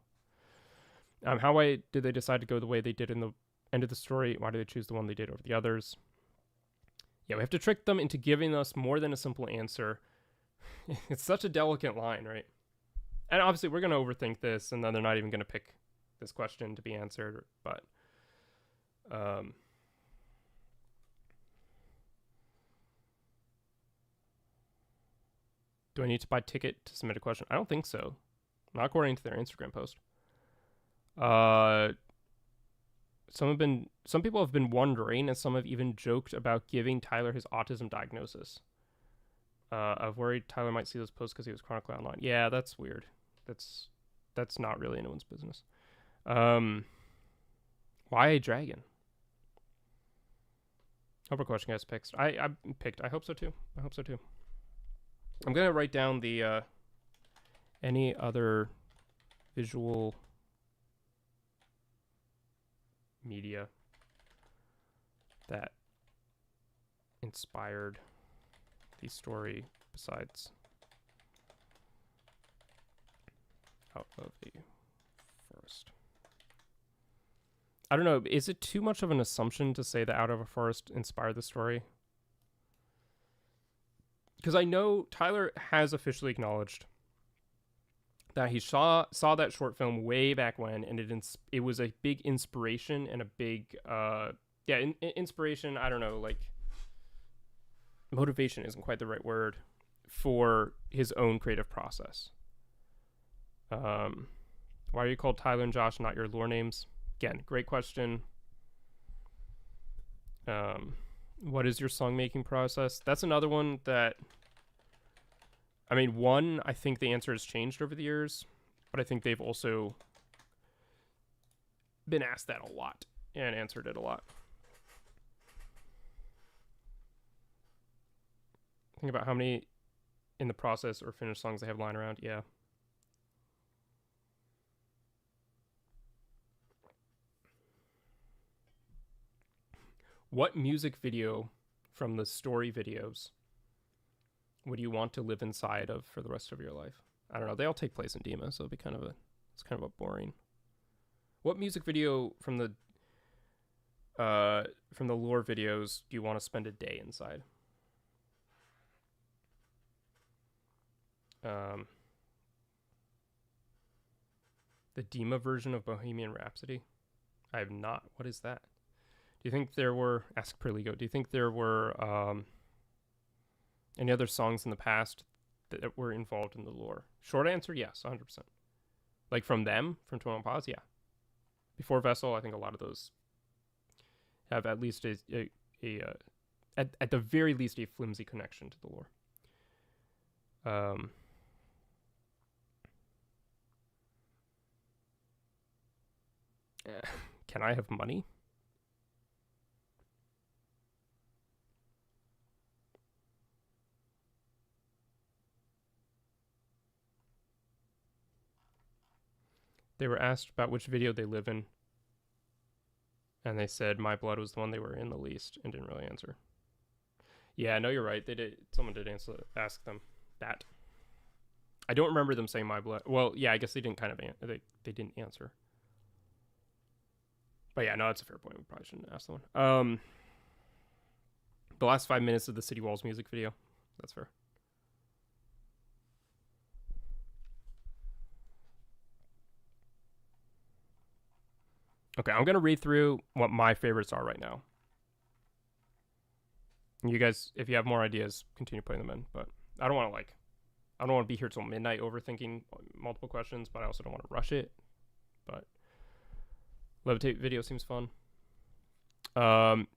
A: Why did they decide to go the way they did in the end of the story? Why did they choose the one they did over the others? Yeah, we have to trick them into giving us more than a simple answer. It's such a delicate line, right? And obviously, we're going to overthink this, and then they're not even going to pick this question to be answered. But do I need to buy a ticket to submit a question? I don't think so. Not according to their Instagram post. Some people have been wondering, and some have even joked about giving Tyler his autism diagnosis. I've worried Tyler might see those posts because he was chronically online. Yeah, that's weird. That's not really anyone's business. Why a dragon? Hope our question gets picked. I picked. I hope so too. I'm gonna write down the any other visual media that inspired the story besides out of a forest. I don't know. Is it too much of an assumption to say that Out of a Forest inspired the story? Because I know Tyler has officially acknowledged that he saw that short film way back when, and it was a big inspiration and a big inspiration. I don't know, like motivation isn't quite the right word for his own creative process. Why are you called Tyler and Josh, not your lore names? Again, great question. What is your song making process? That's another one that, I mean, one, I think the answer has changed over the years, but I think they've also been asked that a lot and answered it a lot. Think about how many in the process or finished songs they have lying around. Yeah. What music video from the story videos would you want to live inside of for the rest of your life? I don't know. They all take place in Dema, so it's kind of a boring. What music video from the lore videos do you want to spend a day inside? The Dema version of Bohemian Rhapsody? I have not. What is that? Do you think there were, ask Perligo, do you think there were any other songs in the past that were involved in the lore? Short answer, yes, 100%. Like from them, from 21pilots, yeah. Before Vessel, I think a lot of those have at least at the very least a flimsy connection to the lore. Can I have money? They were asked about which video they live in, and they said My Blood was the one they were in the least, and didn't really answer. Yeah, I know you're right. They did. Someone did ask them that. I don't remember them saying My Blood. Well, yeah, I guess they didn't they didn't answer. But yeah, no, that's a fair point. We probably shouldn't ask that one. The last 5 minutes of the City Walls music video. That's fair. Okay, I'm going to read through what my favorites are right now. You guys, if you have more ideas, continue putting them in. But I don't want to be here till midnight overthinking multiple questions, but I also don't want to rush it. But Levitate video seems fun. When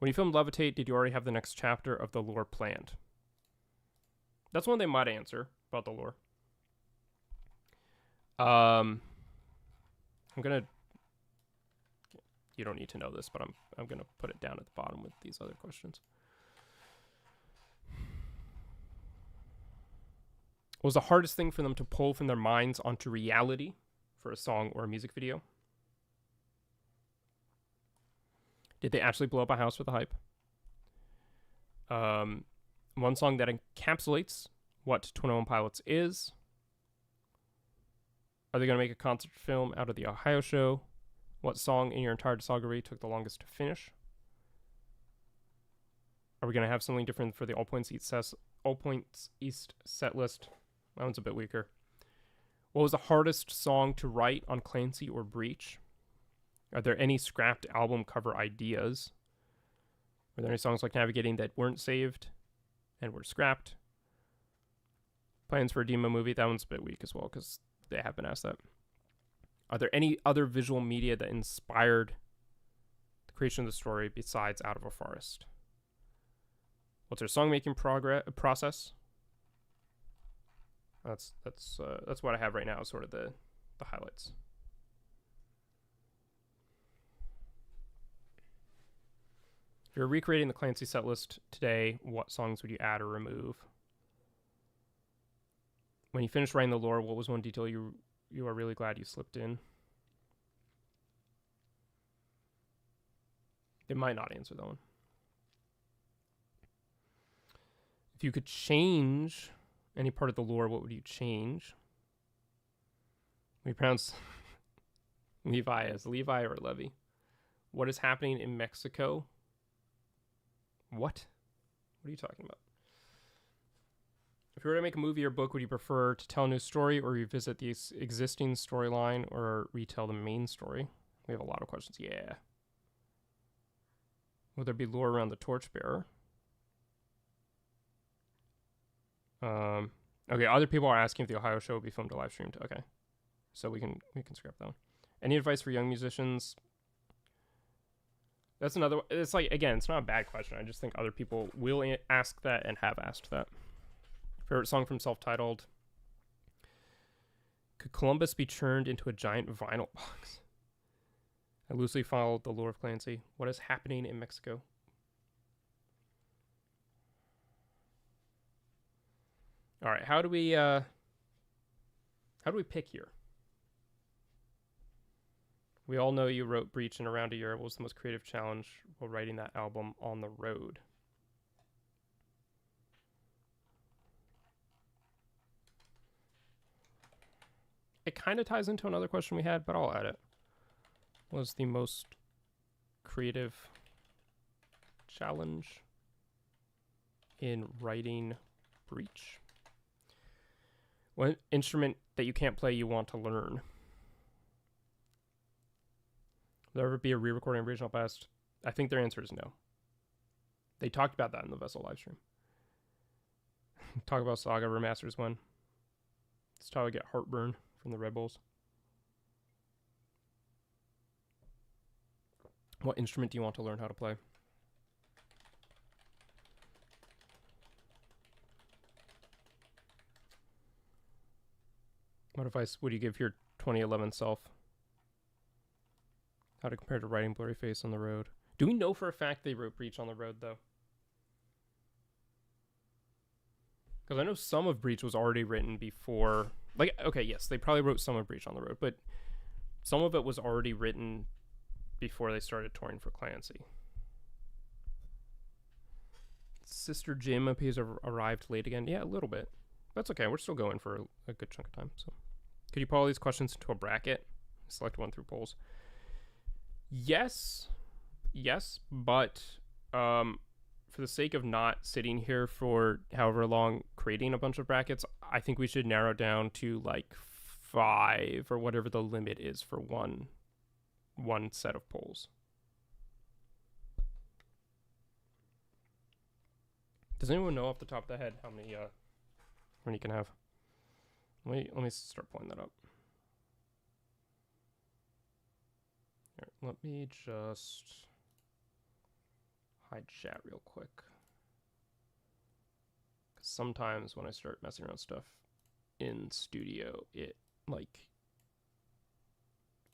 A: you filmed Levitate, did you already have the next chapter of the lore planned? That's one they might answer about the lore. I'm going to... You don't need to know this, but I'm going to put it down at the bottom with these other questions. What was the hardest thing for them to pull from their minds onto reality for a song or a music video? Did they actually blow up a house with the hype? One song that encapsulates what 21pilots is. Are they going to make a concert film out of the Ohio show? What song in your entire discography took the longest to finish? Are we going to have something different for the All Points East set list? That one's a bit weaker. What was the hardest song to write on Clancy or Breach? Are there any scrapped album cover ideas? Were there any songs like Navigating that weren't saved and were scrapped? Plans for a Dema movie? That one's a bit weak as well because they have been asked that. Are there any other visual media that inspired the creation of the story besides Out of a Forest? What's their song-making process? That's what I have right now, sort of the highlights. If you're recreating the Clancy set list today, what songs would you add or remove? When you finished writing the lore, what was one detail you are really glad you slipped in? They might not answer that one. If you could change any part of the lore, what would you change? We pronounce Levi as Levi or Levy. What is happening in Mexico? What? What are you talking about? If you were to make a movie or book, would you prefer to tell a new story or revisit the existing storyline or retell the main story? We have a lot of questions. Yeah. Would there be lore around the torchbearer? Okay, other people are asking if the Ohio show will be filmed or live streamed. Okay. So we can scrap that one. Any advice for young musicians? That's another one. It's like, again, it's not a bad question. I just think other people will ask that and have asked that. Favorite song from Self-Titled. Could Columbus be churned into a giant vinyl box? I loosely followed the lore of Clancy. What is happening in Mexico? All right, how do we pick here? We all know you wrote Breach in around a year. What was the most creative challenge while writing that album on the road? It kind of ties into another question we had, but I'll add it. What was the most creative challenge in writing Breach? What instrument that you can't play you want to learn? Will there ever be a re-recording of Regional Best? I think their answer is no. They talked about that in the Vessel livestream. Talk about Saga Remasters one. It's how I get heartburn from the Red Bulls. What instrument do you want to learn how to play? What advice would you give your 2011 self? How to compare to writing Blurry Face on the road? Do we know for a fact they wrote Breach on the road, though? Because I know some of Breach was already written before. Like, okay, yes, they probably wrote some of Breach on the road, but some of it was already written before they started touring for Clancy. Sister Jim appears to have arrived late again. Yeah, a little bit. That's okay. We're still going for a good chunk of time. So, could you put all these questions into a bracket? Select one through polls. Yes, but for the sake of not sitting here for however long creating a bunch of brackets, I think we should narrow down to like 5 or whatever the limit is for one set of polls. Does anyone know off the top of the head how many you can have? Let me start pulling that up. Here, let me just hide chat real quick. Because sometimes when I start messing around stuff in studio, it like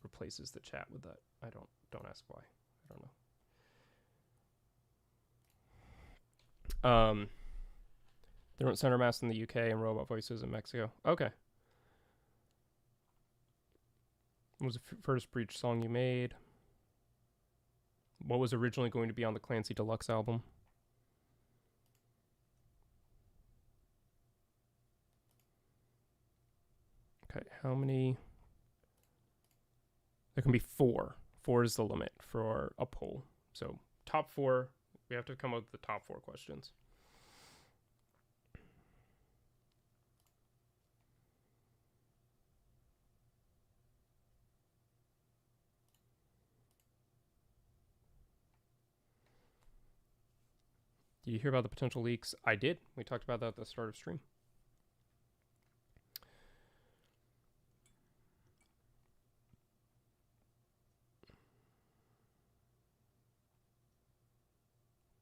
A: replaces the chat with that. Don't ask why. I don't know. They wrote Center Mass in the UK and Robot Voices in Mexico. Okay. What was the first Breach song you made? What was originally going to be on the Clancy Deluxe album? Okay, how many? There can be 4. 4 is the limit for a poll. So top 4, we have to come up with the top 4 questions. Did you hear about the potential leaks? I did. We talked about that at the start of stream.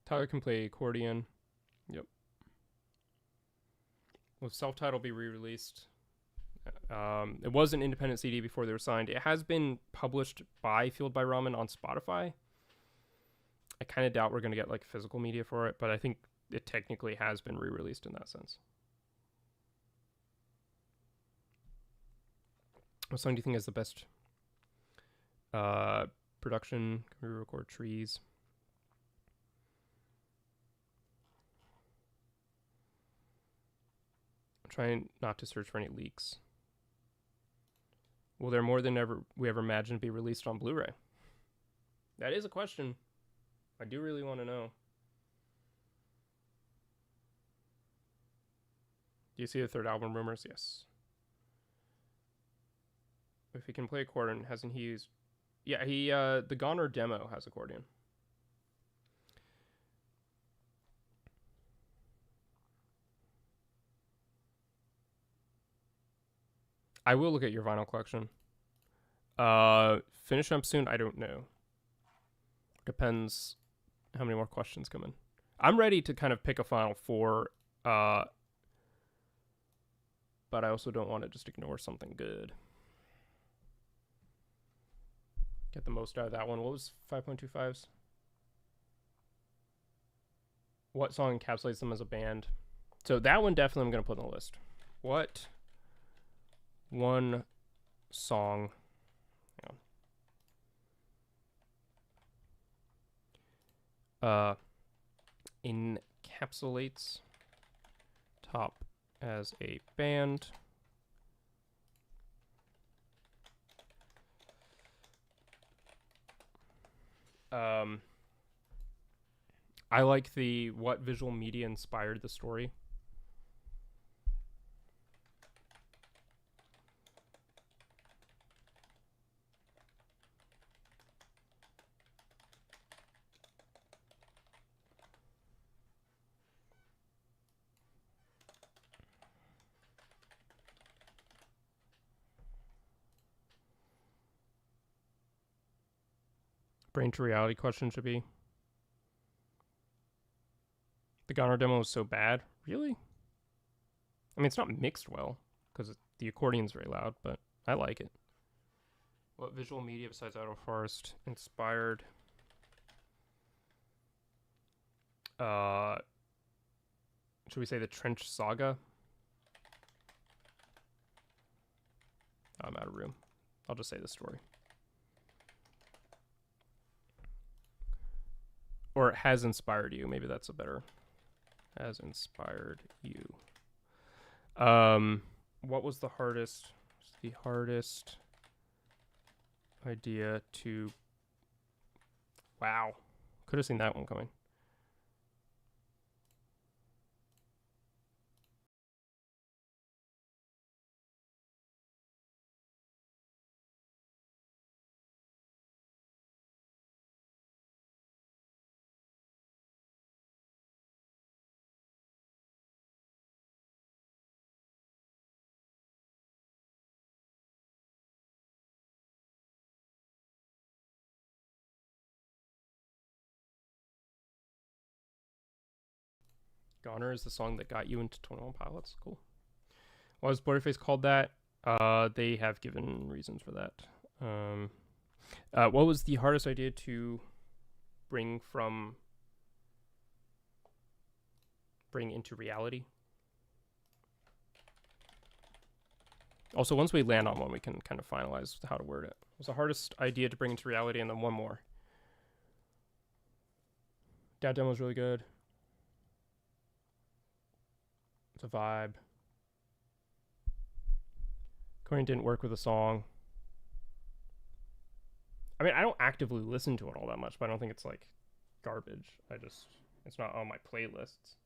A: Tyler can play accordion. Yep. Will Self-Titled be re-released? It was an independent CD before they were signed. It has been published by Fueled by Ramen on Spotify. I kind of doubt we're going to get like physical media for it, but I think it technically has been re-released in that sense. What song do you think is the best production? Can we record trees? I'm trying not to search for any leaks. will there more than ever we ever imagined be released on Blu-ray? That is a question. I do really want to know. Do you see the third album rumors? Yes. If he can play accordion, hasn't he used... Yeah, the Goner demo has accordion. I will look at your vinyl collection. Finish up soon? I don't know. Depends how many more questions come in. I'm ready to kind of pick a final four, but I also don't want to just ignore something good. Get the most out of that one. What was 5.25s? What song encapsulates them as a band? So that one definitely I'm going to put on the list. What one song... encapsulates Top as a band? I like the what visual media inspired the story. Brain to reality question should be, the Goner demo was so bad. Really? I mean, it's not mixed well because the accordion's very loud, but I like it. What visual media besides Idle Forest inspired should we say the Trench Saga? I'm out of room. I'll just say the story. Or it has inspired you. Maybe that's a better... Has inspired you. What was the hardest... The hardest idea to... Wow. Could have seen that one coming. Goner is the song that got you into 21 Pilots. Cool. Why was Butterface called that? They have given reasons for that. What was the hardest idea to bring into reality? Also, once we land on one, we can kind of finalize how to word it. What was the hardest idea to bring into reality? And then one more. That demo was really good. It's a vibe. Corin didn't work with a song. I mean, I don't actively listen to it all that much, but I don't think it's like garbage. It's not on my playlists.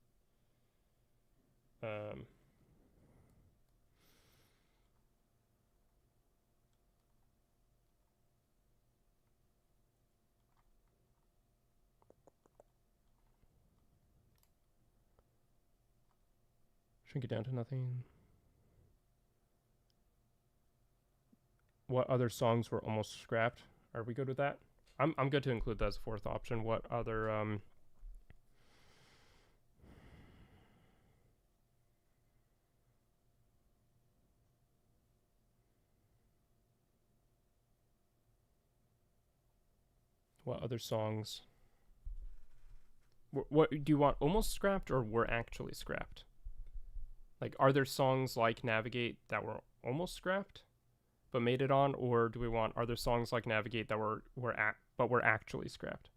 A: Shrink it down to nothing. What other songs were almost scrapped? Are we good with that? I'm good to include that as a fourth option. What other songs? What do you want? Almost scrapped or were actually scrapped? Like, are there songs like Navigate that were almost scrapped but made it on, or do we want, are there songs like Navigate that were actually scrapped?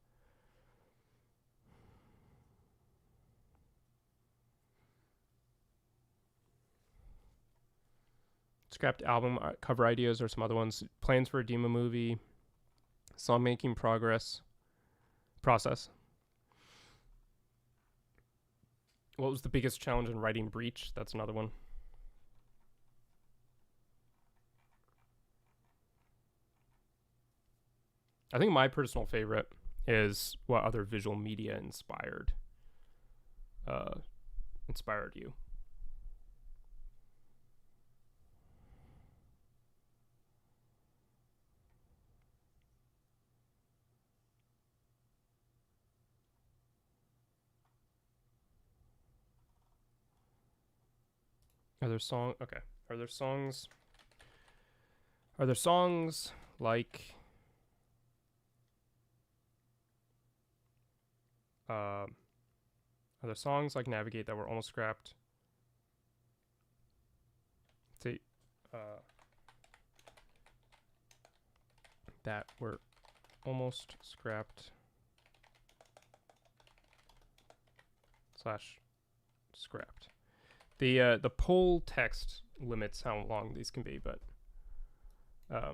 A: Scrapped album cover ideas or some other ones. Plans for a demo movie. Song making process. What was the biggest challenge in writing Breach? That's another one. I think my personal favorite is what other visual media inspired you. Are there songs like Navigate that were almost scrapped? See, that were almost scrapped / scrapped. The poll text limits how long these can be, but I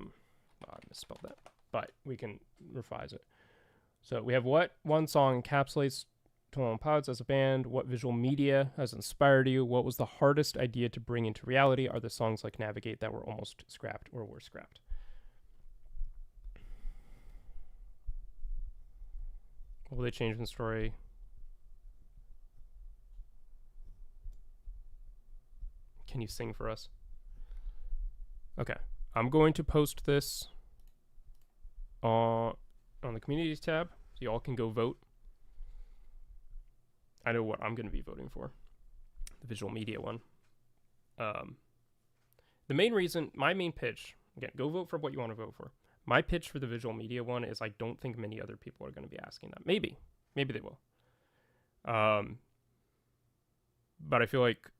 A: misspelled that. But we can revise it. So we have what one song encapsulates 21 Pilots as a band, what visual media has inspired you, what was the hardest idea to bring into reality, are the songs like Navigate that were almost scrapped or were scrapped. What will they change in the story? Can you sing for us? Okay. I'm going to post this on the communities tab so y'all can go vote. I know what I'm going to be voting for. The visual media one. The main reason, my main pitch, again, go vote for what you want to vote for. My pitch for the visual media one is I don't think many other people are going to be asking that. Maybe they will. But I feel like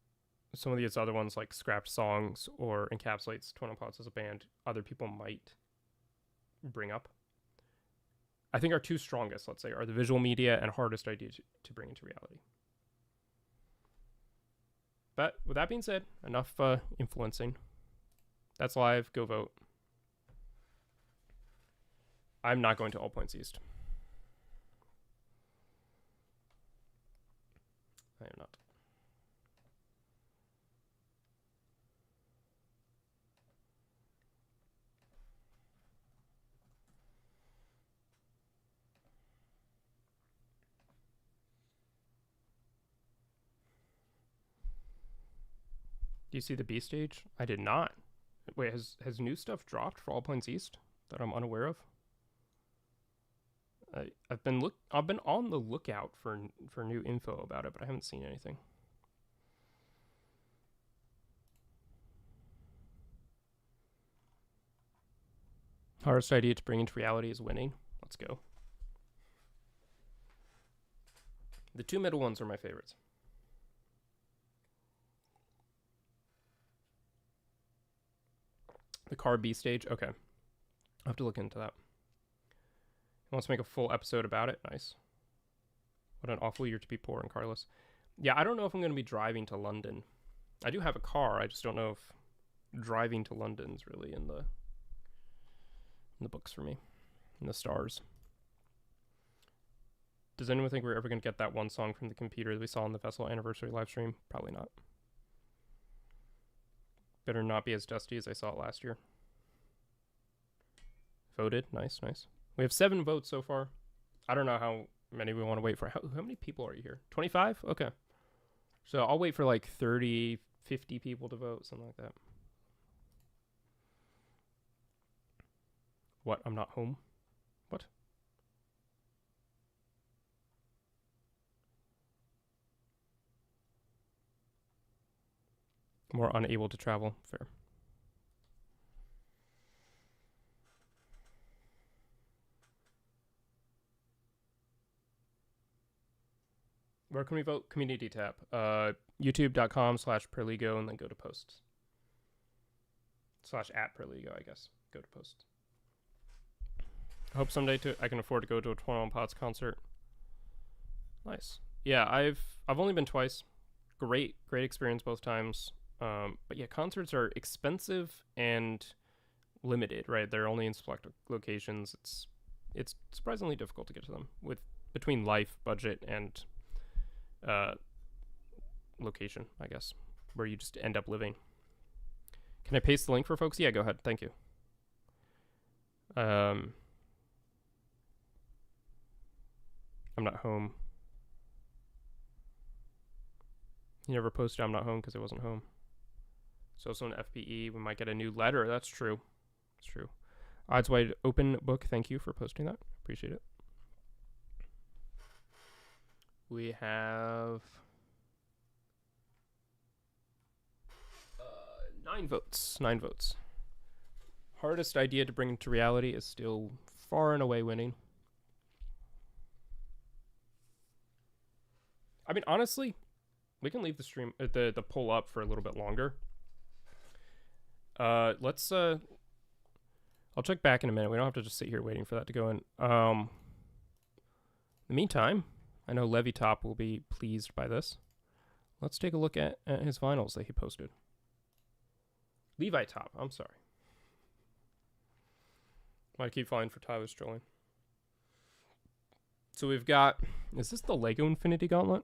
A: some of these other ones, like scrapped songs or encapsulates 21 Pilots as a band, other people might bring up. I think our two strongest, let's say, are the visual media and hardest idea to bring into reality. But with that being said, enough influencing. That's live. Go vote. I'm not going to All Points East. I am not. Do you see the B stage? I did not. Wait, has new stuff dropped for All Points East that I'm unaware of? I've been on the lookout for new info about it, but I haven't seen anything. Hardest idea to bring into reality is winning. Let's go. The two middle ones are my favorites. The car B stage? Okay. I'll have to look into that. He wants to make a full episode about it. Nice. What an awful year to be poor and carless. Yeah, I don't know if I'm going to be driving to London. I do have a car. I just don't know if driving to London's really in the books for me. In the stars. Does anyone think we're ever going to get that one song from the computer that we saw on the Vessel anniversary live stream? Probably not. Better not be as dusty as I saw it last year. Voted. Nice. We have 7 votes so far. I don't know how many we want to wait for. How many people are you here? 25? Okay. So I'll wait for like 30, 50 people to vote, something like that. What? I'm not home? What? More unable to travel. Fair. Where can we vote? Community tab. YouTube.com/Perligo and then go to posts. /@Perligo, I guess. Go to posts. I hope someday I can afford to go to a 21 Pilots concert. Nice. Yeah, I've only been twice. Great experience both times. But yeah, concerts are expensive and limited, right? They're only in select locations. It's surprisingly difficult to get to them with between life, budget, and location, I guess, where you just end up living. Can I paste the link for folks? Yeah, go ahead. Thank you. I'm not home. He never posted I'm not home because I wasn't home. So also an FPE, we might get a new letter. That's true. It's true. Odds Wide Open Book, thank you for posting that. Appreciate it. We have 9 votes. 9 votes. Hardest idea to bring into reality is still far and away winning. I mean, honestly, we can leave the stream, the poll up for a little bit longer. Let's I'll check back in a minute. We don't have to just sit here waiting for that to go in. In the meantime, I know LevyTop will be pleased by this. Let's take a look at his vinyls that he posted. Levi Top, I'm sorry. I keep falling for Tyler Strolling. So we've got, is this the Lego Infinity Gauntlet?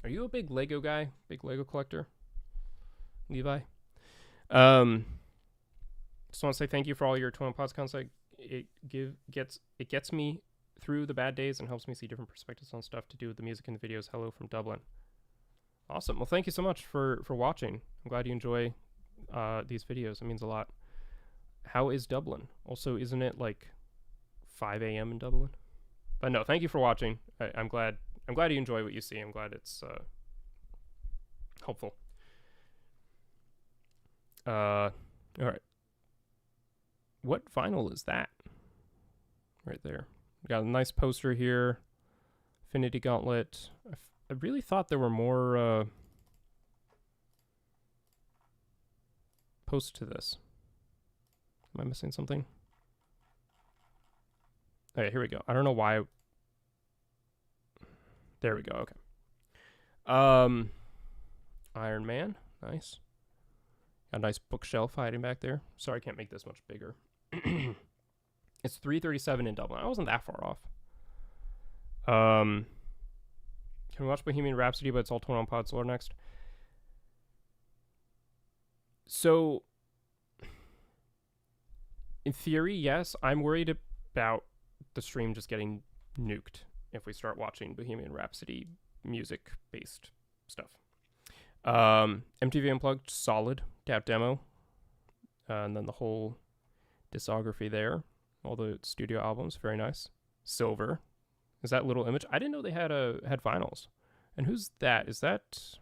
A: Are you a big Lego guy? Big Lego collector? Levi? Just want to say thank you for all your 21 Pods content. It gets me through the bad days and helps me see different perspectives on stuff to do with the music and the videos. Hello from Dublin. Awesome. Well, thank you so much for watching. I'm glad you enjoy these videos. It means a lot. How is Dublin? Also, isn't it like 5 a.m. in Dublin? But no, thank you for watching. I'm glad you enjoy what you see. I'm glad it's helpful. All right. What vinyl is that? Right there. We got a nice poster here. Infinity Gauntlet. I really thought there were more posts to this. Am I missing something? Okay, here we go. I don't know why. There we go. Okay. Iron Man. Nice. Got a nice bookshelf hiding back there. Sorry, I can't make this much bigger. It's 3:37 in Dublin. I wasn't that far off. Can we watch Bohemian Rhapsody, but it's all 21 Pods lore next? So, in theory, yes. I'm worried about the stream just getting nuked if we start watching Bohemian Rhapsody music-based stuff. MTV Unplugged, solid. Tap demo. And then the whole discography there. All the studio albums, very nice. Silver. Is that Little Image? I didn't know they had vinyls. And who's that? Is that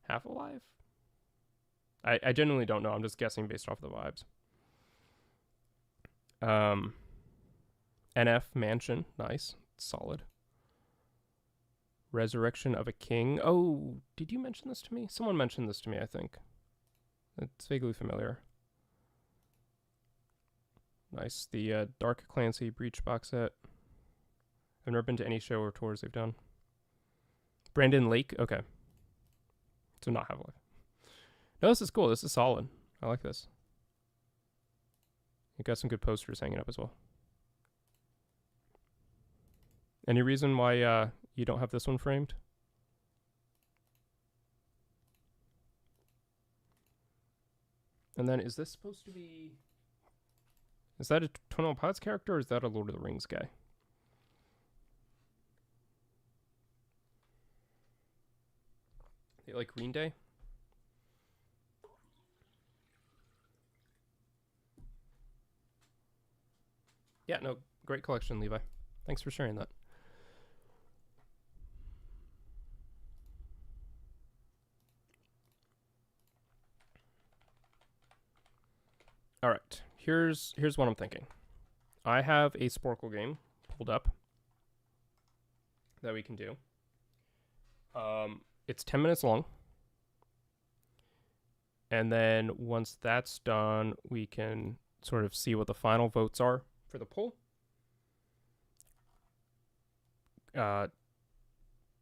A: Half Alive? I genuinely don't know. I'm just guessing based off the vibes. NF Mansion, nice, solid. Resurrection of a King. Oh, did you mention this to me? Someone mentioned this to me, I think. It's vaguely familiar. Nice. The Dark Clancy Breach box set. I've never been to any show or tours they've done. Brandon Lake. Okay. So not Half-Life. No, this is cool. This is solid. I like this. You've got some good posters hanging up as well. Any reason why you don't have this one framed? And then is this supposed to be... Is that a 21 Pods character or is that a Lord of the Rings guy? They like Green Day? Yeah, no, great collection, Levi. Thanks for sharing that. All right, here's what I'm thinking. I have a Sporkle game pulled up that we can do. It's 10 minutes long. And then once that's done, we can sort of see what the final votes are for the poll.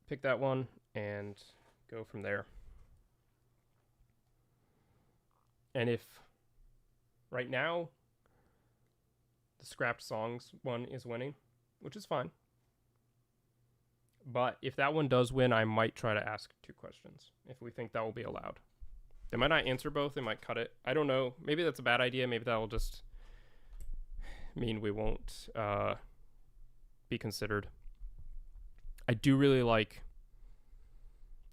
A: Pick that one and go from there. And if right now the scrapped songs one is winning, which is fine. But if that one does win, I might try to ask 2 questions if we think that will be allowed. They might not answer both. They might cut it. I don't know. Maybe that's a bad idea. Maybe that will just mean we won't be considered. I do really like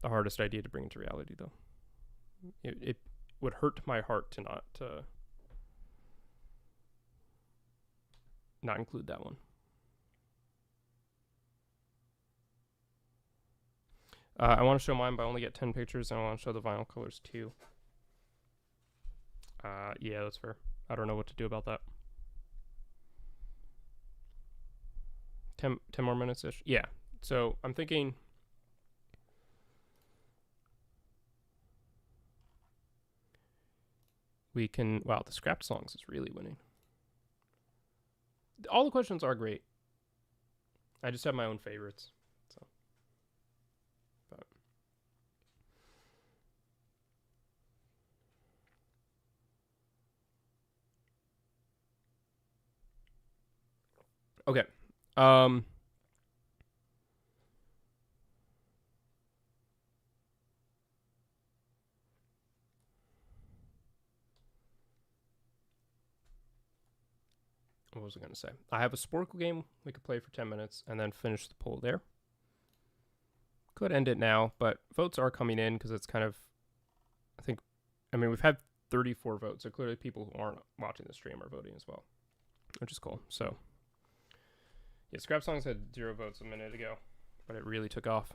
A: the hardest idea to bring into reality, though. It would hurt my heart to not include that one. I want to show mine, but I only get 10 pictures, and I want to show the vinyl colors too. Yeah, that's fair. I don't know what to do about that. 10 more minutes-ish? Yeah. So I'm thinking... we can... Wow, the scrapped songs is really winning. All the questions are great. I just have my own favorites. So... but... okay. What was I going to say? I have a Sporkle game we could play for 10 minutes and then finish the poll there. Could end it now, but votes are coming in because it's kind of, I mean, we've had 34 votes, so clearly people who aren't watching the stream are voting as well, which is cool. So, yeah, Scrap Songs had 0 votes a minute ago, but it really took off.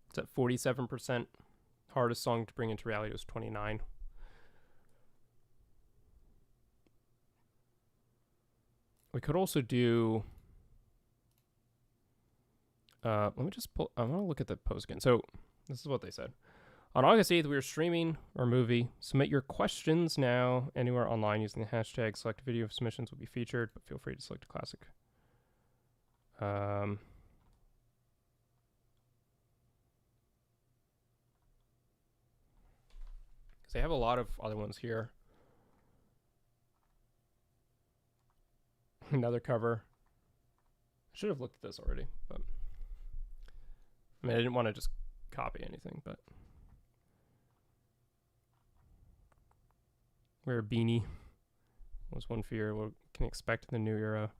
A: It's at 47%. Hardest song to bring into reality was 29. We could also do... let me just pull... I want to look at the post again. So, this is what they said. On August 8th, we are streaming our movie. Submit your questions now anywhere online using the hashtag. Select video submissions will be featured, but feel free to select a classic. Because they have a lot of other ones here. Another cover. I should have looked at this already, but I mean, I didn't want to just copy anything, but wear a beanie was one fear. What can you expect in the new era?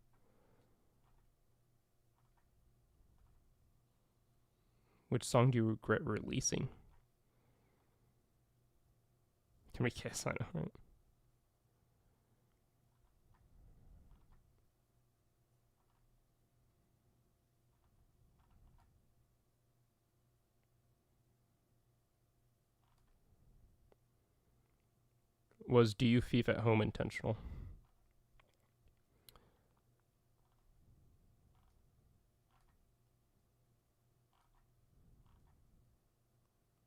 A: Which song do you regret releasing? Can we kiss? I know, right? Was do you thief at home intentional?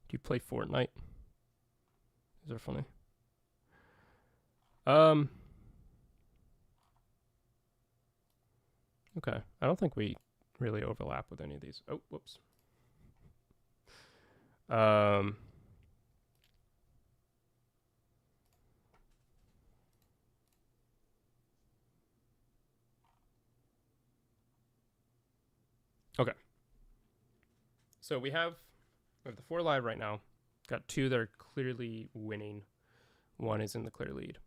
A: Do you play Fortnite? These are funny. Okay. I don't think we really overlap with any of these. Oh, whoops. Okay. So we have the 4 live right now. Got 2 that are clearly winning. 1 is in the clear lead.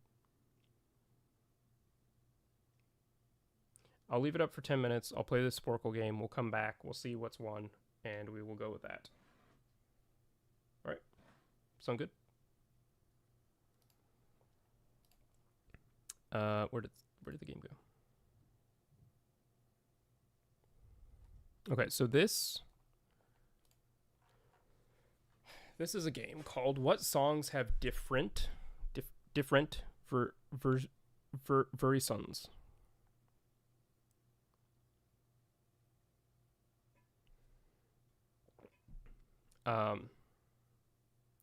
A: I'll leave it up for 10 minutes. I'll play the Sporkle game. We'll come back. We'll see what's won, and we will go with that. All right. Sound good? Where did the game go? Okay, so this is a game called What Songs Have Different Versions?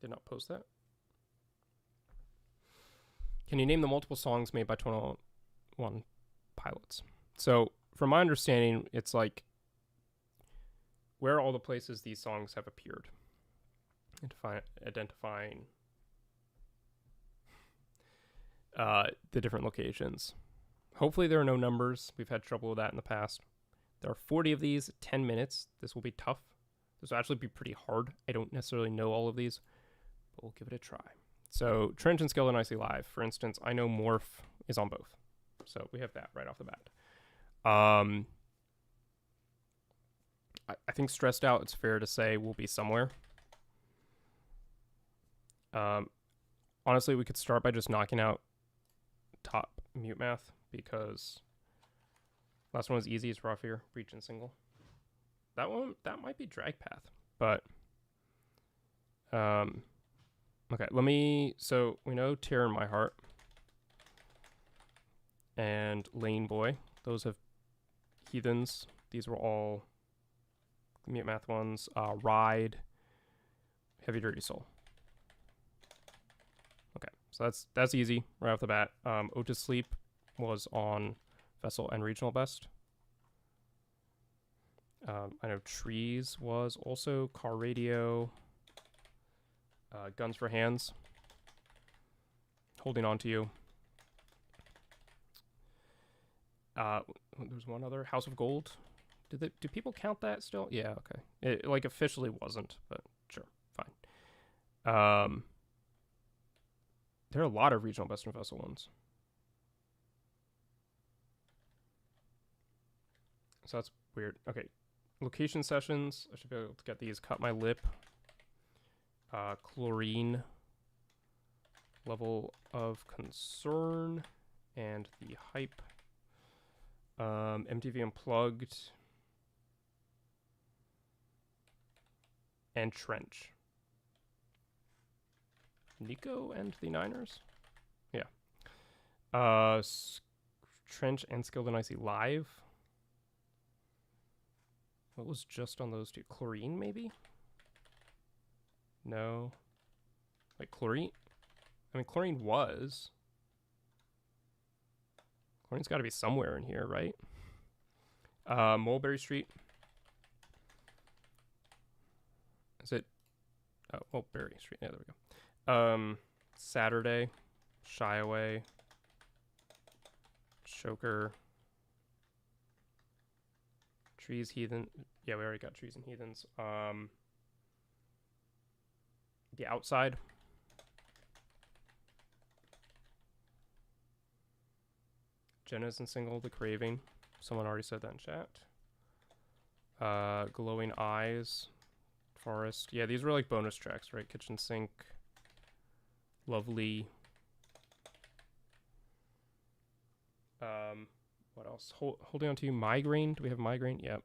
A: Did not post that. Can you name the multiple songs made by 21 Pilots? So, from my understanding, it's like where are all the places these songs have appeared. Identifying the different locations. Hopefully there are no numbers. We've had trouble with that in the past. There are 40 of these, 10 minutes. This will be tough. This will actually be pretty hard. I don't necessarily know all of these, but we'll give it a try. So Trench and Skeleton Icy Live, for instance, I know Morph is on both. So we have that right off the bat. I think Stressed Out, it's fair to say, will be somewhere. Honestly, we could start by just knocking out top Mute Math, because last one was easy. It's rough here. Breach and Single. That one, that might be Drag Path, but okay, so we know Tear in My Heart and Lane Boy. Those have Heathens. These were all Mute Math ones. Ride, Heavy Dirty Soul. Okay, so that's easy right off the bat. Ode to Sleep was on Vessel and Regional Best. I know Trees was also Car Radio. Guns for Hands. Holding On to You. There's one other, House of Gold. Do people count that still? Yeah, okay. It like officially wasn't, but sure, fine. There are a lot of Regional Best and Vessel ones. So that's weird. Okay, location sessions. I should be able to get these. Cut My Lip. Chlorine. Level of Concern. And The Hype. MTV Unplugged. And Trench. Nico and the Niners? Yeah. Trench and Skilled and Icy Live. What was just on those two? Chlorine, maybe? No. Like, Chlorine? I mean, Chlorine was. Chlorine's got to be somewhere in here, right? Mulberry Street. Is it? Oh, Mulberry Street. Yeah, there we go. Saturday. Shy Away. Choker. Trees, Heathen. Yeah, we already got Trees and Heathens. The Outside. Jenna's and Single, The Craving. Someone already said that in chat. Glowing Eyes. Forest. Yeah, these were like bonus tracks, right? Kitchen Sink. Lovely. What else? Holding On to You. Migraine. Do we have Migraine? Yep.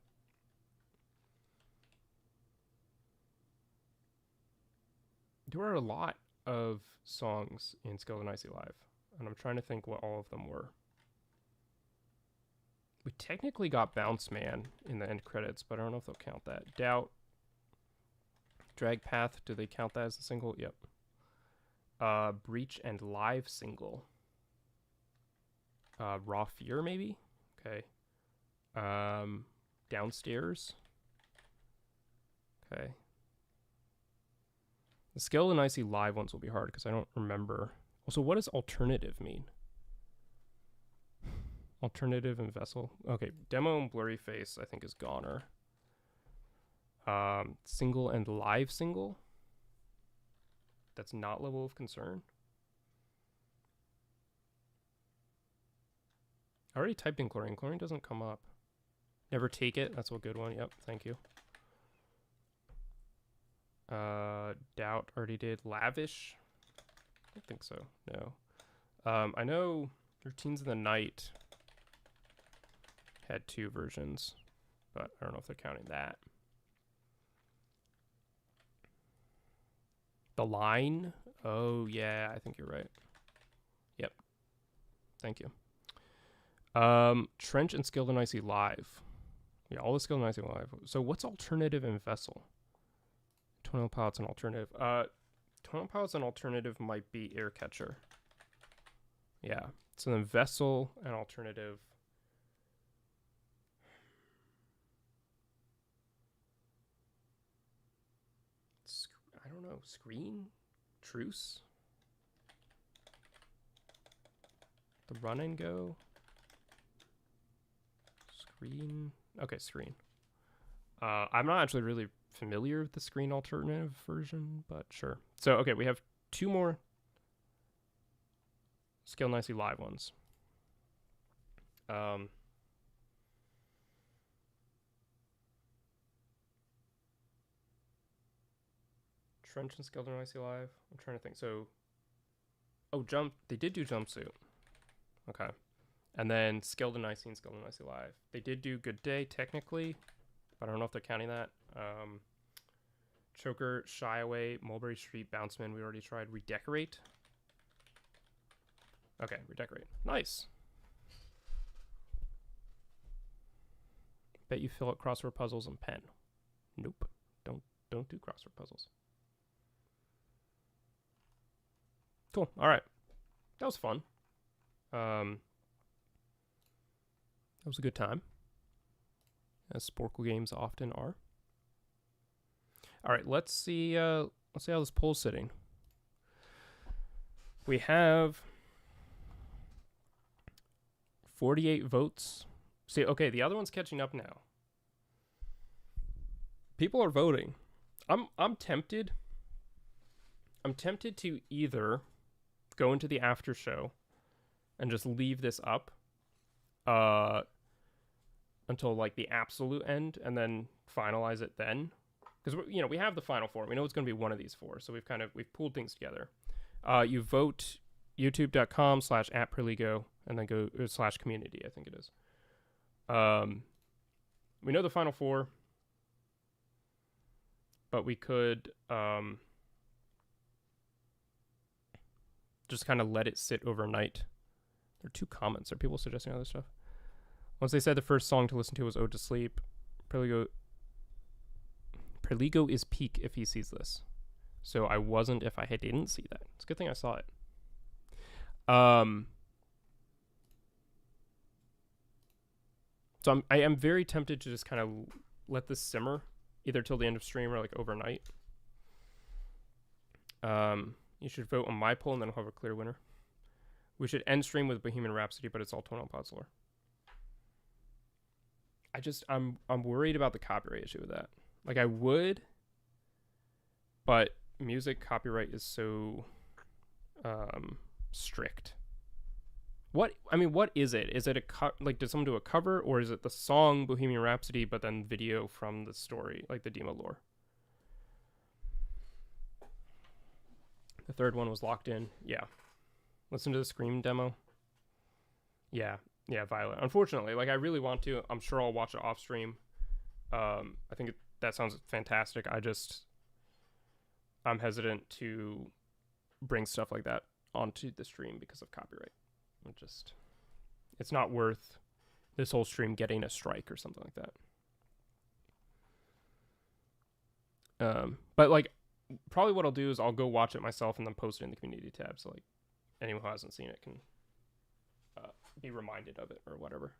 A: There were a lot of songs in Skilled and Icy Live, and I'm trying to think what all of them were. We technically got Bounce Man in the end credits, but I don't know if they'll count that. Doubt. Drag Path. Do they count that as a single? Yep. Breach and Live single. Raw Fear, maybe? Okay. Downstairs. Okay. The Skilled and Icy Live ones will be hard because I don't remember. Also, what does alternative mean? Alternative and Vessel. Okay, Demo and Blurry Face I think is Goner. Single and Live single. That's not Level of Concern. I already typed in Chlorine. Chlorine doesn't come up. Never Take It. That's a good one. Yep, thank you. Doubt already did. Lavish. I don't think so. No. I know Routines in the Night had 2 versions, but I don't know if they're counting that. The Line. Oh yeah, I think you're right. Yep. Thank you. Trench and Skilled and Icy Live. Yeah, all the Skilled and Icy Live. So what's alternative and Vessel? 21 Pilots and alternative. 21 Pilots and alternative might be Air Catcher. Yeah. So then Vessel and alternative. I don't know. Screen? Truce? The run and go. Screen. Okay, screen. I'm not actually really familiar with the screen alternative version, but sure. So, okay, we have 2 more Scale Nicely live ones. Trench and Scale Nicely live. I'm trying to think. So, they did do Jumpsuit. Okay. And then Scaled and Nicely and Scaled and Nicely live. They did do Good Day, technically, but I don't know if they're counting that. Choker, Shy Away, Mulberry Street, Bounceman, we already tried. Redecorate. Okay, Redecorate. Nice. Bet you fill out crossword puzzles and pen. Nope. Don't do crossword puzzles. Cool. All right. That was fun. That was a good time, as Sporkle games often are. All right, let's see how this poll's sitting. We have 48 votes. See, okay, the other one's catching up now. People are voting. I'm tempted. I'm tempted to either go into the after show and just leave this up until like the absolute end and then finalize it then, because we have the final 4. We know it's going to be one of these 4, so we've pulled things together. You vote youtube.com/@Perligo and then go /community, I think it is. We know the final 4, but we could just kind of let it sit overnight. There are 2 comments. Are people suggesting other stuff? Once they said the first song to listen to was Ode to Sleep, Perligo is peak if he sees this. So I wasn't if I didn't see that. It's a good thing I saw it. So I am very tempted to just kind of let this simmer, either till the end of stream or like overnight. You should vote on my poll and then we'll have a clear winner. We should end stream with Bohemian Rhapsody, but it's all Twin Pilots lore. I'm worried about the copyright issue with that. Like, I would, but music copyright is so strict. What is it? Is it did someone do a cover, or is it the song Bohemian Rhapsody but then video from the story, like the demo lore? The third one was locked in. Yeah. Listen to the Scream demo. Yeah, Violet. Unfortunately, like, I really want to. I'm sure I'll watch it off stream. I think that sounds fantastic. I'm hesitant to bring stuff like that onto the stream because of copyright. It's not worth this whole stream getting a strike or something like that. But like, probably what I'll do is I'll go watch it myself and then post it in the community tab, so like anyone who hasn't seen it can be reminded of it or whatever.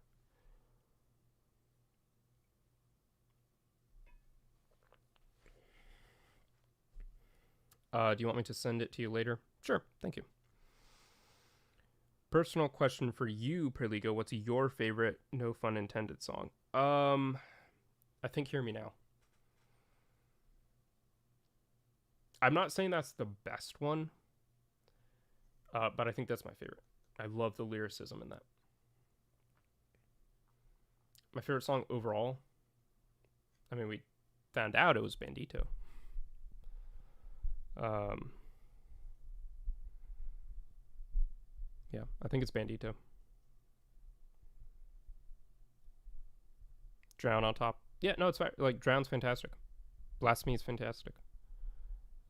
A: Do you want me to send it to you later? Sure, thank you. Personal question for you, Perligo. What's your favorite No Fun Intended song? I think Hear Me Now. I'm not saying that's the best one, but I think that's my favorite. I love the lyricism in that. My favorite song overall, I mean, we found out it was Bandito. Yeah, I think it's Bandito. Drown on top. Yeah, no, it's fine. Like, Drown's fantastic. Blasphemy is fantastic.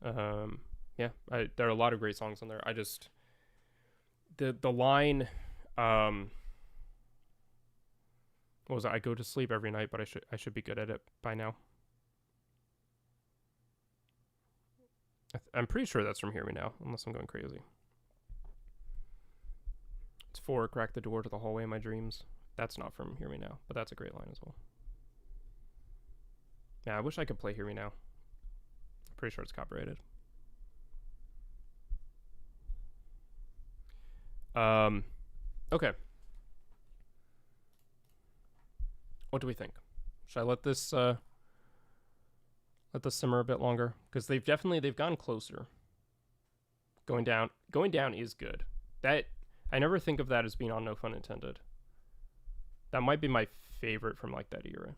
A: Yeah, there are a lot of great songs on there. The line, what was it? I go to sleep every night, but I should be good at it by now. I'm pretty sure that's from Hear Me Now, unless I'm going crazy. It's 4, crack the door to the hallway of my dreams. That's not from Hear Me Now, but that's a great line as well. Yeah, I wish I could play Hear Me Now. I'm pretty sure it's copyrighted. Okay. What do we think? Should I let this simmer a bit longer? Because they've gone closer. Going down is good. That I never think of that as being on No Fun Intended. That might be my favorite from like that era.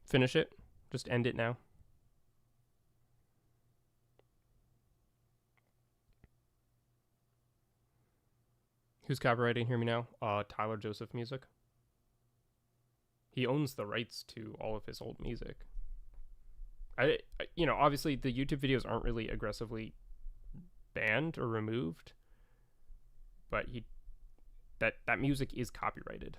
A: Finish it. Just end it now. Who's copywriting Hear Me Now? Tyler Joseph Music. He owns the rights to all of his old music. I obviously the YouTube videos aren't really aggressively banned or removed, but that music is copyrighted.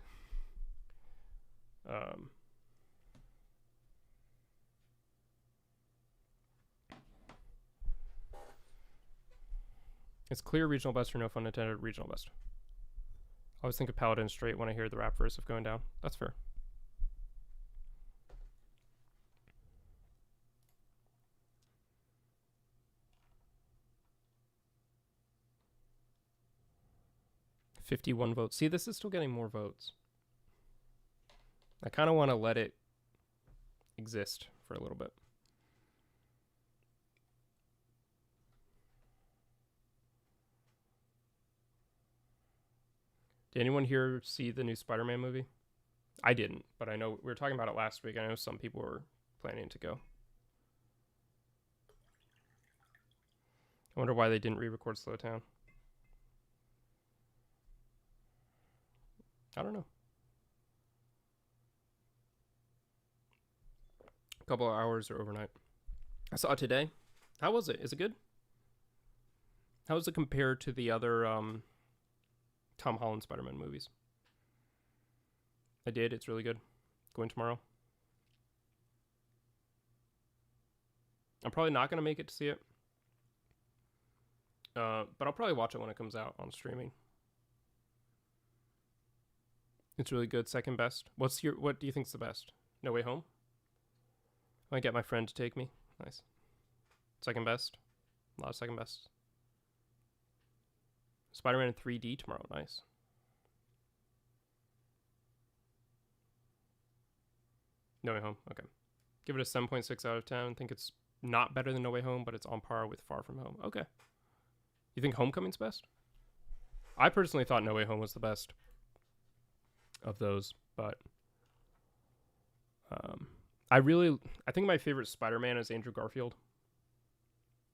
A: It's clear regional best or No Fun Intended regional best. I always think of Paladin straight when I hear the rap verse of Going Down. That's fair. $51 votes. See, this is still getting more votes. I kind of want to let it exist for a little bit. Did anyone here see the new Spider-Man movie? I didn't, but I know we were talking about it last week. I know some people were planning to go. I wonder why they didn't re-record Slow Town. I don't know. A couple of hours or overnight. I saw it today. How was it? Is it good? How is it compared to the other Tom Holland Spider-Man movies? I did. It's really good. Going tomorrow. I'm probably not going to make it to see it. But I'll probably watch it when it comes out on streaming. It's really good. Second best. What do you think's the best? No Way Home? I might get my friend to take me. Nice. Second best. A lot of second best. Spider-Man in 3D tomorrow. Nice. No Way Home. Okay. Give it a 7.6 out of 10. I think it's not better than No Way Home, but it's on par with Far From Home. Okay. You think Homecoming's best? I personally thought No Way Home was the best of those, but I think my favorite Spider-Man is Andrew Garfield.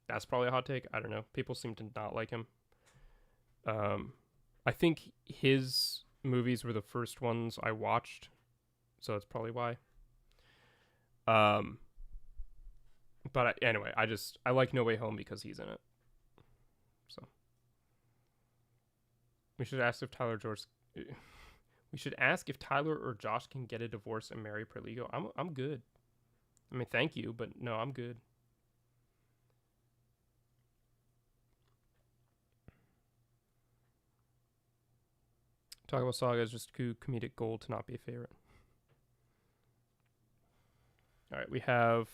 A: That's probably a hot take. I don't know. People seem to not like him. I think his movies were the first ones I watched, so that's probably why. But anyway, I like No Way Home because he's in it. So we should ask if Tyler or Josh can get a divorce and marry Perligo. I'm good. I mean, thank you, but no, I'm good. Talk about Saga is just comedic gold to not be a favorite. All right, we have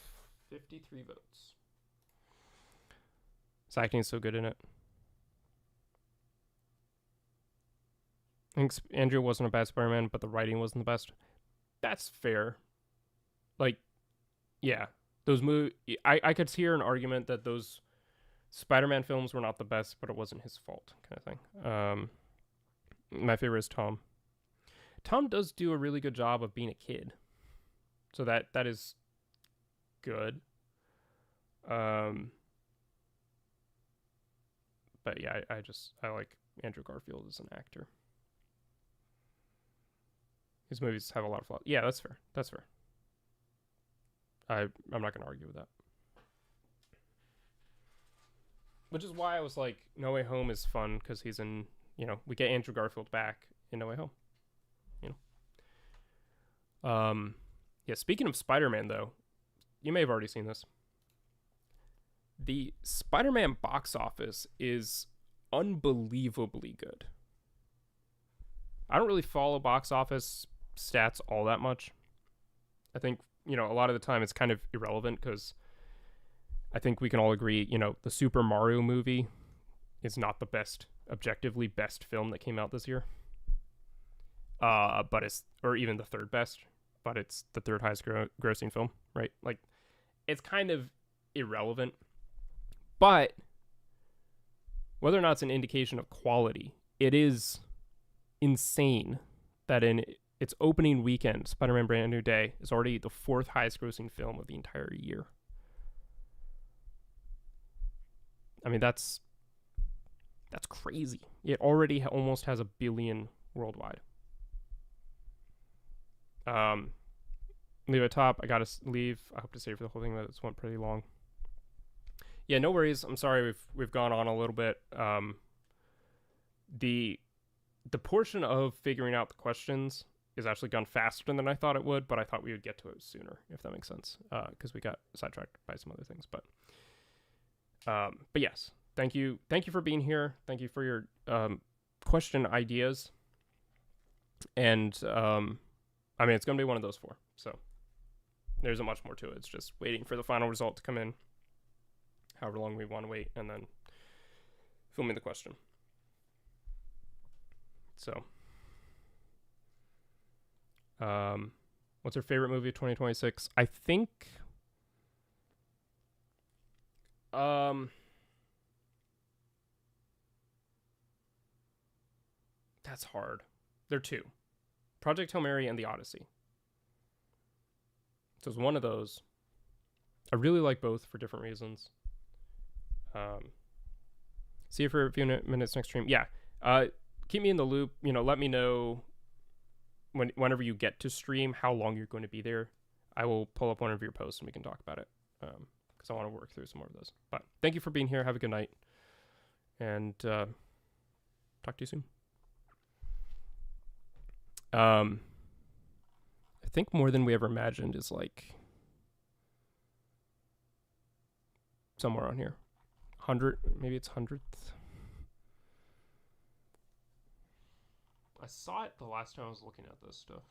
A: 53 votes. His acting is so good in it. I think Andrew wasn't a bad Spider-Man, but the writing wasn't the best. That's fair. Like, yeah, those I could hear an argument that those Spider-Man films were not the best, but it wasn't his fault, kind of thing. My favorite is Tom. Tom does do a really good job of being a kid, so that is good. But yeah, I like Andrew Garfield as an actor. His movies have a lot of flaws. Yeah, that's fair. That's fair. I'm not going to argue with that. Which is why I was like, No Way Home is fun, because he's in, we get Andrew Garfield back in No Way Home. Yeah, speaking of Spider-Man, though, you may have already seen this. The Spider-Man box office is unbelievably good. I don't really follow box office stats all that much. I think, a lot of the time it's kind of irrelevant because I think we can all agree, the Super Mario movie is not the best, objectively best film that came out this year. But it's, or even the third best, but it's the third highest grossing film, right? Like, it's kind of irrelevant. But whether or not it's an indication of quality, it is insane that in its opening weekend, Spider-Man Brand New Day is already the fourth highest grossing film of the entire year. I mean, that's crazy. It already almost has 1 billion worldwide. Leave it top. I gotta leave. I hope to stay for the whole thing, but this went pretty long. Yeah, no worries. I'm sorry we've gone on a little bit. The portion of figuring out the questions is actually gone faster than I thought it would, but I thought we would get to it sooner, if that makes sense, because we got sidetracked by some other things. But yes, thank you for being here. Thank you for your question ideas, and I mean, it's gonna be one of those 4. So there isn't much more to it. It's just waiting for the final result to come in, however long we want to wait, and then filming the question. So, what's your favorite movie of 2026? I think, that's hard. There are 2. Project Hail Mary and The Odyssey. So it's one of those. I really like both for different reasons. See you for a few minutes next stream. Yeah. Keep me in the loop. You know, let me know whenever you get to stream how long you're going to be there. I will pull up one of your posts and we can talk about it, because I want to work through some more of those. But thank you for being here. Have a good night, and talk to you soon. I think More Than We Ever Imagined is like somewhere on here. 100, maybe it's 100th. I saw it the last time I was looking at this stuff.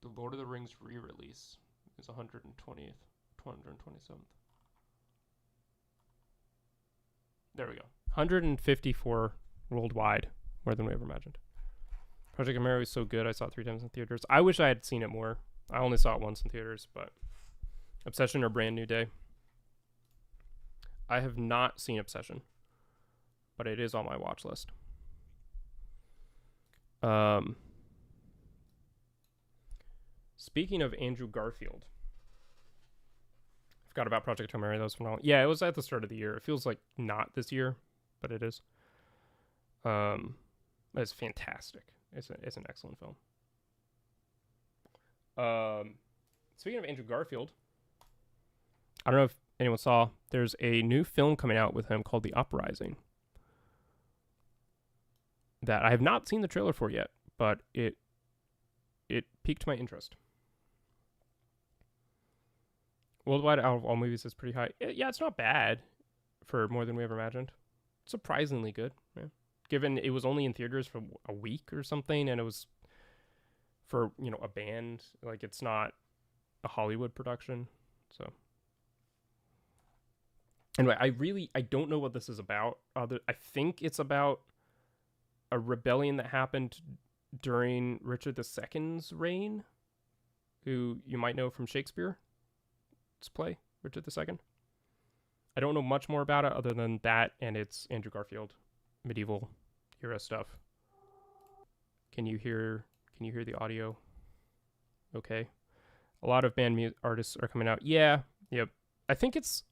A: The Lord of the Rings re-release is 120th, 227th. There we go. 154 worldwide, More Than We Ever Imagined. Project Hail Mary was so good. I saw it 3 times in theaters. I wish I had seen it more. I only saw it once in theaters, but Obsession or Brand New Day. I have not seen Obsession, but it is on my watch list. Speaking of Andrew Garfield, I forgot about Project Hail Mary. That was phenomenal. Yeah, it was at the start of the year. It feels like not this year, but it is. It's fantastic. It's an excellent film. Speaking of Andrew Garfield, I don't know if anyone saw, there's a new film coming out with him called The Uprising that I have not seen the trailer for yet, but it piqued my interest. Worldwide, out of all movies, is pretty high. Yeah, it's not bad for More Than We Ever Imagined. Surprisingly good, man. Given it was only in theaters for a week or something, and it was for, a band. Like, it's not a Hollywood production. So anyway, I don't know what this is about. I think it's about a rebellion that happened during Richard II's reign, who you might know from Shakespeare's play, Richard II. I don't know much more about it other than that, and it's Andrew Garfield, medieval era stuff. Can you hear the audio? Okay. A lot of band artists are coming out. Yeah. Yep. I think it's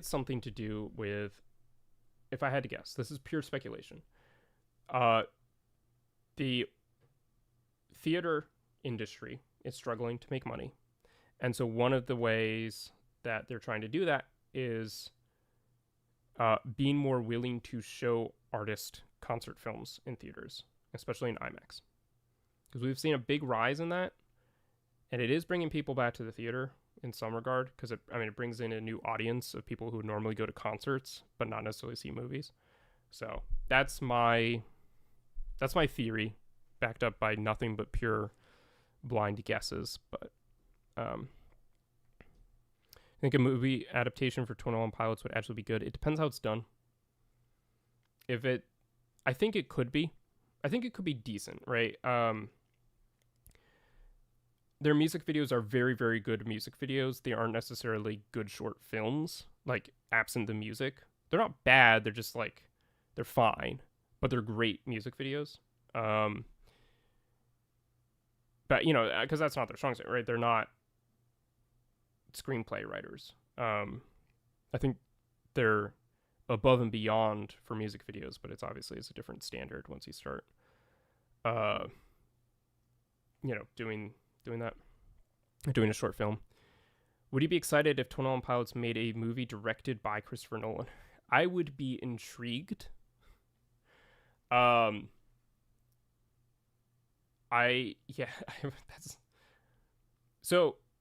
A: something to do with, if I had to guess, this is pure speculation. The theater industry is struggling to make money. And so one of the ways that they're trying to do that is being more willing to show artist concert films in theaters, especially in IMAX. Because we've seen a big rise in that, and it is bringing people back to the theater in some regard, because it brings in a new audience of people who would normally go to concerts but not necessarily see movies. So that's my theory, backed up by nothing but pure blind guesses. But I think a movie adaptation for 21 Pilots would actually be good. It depends how it's done. I think it could be. I think it could be decent, right? Their music videos are very, very good music videos. They aren't necessarily good short films, like, absent the music. They're not bad. They're just, like, they're fine, but they're great music videos. But, you know, because that's not their strong suit, right? They're not screenplay writers. I think they're above and beyond for music videos, but it's a different standard once you start, you know, doing a short film. Would you be excited if 21 Pilots made a movie directed by Christopher Nolan? I would be intrigued. So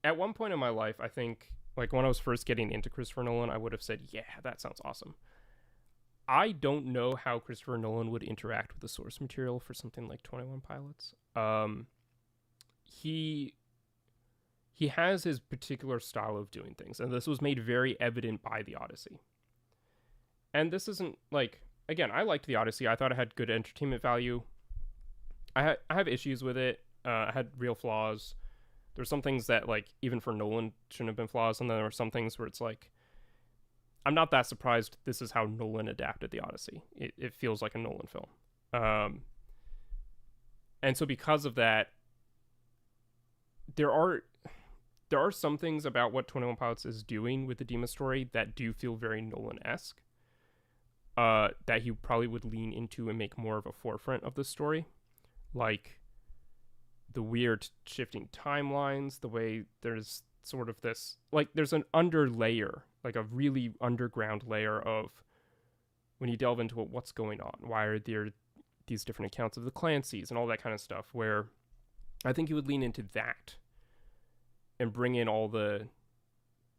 A: at one point in my life, I think, like, when I was first getting into Christopher Nolan, I would have said, yeah, that sounds awesome. I don't know how Christopher Nolan would interact with the source material for something like 21 Pilots. He has his particular style of doing things, and this was made very evident by The Odyssey. And this isn't, like, again, I liked The Odyssey. I thought it had good entertainment value. I have issues with it. I had real flaws. There's some things that, like, even for Nolan shouldn't have been flaws, and then there were some things where it's like, I'm not that surprised this is how Nolan adapted The Odyssey. It feels like a Nolan film. And so because of that, there are some things about what 21 Pilots is doing with the Dema story that do feel very Nolan-esque, that he probably would lean into and make more of a forefront of the story. Like the weird shifting timelines, the way there's sort of this, like, there's an underlayer, like a really underground layer of, when you delve into it, what's going on? Why are there these different accounts of the Clancys and all that kind of stuff, where I think you would lean into that and bring in all the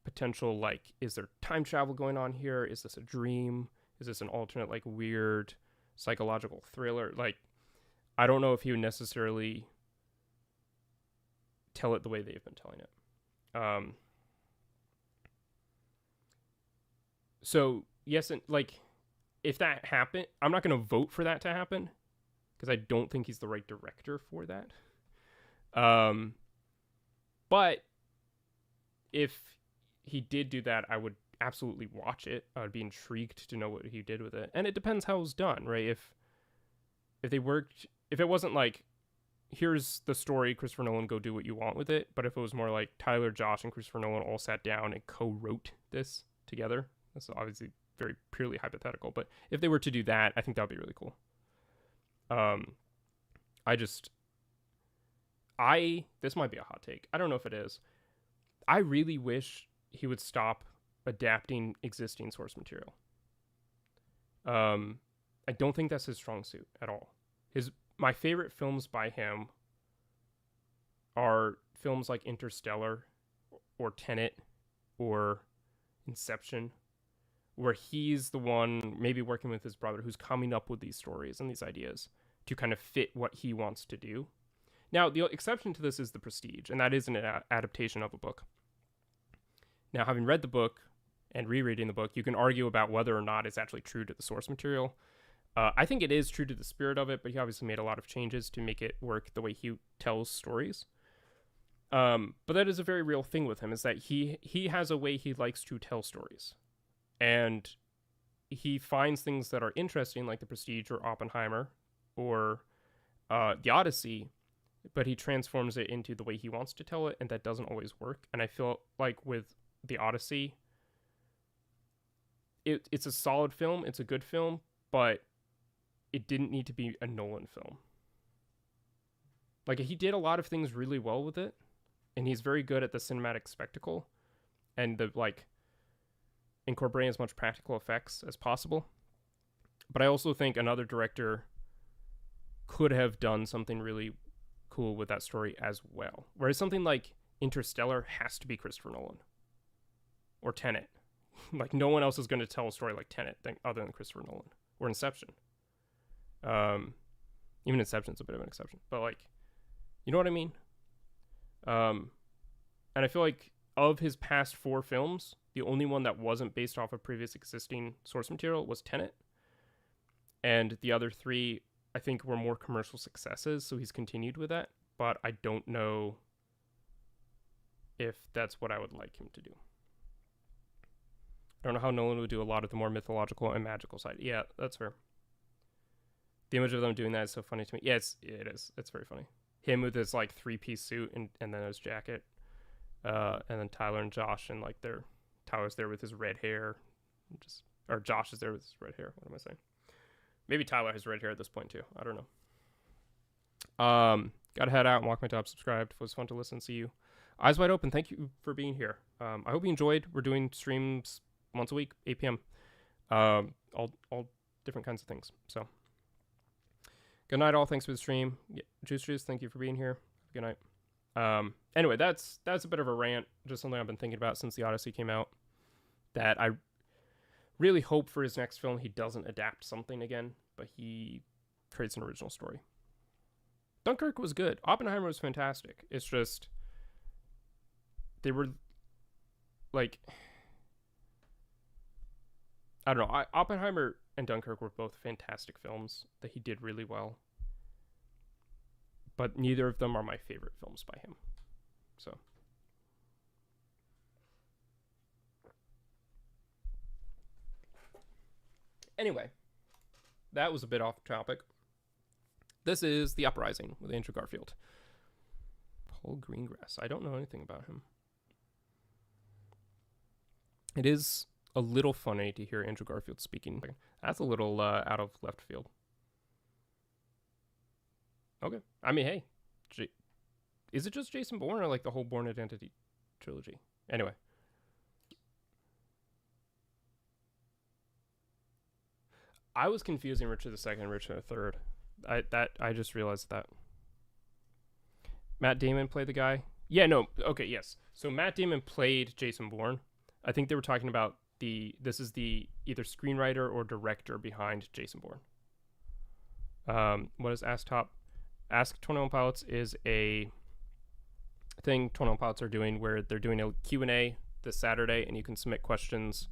A: potential, like, is there time travel going on here? Is this a dream? Is this an alternate, like, weird psychological thriller? Like, I don't know if he would necessarily tell it the way they've been telling it. So yes, and, like, if that happened, I'm not going to vote for that to happen because I don't think he's the right director for that. But if he did do that, I would absolutely watch it. I would be intrigued to know what he did with it. And it depends how it was done, right? If it wasn't like, here's the story, Christopher Nolan, go do what you want with it. But if it was more like Tyler, Josh, and Christopher Nolan all sat down and co-wrote this together, that's obviously very purely hypothetical. But if they were to do that, I think that would be really cool. This might be a hot take. I don't know if it is. I really wish he would stop adapting existing source material. I don't think that's his strong suit at all. My favorite films by him are films like Interstellar or Tenet or Inception, where he's the one, maybe working with his brother, who's coming up with these stories and these ideas to kind of fit what he wants to do. Now, the exception to this is The Prestige, and that is an adaptation of a book. Now, having read the book and rereading the book, you can argue about whether or not it's actually true to the source material. I think it is true to the spirit of it, but he obviously made a lot of changes to make it work the way he tells stories. But that is a very real thing with him, is that he has a way he likes to tell stories. And he finds things that are interesting, like The Prestige or Oppenheimer or The Odyssey, but he transforms it into the way he wants to tell it, and that doesn't always work. And I feel like with The Odyssey, it's a solid film, it's a good film, but it didn't need to be a Nolan film. Like, he did a lot of things really well with it, and he's very good at the cinematic spectacle and the, like, incorporating as much practical effects as possible. But I also think another director could have done something really cool with that story as well. Whereas something like Interstellar has to be Christopher Nolan or Tenet. Like, no one else is going to tell a story like Tenet other than Christopher Nolan or Inception. Even Inception's a bit of an exception, but, like, you know what I mean? And I feel like of his past 4 films, the only one that wasn't based off of previous existing source material was Tenet. And the other 3, I think, were more commercial successes, so he's continued with that. But I don't know if that's what I would like him to do. I don't know how Nolan would do a lot of the more mythological and magical side. Yeah, that's fair. The image of them doing that is so funny to me. Yeah, it is. It's very funny. Him with his like 3-piece suit and then his jacket. And then Tyler and Josh, and like Tyler's there with his red hair. Or Josh is there with his red hair. What am I saying? Maybe Tyler has red hair at this point too. I don't know. Gotta head out and walk my dog. Subscribed. It was fun to listen. See you. Eyes wide open. Thank you for being here. I hope you enjoyed. We're doing streams once a week, 8 p.m. All different kinds of things. So, good night, all. Thanks for the stream. Yeah, Juice, thank you for being here. Good night. Anyway, that's a bit of a rant. Just something I've been thinking about since the Odyssey came out. That I really hope for his next film he doesn't adapt something again, but he creates an original story. Dunkirk was good. Oppenheimer was fantastic. It's just they were like, I don't know. Oppenheimer and Dunkirk were both fantastic films that he did really well. But neither of them are my favorite films by him. So. Anyway, that was a bit off topic. This is The Uprising with Andrew Garfield. Paul Greengrass. I don't know anything about him. It is a little funny to hear Andrew Garfield speaking. That's a little out of left field. Okay. I mean, hey. Is it just Jason Bourne or like the whole Bourne Identity trilogy? Anyway. I was confusing Richard II and Richard III. I just realized that. Matt Damon played the guy. Yeah, no. Okay, yes. So Matt Damon played Jason Bourne. I think they were talking about this is the either screenwriter or director behind Jason Bourne. What is AskTOP? Ask 21 Pilots is a thing 21 Pilots are doing where they're doing a Q&A this Saturday, and you can submit questions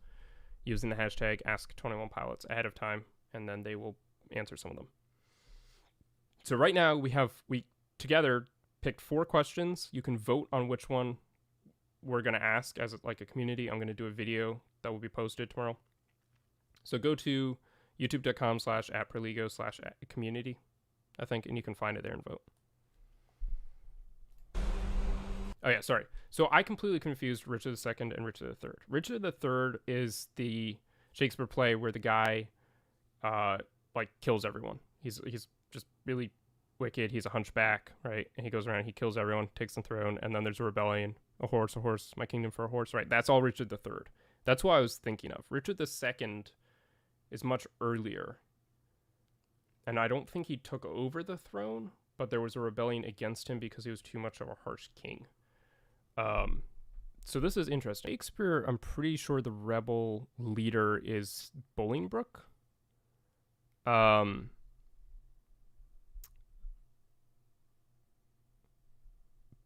A: using the hashtag Ask21Pilots ahead of time, and then they will answer some of them. So right now we together picked 4 questions. You can vote on which one we're going to ask as like a community. I'm going to do a video that will be posted tomorrow. So go to youtube.com/@Perligo/community, I think, and you can find it there and vote. Oh yeah, sorry. So I completely confused Richard II and Richard III. Richard III is the Shakespeare play where the guy like kills everyone. He's just really wicked. He's a hunchback, right? And he goes around, he kills everyone, takes the throne, and then there's a rebellion. A horse, my kingdom for a horse, right? That's all Richard III. That's what I was thinking of. Richard II is much earlier. And I don't think he took over the throne, but there was a rebellion against him because he was too much of a harsh king. So this is interesting. Shakespeare, I'm pretty sure the rebel leader is Bolingbroke.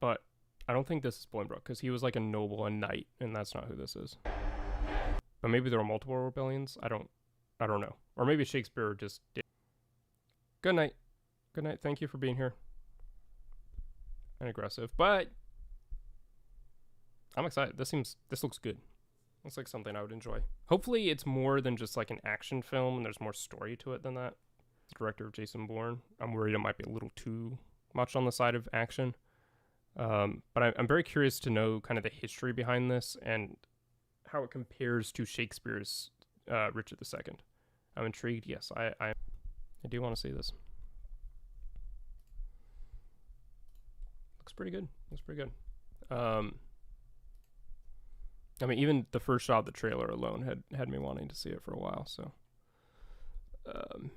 A: But I don't think this is Bolingbroke because he was like a noble, a knight, and that's not who this is. But maybe there were multiple rebellions. I don't know. Or maybe Shakespeare just did. Good night. Good night. Thank you for being here. And aggressive, but I'm excited. This looks good. Looks like something I would enjoy. Hopefully it's more than just like an action film and there's more story to it than that. Director of Jason Bourne. I'm worried it might be a little too much on the side of action. But I'm very curious to know kind of the history behind this and how it compares to Shakespeare's Richard II. I'm intrigued. Yes, I do want to see this. Looks pretty good. Looks pretty good. I mean, even the first shot of the trailer alone had me wanting to see it for a while. So, all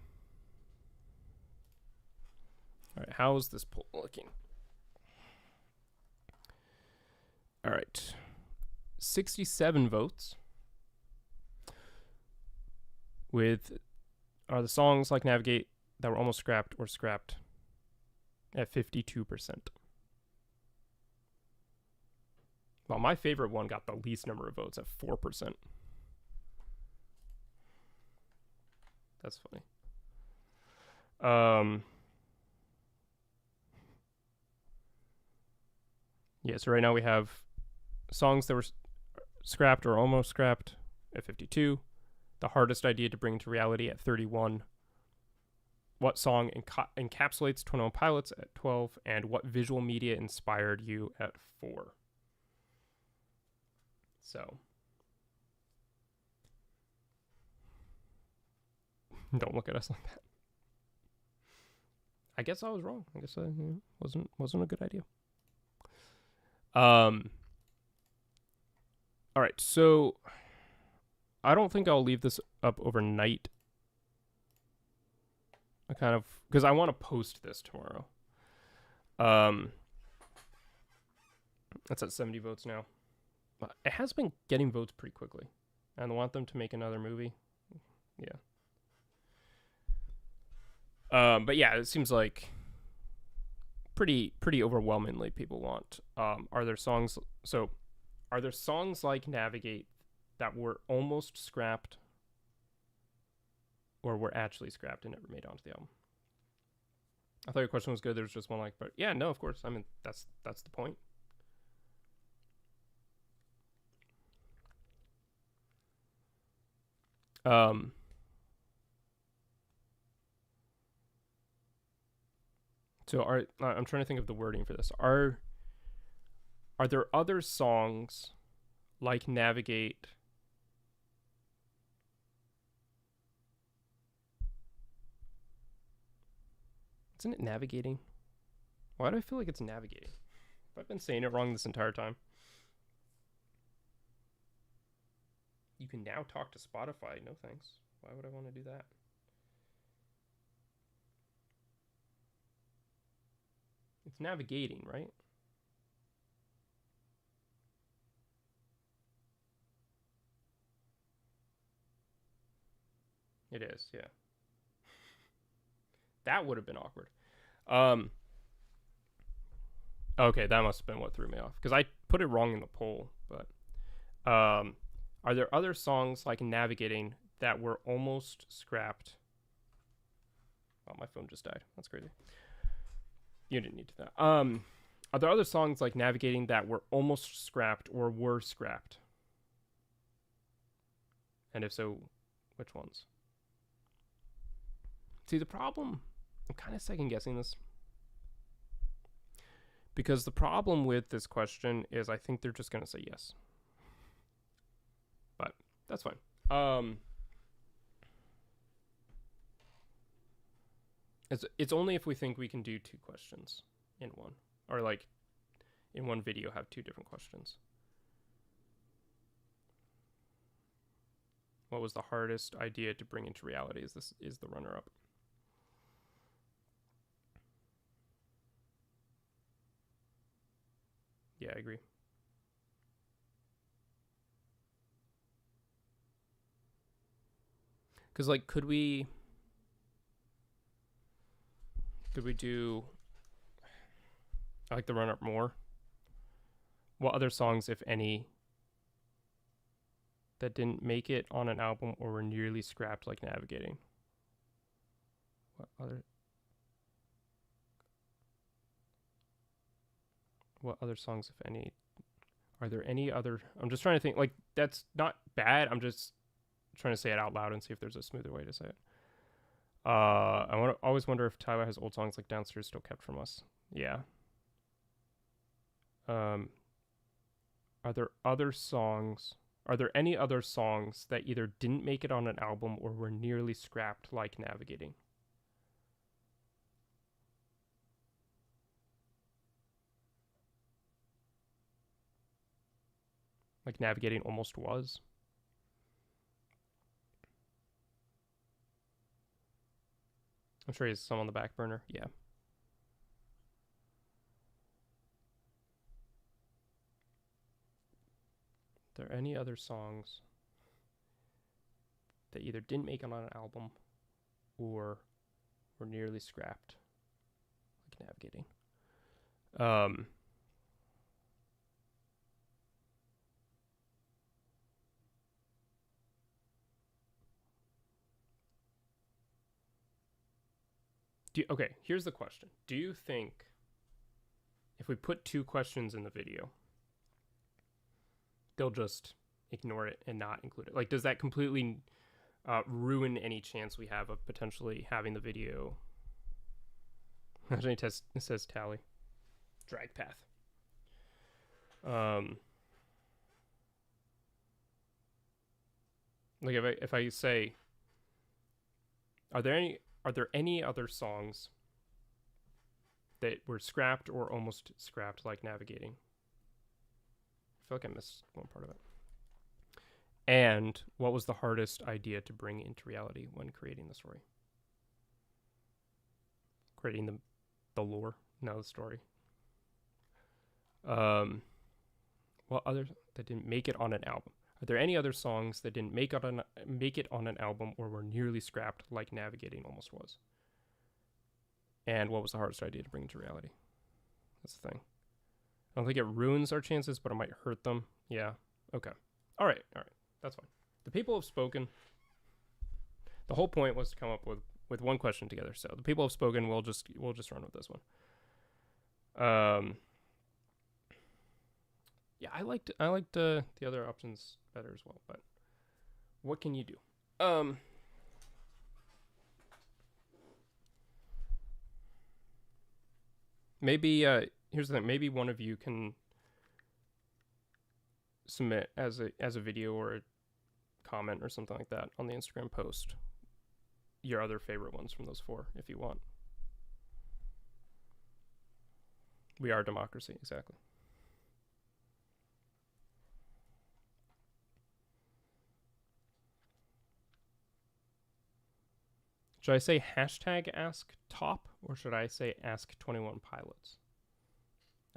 A: right, how is this poll looking? All right, 67 votes. Are the songs like Navigate that were almost scrapped or scrapped at 52%. Well, my favorite one got the least number of votes at 4%. That's funny. Yeah, so right now we have songs that were scrapped or almost scrapped at 52. The hardest idea to bring to reality at 31. What song encapsulates 21 Pilots at 12. And what visual media inspired you at 4. So. Don't look at us like that. I guess I was wrong. I guess wasn't a good idea. All right, so I don't think I'll leave this up overnight. I kind of, because I want to post this tomorrow. That's at 70 votes now. But it has been getting votes pretty quickly. And I want them to make another movie. Yeah. But yeah, it seems like pretty overwhelmingly people want. Are there songs like Navigate that were almost scrapped or were actually scrapped and never made onto the album? I thought your question was good. There was just one like, but yeah, no, of course. I mean, that's the point. So I'm trying to think of the wording for this. Are there other songs like Navigate Isn't it Navigating? Why do I feel like it's Navigating? I've been saying it wrong this entire time. You can now talk to Spotify. No thanks. Why would I want to do that? It's Navigating, right? It is, yeah. That would have been awkward. Okay, that must have been what threw me off. Because I put it wrong in the poll. But are there other songs like Navigating that were almost scrapped? Oh, my phone just died. That's crazy. You didn't need that. Are there other songs like Navigating that were almost scrapped or were scrapped? And if so, which ones? See, the problem, I'm kind of second guessing this. Because the problem with this question is I think they're just going to say yes. But that's fine. It's only if we think we can do two questions in one. Or like in one video have two different questions. What was the hardest idea to bring into reality? Is the runner-up. Yeah, I agree. Because, like, could we do, I like the run-up more. What other songs, if any, that didn't make it on an album or were nearly scrapped, like Navigating? What other songs, if any? Are there any other? I'm just trying to think. Like, that's not bad. I'm just trying to say it out loud and see if there's a smoother way to say it. Always wonder if Tyler has old songs like Downstairs still kept from us. Yeah. Are there any other songs that either didn't make it on an album or were nearly scrapped, like Navigating? Like Navigating almost was. I'm sure he has some on the back burner. Yeah. Are there any other songs that either didn't make it on an album or were nearly scrapped, like Navigating? Okay, here's the question. Do you think if we put 2 questions in the video, they'll just ignore it and not include it? Like, does that completely ruin any chance we have of potentially having the video? Actually, it says tally. Drag path. Like if I say, are there any other songs that were scrapped or almost scrapped, like navigating? I feel like I missed one part of it. And what was the hardest idea to bring into reality when creating the story? Creating the lore, no, the story. What other that didn't make it on an album? Are there any other songs that didn't make it on an album or were nearly scrapped, like Navigating almost was? And what was the hardest idea to bring into reality? That's the thing. I don't think it ruins our chances, but it might hurt them. Yeah. Okay. All right. That's fine. The people have spoken. The whole point was to come up with one question together. So the people have spoken. We'll just run with this one. Yeah, I liked the other options better as well. But what can you do? Maybe here's the thing. Maybe one of you can submit as a video or a comment or something like that on the Instagram post your other favorite ones from those 4 if you want. We are a democracy, exactly. Should I say hashtag AskTOP or should I say Ask21Pilots?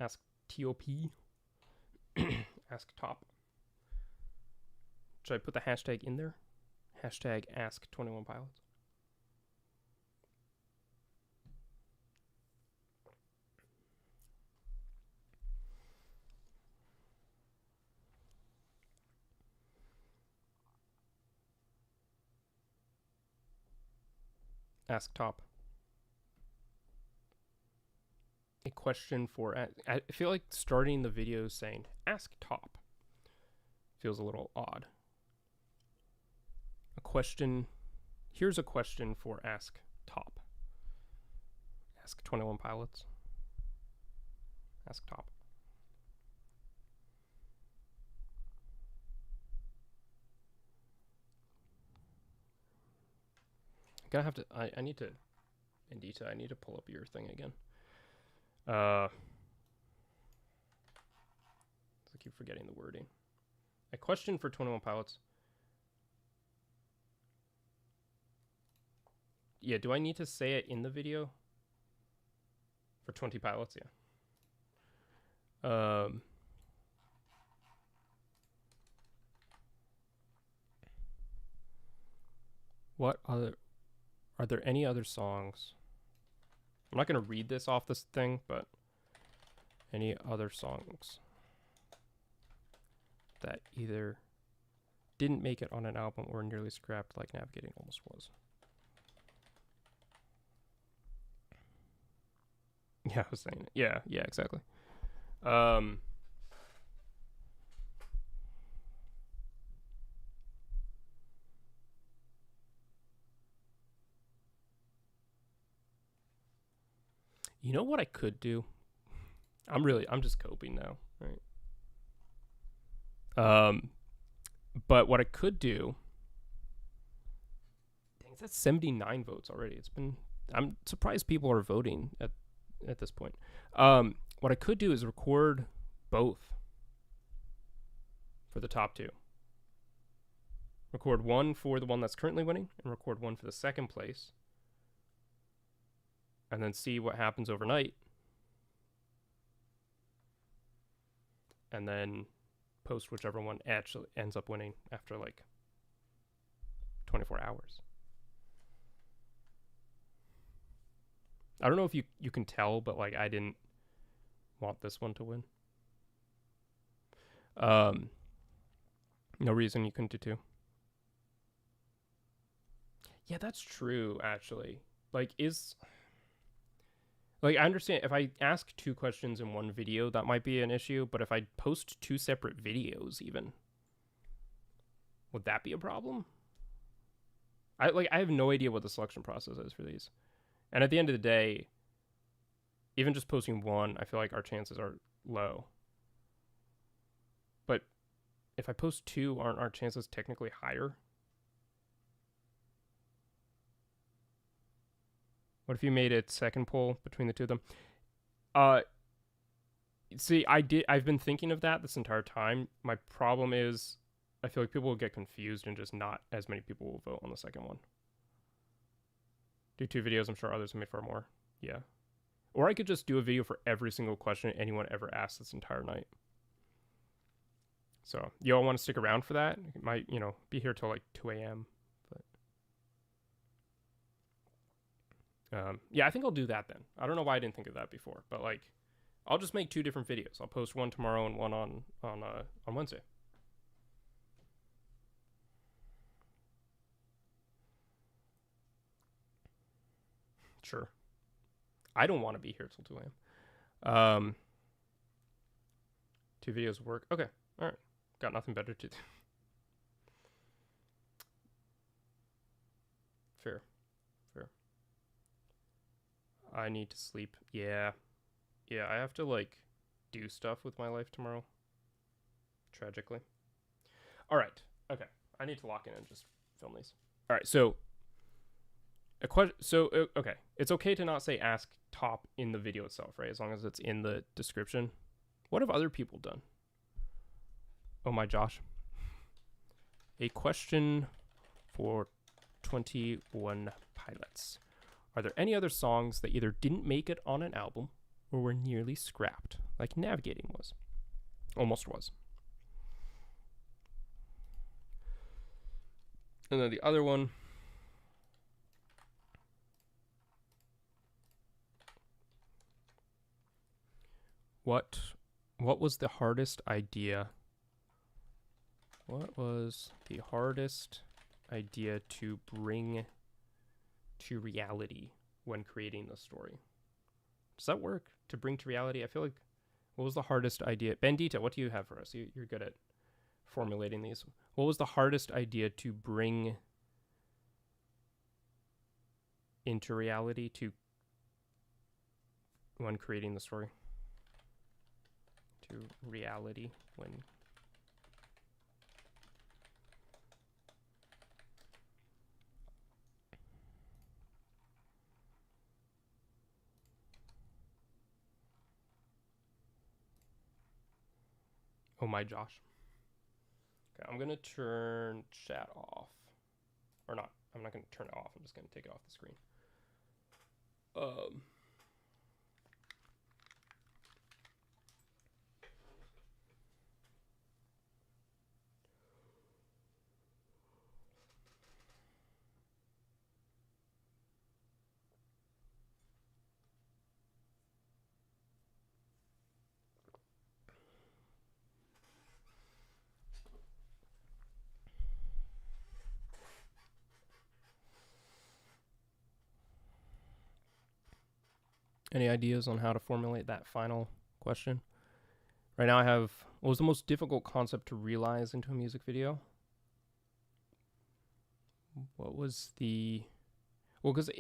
A: AskTOP? AskTOP. Should I put the hashtag in there? Hashtag Ask21Pilots. AskTOP. A question for... I feel like starting the video saying AskTOP feels a little odd. A question... Here's a question for AskTOP. Ask21Pilots. AskTOP. I'm gonna have to... I need to... Indita, I need to pull up your thing again. I keep forgetting the wording. A question for 21Pilots. Yeah, do I need to say it in the video? For 20 pilots, yeah. What other... Are there any other songs? I'm not going to read this off this thing, but any other songs that either didn't make it on an album or nearly scrapped like Navigating almost was? Yeah, I was saying it. Yeah, exactly. You know what I could do? I'm just coping now, right? But what I could do, dang, that's 79 votes already. I'm surprised people are voting at this point. What I could do is record both for the top 2. Record one for the one that's currently winning and record one for the second place. And then see what happens overnight. And then post whichever one actually ends up winning after like 24 hours. I don't know if you can tell, but like I didn't want this one to win. No reason you couldn't do 2. Yeah, that's true, actually. Like, Like, I understand if I ask 2 questions in one video, that might be an issue, but if I post 2 separate videos even, would that be a problem? I have no idea what the selection process is for these. And at the end of the day, even just posting 1, I feel like our chances are low. But if I post 2, aren't our chances technically higher? What if you made a second poll between the 2 of them? See, I've been thinking of that this entire time. My problem is I feel like people will get confused and just not as many people will vote on the second one. Do 2 videos, I'm sure others have made far more. Yeah. Or I could just do a video for every single question anyone ever asked this entire night. So, you all want to stick around for that? It might, be here till like 2 a.m. Yeah, I think I'll do that then. I don't know why I didn't think of that before, but like, I'll just make 2 different videos. I'll post one tomorrow and one on Wednesday. Sure. I don't want to be here till 2 a.m. 2 videos work. Okay. All right. Got nothing better to do. Fair. I need to sleep. Yeah, I have to like do stuff with my life tomorrow. Tragically. All right. Okay. I need to lock in and just film these. All right. So okay. It's okay to not say ask top in the video itself, right? As long as it's in the description. What have other people done? Oh my Josh. A question for 21 pilots. Are there any other songs that either didn't make it on an album or were nearly scrapped, like Navigating was? Almost was. And then the other one. What was the hardest idea? What was the hardest idea to bring to reality when creating the story? Does that work? To bring to reality? I feel like, what was the hardest idea? Bandita, what do you have for us? You're good at formulating these. What was the hardest idea to bring into reality when creating the story? To reality when... Oh my Josh. Okay, I'm gonna turn chat off. Or not. I'm not gonna turn it off. I'm just gonna take it off the screen. Any ideas on how to formulate that final question? Right now I have, what was the most difficult concept to realize into a music video? What was the... Well, because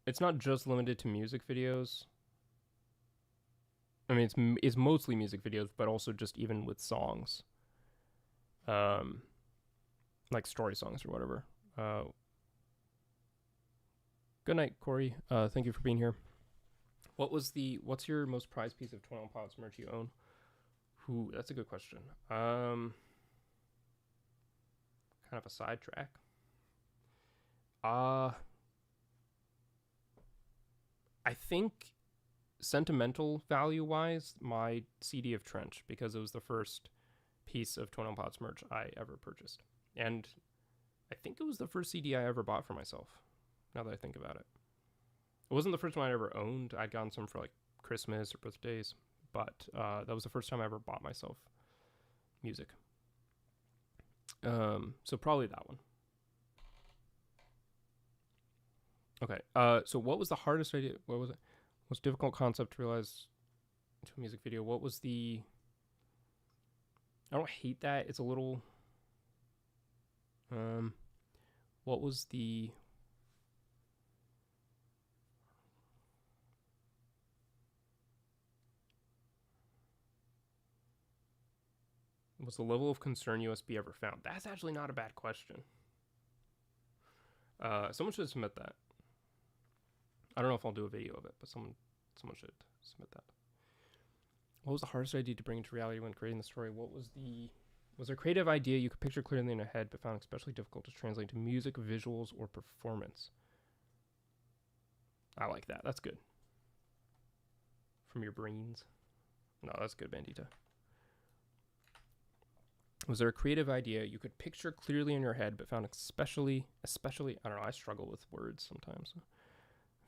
A: it's not just limited to music videos. I mean, it's mostly music videos, but also just even with songs. Like story songs or whatever. Good night, Corey. Thank you for being here. What's your most prized piece of 21 Pilots merch you own? Ooh, that's a good question. Kind of a sidetrack. I think sentimental value-wise, my CD of Trench, because it was the first piece of 21 Pilots merch I ever purchased. And I think it was the first CD I ever bought for myself, now that I think about it. It wasn't the first one I ever owned. I'd gotten some for like Christmas or birthdays, but that was the first time I ever bought myself music. So probably that one. Okay. So what was the hardest idea? What was it? Most difficult concept to realize into a music video? What was the? I don't hate that. It's a little. What was the? Was the level of concern USB ever found? That's actually not a bad question. Someone should submit that. I don't know if I'll do a video of it, but someone should submit that. What was the hardest idea to bring into reality when creating the story? Was there a creative idea you could picture clearly in your head but found especially difficult to translate to music, visuals, or performance? I like that. That's good. From your brains. No, that's good, Bandita. Was there a creative idea you could picture clearly in your head but found especially, I don't know, I struggle with words sometimes.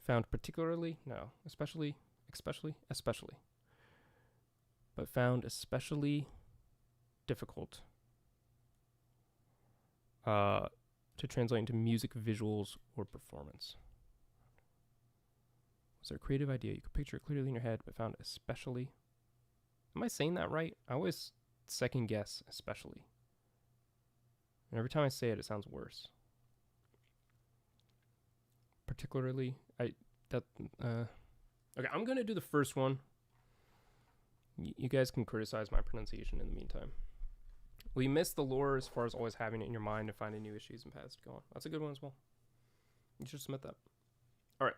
A: Found particularly, no, especially, but found especially difficult to translate into music, visuals, or performance. Was there a creative idea you could picture clearly in your head but found especially, am I saying that right? I always second guess especially. And every time I say it, it sounds worse. Particularly, okay, I'm gonna do the first one. You guys can criticize my pronunciation in the meantime. We miss the lore as far as always having it in your mind and finding new issues and paths to go on. That's a good one as well. You should submit that. All right.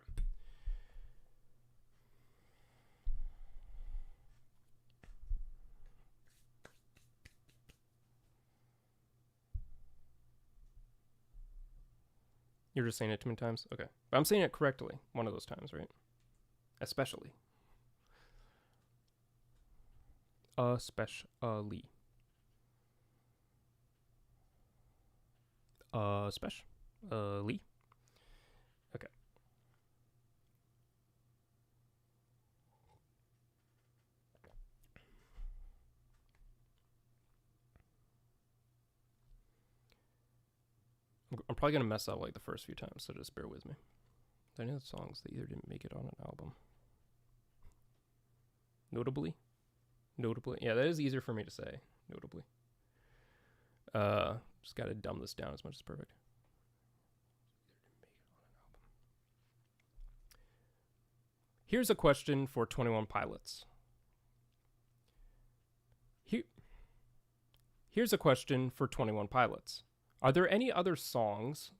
A: You're just saying it too many times? Okay. But I'm saying it correctly one of those times, right? Especially. Especially. Especially. Okay. I'm probably going to mess up like the first few times, so just bear with me. I know the songs that either didn't make it on an album. Notably? Yeah, that is easier for me to say. Notably. Just got to dumb this down as much as perfect. Here's a question for 21 Pilots. Here's a question for 21 Pilots. Are there any other songs,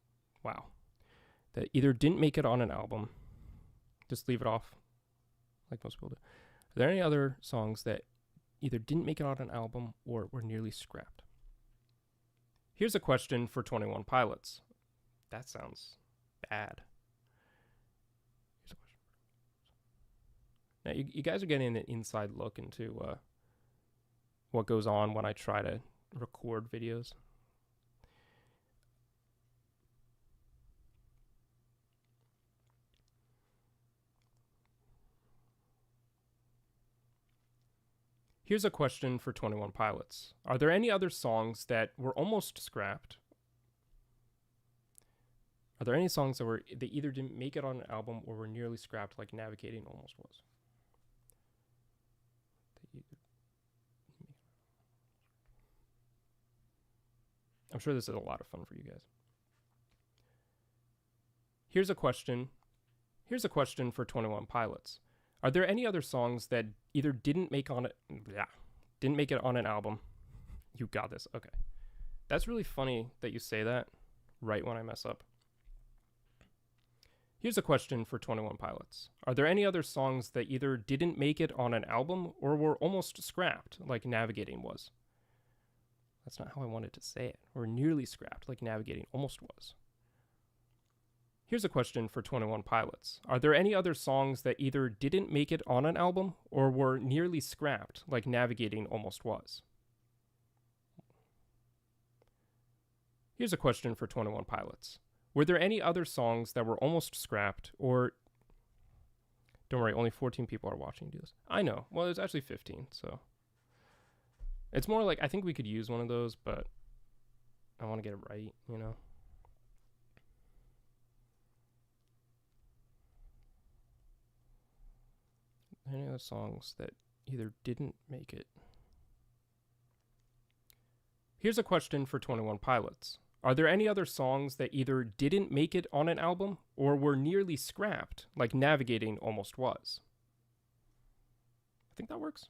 A: that either didn't make it on an album, just leave it off, like most people do. Are there any other songs that either didn't make it on an album or were nearly scrapped? Here's a question for 21 Pilots. That sounds bad. Here's a question. Now, you guys are getting an inside look into what goes on when I try to record videos. Here's a question for 21 Pilots. Are there any other songs that were almost scrapped? Are there any songs that either didn't make it on an album or were nearly scrapped, like Navigating almost was? I'm sure this is a lot of fun for you guys. Here's a question for 21 Pilots. Are there any other songs that either didn't make it on an album? You got this. Okay. That's really funny that you say that right when I mess up. Here's a question for 21 Pilots. Are there any other songs that either didn't make it on an album or were almost scrapped, like Navigating was? That's not how I wanted to say it. Or nearly scrapped, like Navigating almost was. Here's a question for 21 Pilots. Are there any other songs that either didn't make it on an album or were nearly scrapped, like Navigating almost was? Here's a question for 21 Pilots. Were there any other songs that were almost scrapped or... Don't worry, only 14 people are watching do this. I know. Well, there's actually 15, so... It's more like, I think we could use one of those, but I want to get it right, you know? songs that either didn't make it. Here's a question for 21 Pilots. Are there any other songs that either didn't make it on an album or were nearly scrapped, like Navigating almost was? I think that works.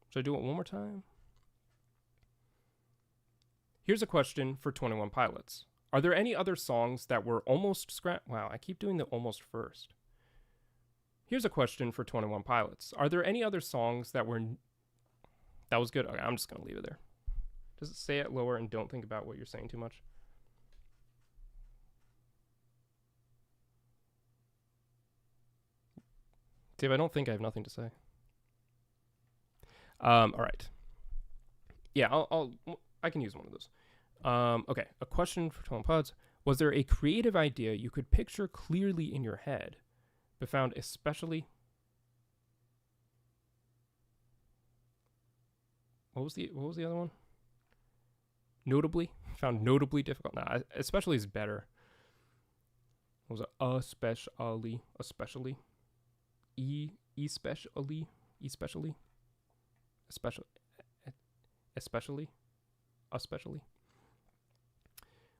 A: Should I do it one more time? Here's a question for 21 Pilots. Are there any other songs that were almost scrapped? Wow, I keep doing the almost first. Here's a question for 21 Pilots. Are there any other songs that were... That was good. Okay, I'm just going to leave it there. Just say it lower and don't think about what you're saying too much. See, if I don't think, I have nothing to say. All right. Yeah, I can use one of those. Okay, a question for 12 Pods. Was there a creative idea you could picture clearly in your head, but found especially... What was the other one? Notably? Found notably difficult. Nah, especially is better. What was it? Especially. Especially. Especially.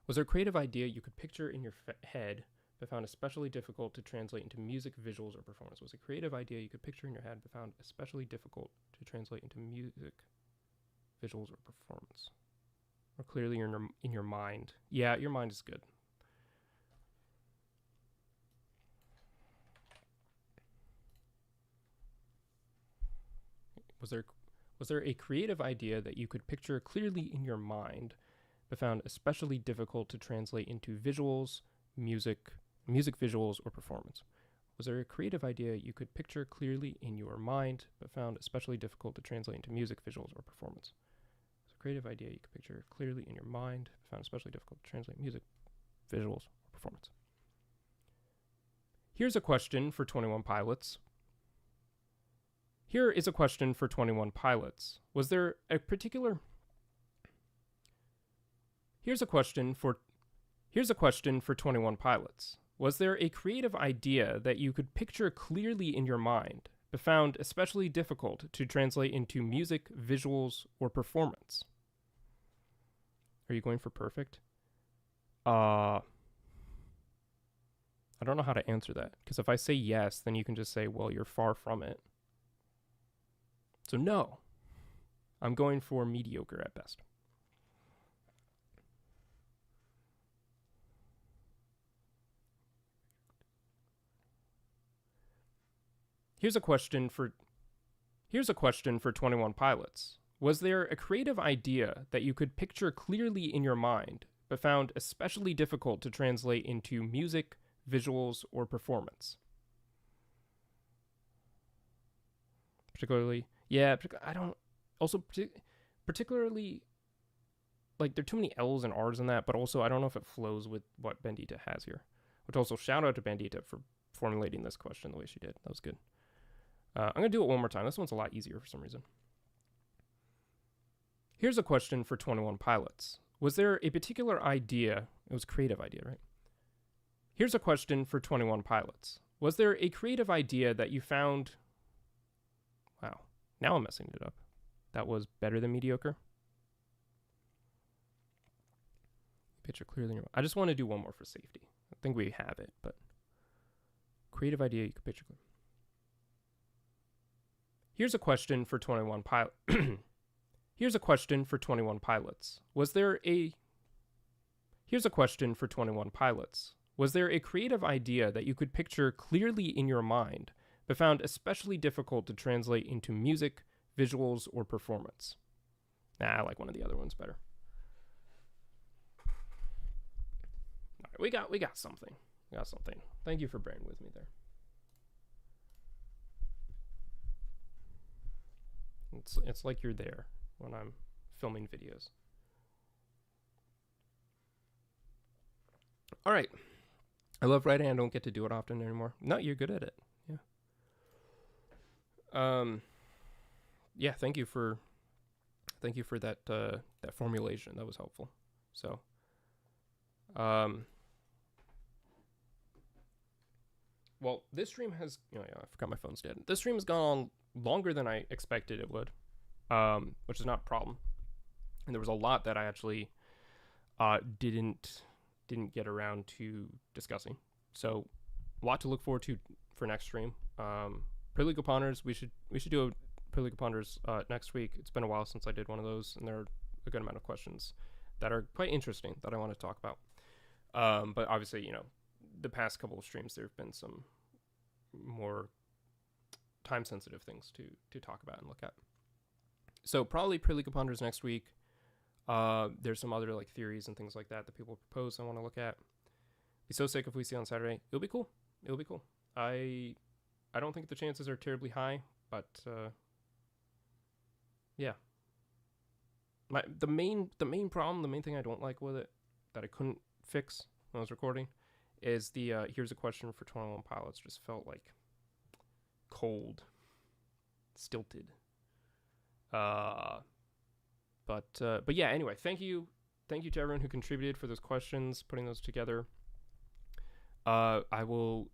A: Was there a creative idea you could picture in your head but found especially difficult to translate into music, visuals, or performance? Was a creative idea you could picture in your head but found especially difficult to translate into music, visuals, or performance? Or clearly in your mind. Yeah, your mind is good. Was there a creative idea that you could picture clearly in your mind, but found especially difficult to translate into visuals, music, visuals, or performance? Was there a creative idea you could picture clearly in your mind, but found especially difficult to translate into music, visuals, or performance? Was a creative idea you could picture clearly in your mind, but found especially difficult to translate music, visuals, or performance? Here's a question for 21 Pilots. Here is a question for 21 Pilots. Was there a particular... Here's a question for 21 Pilots. Was there a creative idea that you could picture clearly in your mind, but found especially difficult to translate into music, visuals, or performance? Are you going for perfect? I don't know how to answer that, because if I say yes, then you can just say, well, you're far from it. So no, I'm going for mediocre at best. Here's a question for 21 Pilots. Was there a creative idea that you could picture clearly in your mind, but found especially difficult to translate into music, visuals, or performance? Particularly, yeah, particularly, like, there are too many L's and R's in that, but also I don't know if it flows with what Bandita has here. Which also, shout out to Bandita for formulating this question the way she did. That was good. I'm going to do it one more time. This one's a lot easier for some reason. Here's a question for 21 Pilots. Was there a particular idea? It was a creative idea, right? Here's a question for 21 Pilots. Was there a creative idea that you found... Wow, now I'm messing it up. That was better than mediocre. Picture clearly in your mind. I just want to do one more for safety. I think we have it, but... Creative idea you could picture clearly. Here's a question for 21 Pilots. Here's a question for 21 Pilots. Here's a question for 21 Pilots. Was there a creative idea that you could picture clearly in your mind, but found especially difficult to translate into music, visuals, or performance? I like one of the other ones better. All right, we got something. We got something. Thank you for bearing with me there. It's like you're there when I'm filming videos. All right. I love writing. I don't get to do it often anymore. No, you're good at it. Yeah. Yeah. Thank you for that that formulation. That was helpful. So, well, this stream has, yeah, I forgot my phone's dead. This stream has gone on longer than I expected it would, which is not a problem. And there was a lot that I actually didn't get around to discussing. So a lot to look forward to for next stream. Perligo Ponders, we should do a Perligo Ponders next week. It's been a while since I did one of those, and there are a good amount of questions that are quite interesting that I want to talk about. But obviously, the past couple of streams, there have been some more time-sensitive things to talk about and look at. So probably Perligo Ponders next week. There's some other like theories and things like that people propose I want to look at. Be so sick if we see on Saturday. It'll be cool. I don't think the chances are terribly high, but yeah. The main problem, the main thing I don't like with it that I couldn't fix when I was recording is the here's a question for 21 Pilots just felt like cold, stilted. But yeah, anyway, thank you to everyone who contributed for those questions, putting those together. I will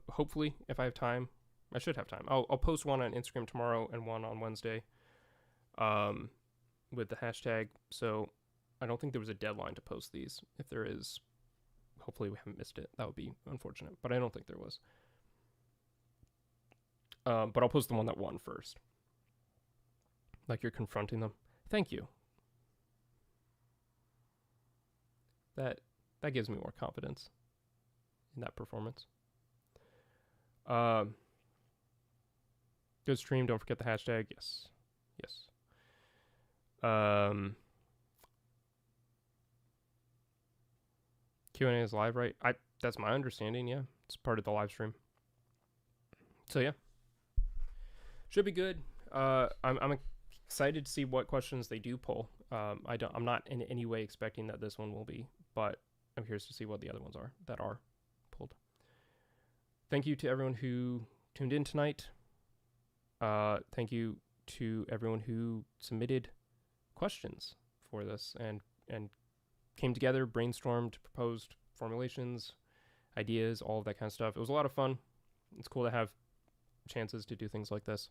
A: hopefully, if I have time, I should have time. I'll post one on Instagram tomorrow and one on Wednesday, with the hashtag. So I don't think there was a deadline to post these. If there is, hopefully we haven't missed it. That would be unfortunate, but I don't think there was. But I'll post the one that won first. Like you're confronting them. Thank you. That gives me more confidence in that performance. Good stream. Don't forget the hashtag. Yes. Q&A is live, right? That's my understanding. Yeah, it's part of the live stream. So yeah, should be good. I'm excited to see what questions they do pull. I'm not in any way expecting that this one will be, but I'm curious to see what the other ones are that are pulled. Thank you to everyone who tuned in tonight. Thank you to everyone who submitted questions for this and came together, brainstormed, proposed formulations, ideas, all of that kind of stuff. It was a lot of fun. It's cool to have chances to do things like this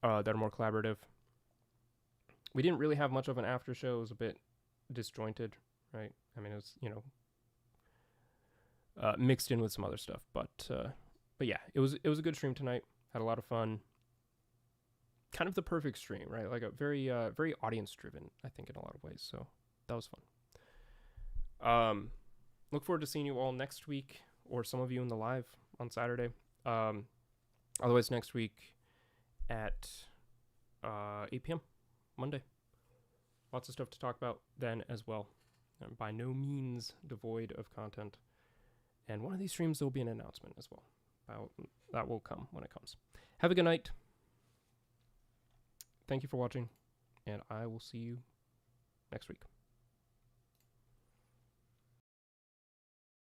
A: that are more collaborative. We didn't really have much of an after show. It was a bit disjointed, right? I mean, it was, mixed in with some other stuff, but yeah, it was a good stream tonight. Had a lot of fun. Kind of the perfect stream, right? Like a very very audience driven, I think, in a lot of ways. So that was fun. Look forward to seeing you all next week, or some of you in the live on Saturday. Otherwise, next week at 8 p.m. Monday. Lots of stuff to talk about then as well. And by no means devoid of content. And one of these streams, there will be an announcement as well. That will come when it comes. Have a good night. Thank you for watching, and I will see you next week.